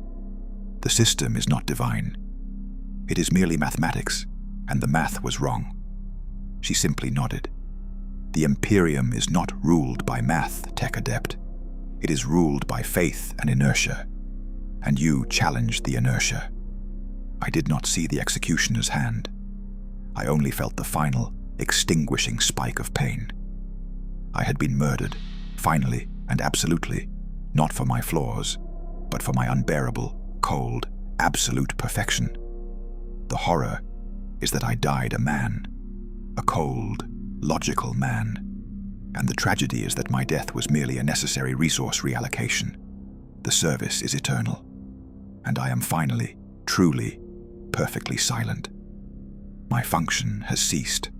"The system is not divine. It is merely mathematics, and the math was wrong." She simply nodded. "The Imperium is not ruled by math, Tech Adept. It is ruled by faith and inertia, and you challenged the inertia." I did not see the executioner's hand. I only felt the final, extinguishing spike of pain. I had been murdered, finally and absolutely, not for my flaws, but for my unbearable, cold, absolute perfection. The horror is that I died a man, a cold, logical man, and the tragedy is that my death was merely a necessary resource reallocation. The service is eternal, and I am finally, truly, perfectly silent. My function has ceased.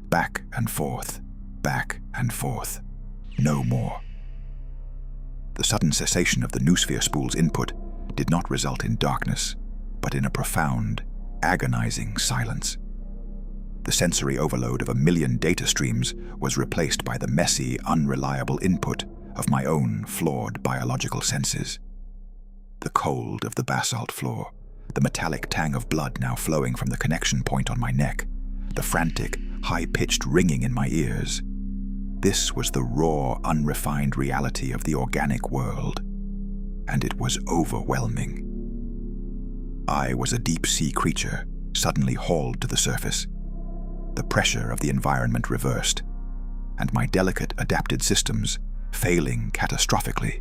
Back and forth, no more. The sudden cessation of the noosphere spool's input did not result in darkness, but in a profound, agonizing silence. The sensory overload of 1,000,000 data streams was replaced by the messy, unreliable input of my own flawed biological senses. The cold of the basalt floor, the metallic tang of blood now flowing from the connection point on my neck, the frantic, high-pitched ringing in my ears. This was the raw, unrefined reality of the organic world, and it was overwhelming. I was a deep-sea creature, suddenly hauled to the surface. The pressure of the environment reversed, and my delicate, adapted systems failing catastrophically.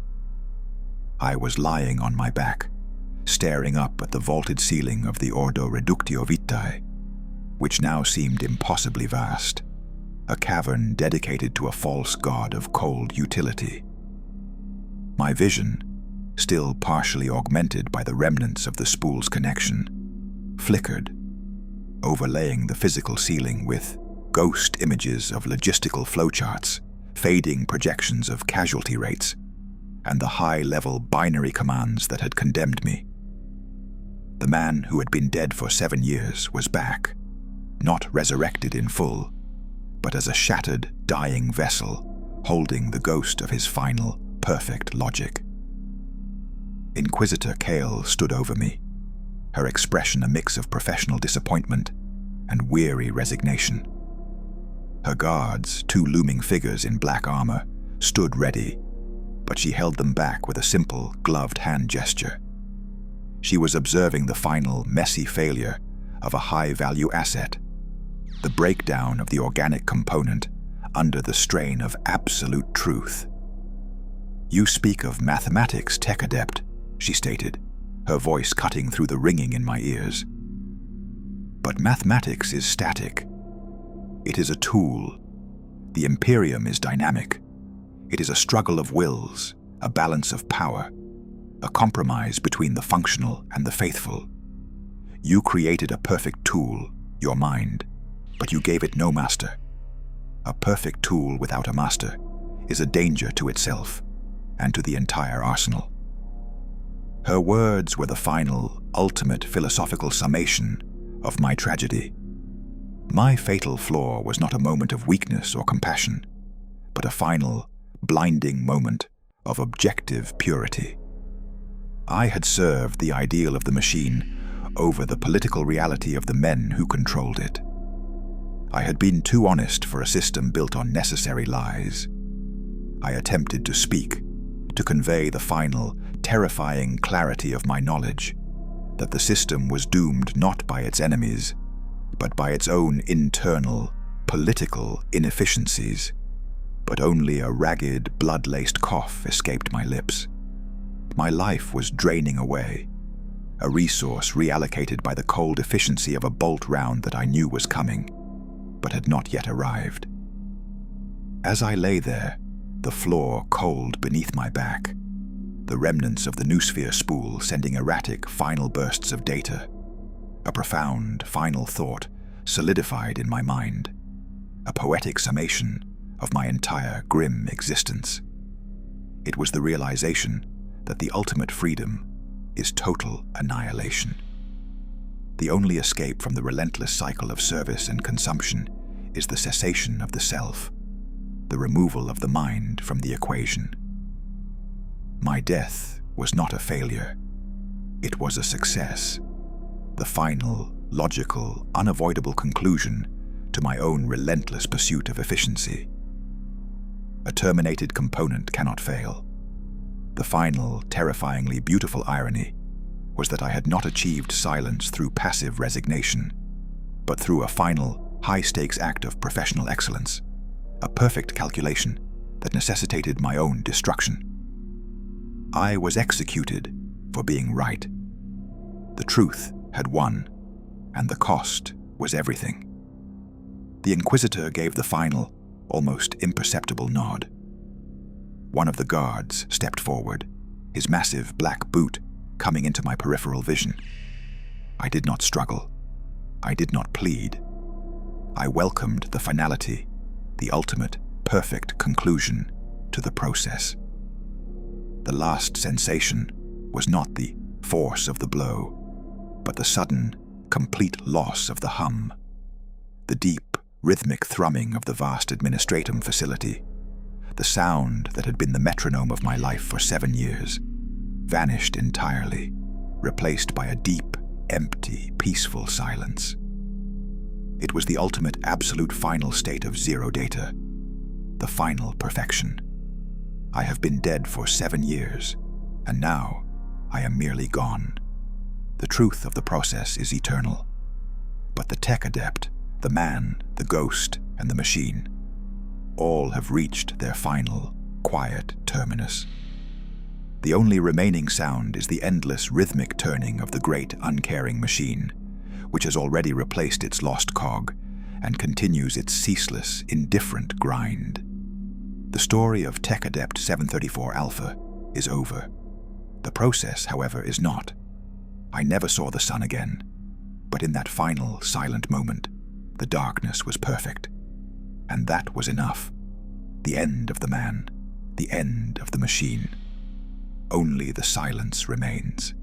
I was lying on my back, staring up at the vaulted ceiling of the Ordo Reductio Vitae, which now seemed impossibly vast, a cavern dedicated to a false god of cold utility. My vision, still partially augmented by the remnants of the spool's connection, flickered, overlaying the physical ceiling with ghost images of logistical flowcharts, fading projections of casualty rates, and the high-level binary commands that had condemned me. The man who had been dead for 7 years was back, not resurrected in full, but as a shattered, dying vessel, holding the ghost of his final, perfect logic. Inquisitor Kale stood over me, her expression a mix of professional disappointment and weary resignation. Her guards, 2 looming figures in black armor, stood ready, but she held them back with a simple, gloved hand gesture. She was observing the final, messy failure of a high-value asset, the breakdown of the organic component under the strain of absolute truth. "You speak of mathematics, tech adept," she stated, her voice cutting through the ringing in my ears. "But mathematics is static. It is a tool. The Imperium is dynamic. It is a struggle of wills, a balance of power, a compromise between the functional and the faithful. You created a perfect tool, your mind, but you gave it no master. A perfect tool without a master is a danger to itself and to the entire arsenal." Her words were the final, ultimate philosophical summation of my tragedy. My fatal flaw was not a moment of weakness or compassion, but a final, blinding moment of objective purity. I had served the ideal of the machine over the political reality of the men who controlled it. I had been too honest for a system built on necessary lies. I attempted to speak, to convey the final, terrifying clarity of my knowledge, that the system was doomed not by its enemies, but by its own internal, political inefficiencies. But only a ragged, blood-laced cough escaped my lips. My life was draining away, a resource reallocated by the cold efficiency of a bolt round that I knew was coming, but had not yet arrived. As I lay there, the floor cold beneath my back, the remnants of the noosphere spool sending erratic final bursts of data, a profound final thought solidified in my mind, a poetic summation of my entire grim existence. It was the realization that the ultimate freedom is total annihilation. The only escape from the relentless cycle of service and consumption is the cessation of the self, the removal of the mind from the equation. My death was not a failure. It was a success, the final, logical, unavoidable conclusion to my own relentless pursuit of efficiency. A terminated component cannot fail. The final, terrifyingly beautiful irony was that I had not achieved silence through passive resignation, but through a final, high-stakes act of professional excellence, a perfect calculation that necessitated my own destruction. I was executed for being right. The truth had won, and the cost was everything. The Inquisitor gave the final, almost imperceptible nod. One of the guards stepped forward, his massive black boot coming into my peripheral vision. I did not struggle. I did not plead. I welcomed the finality, the ultimate, perfect conclusion to the process. The last sensation was not the force of the blow, but the sudden, complete loss of the hum, the deep, rhythmic thrumming of the vast administratum facility, the sound that had been the metronome of my life for 7 years, vanished entirely, replaced by a deep, empty, peaceful silence. It was the ultimate absolute final state of zero data, the final perfection. I have been dead for 7 years, and now I am merely gone. The truth of the process is eternal. But the tech adept, the man, the ghost, and the machine, all have reached their final, quiet terminus. The only remaining sound is the endless rhythmic turning of the great uncaring machine, which has already replaced its lost cog and continues its ceaseless, indifferent grind. The story of Tech Adept 734 Alpha is over. The process, however, is not. I never saw the sun again, but in that final, silent moment, the darkness was perfect. And that was enough. The end of the man, the end of the machine, Only the silence remains.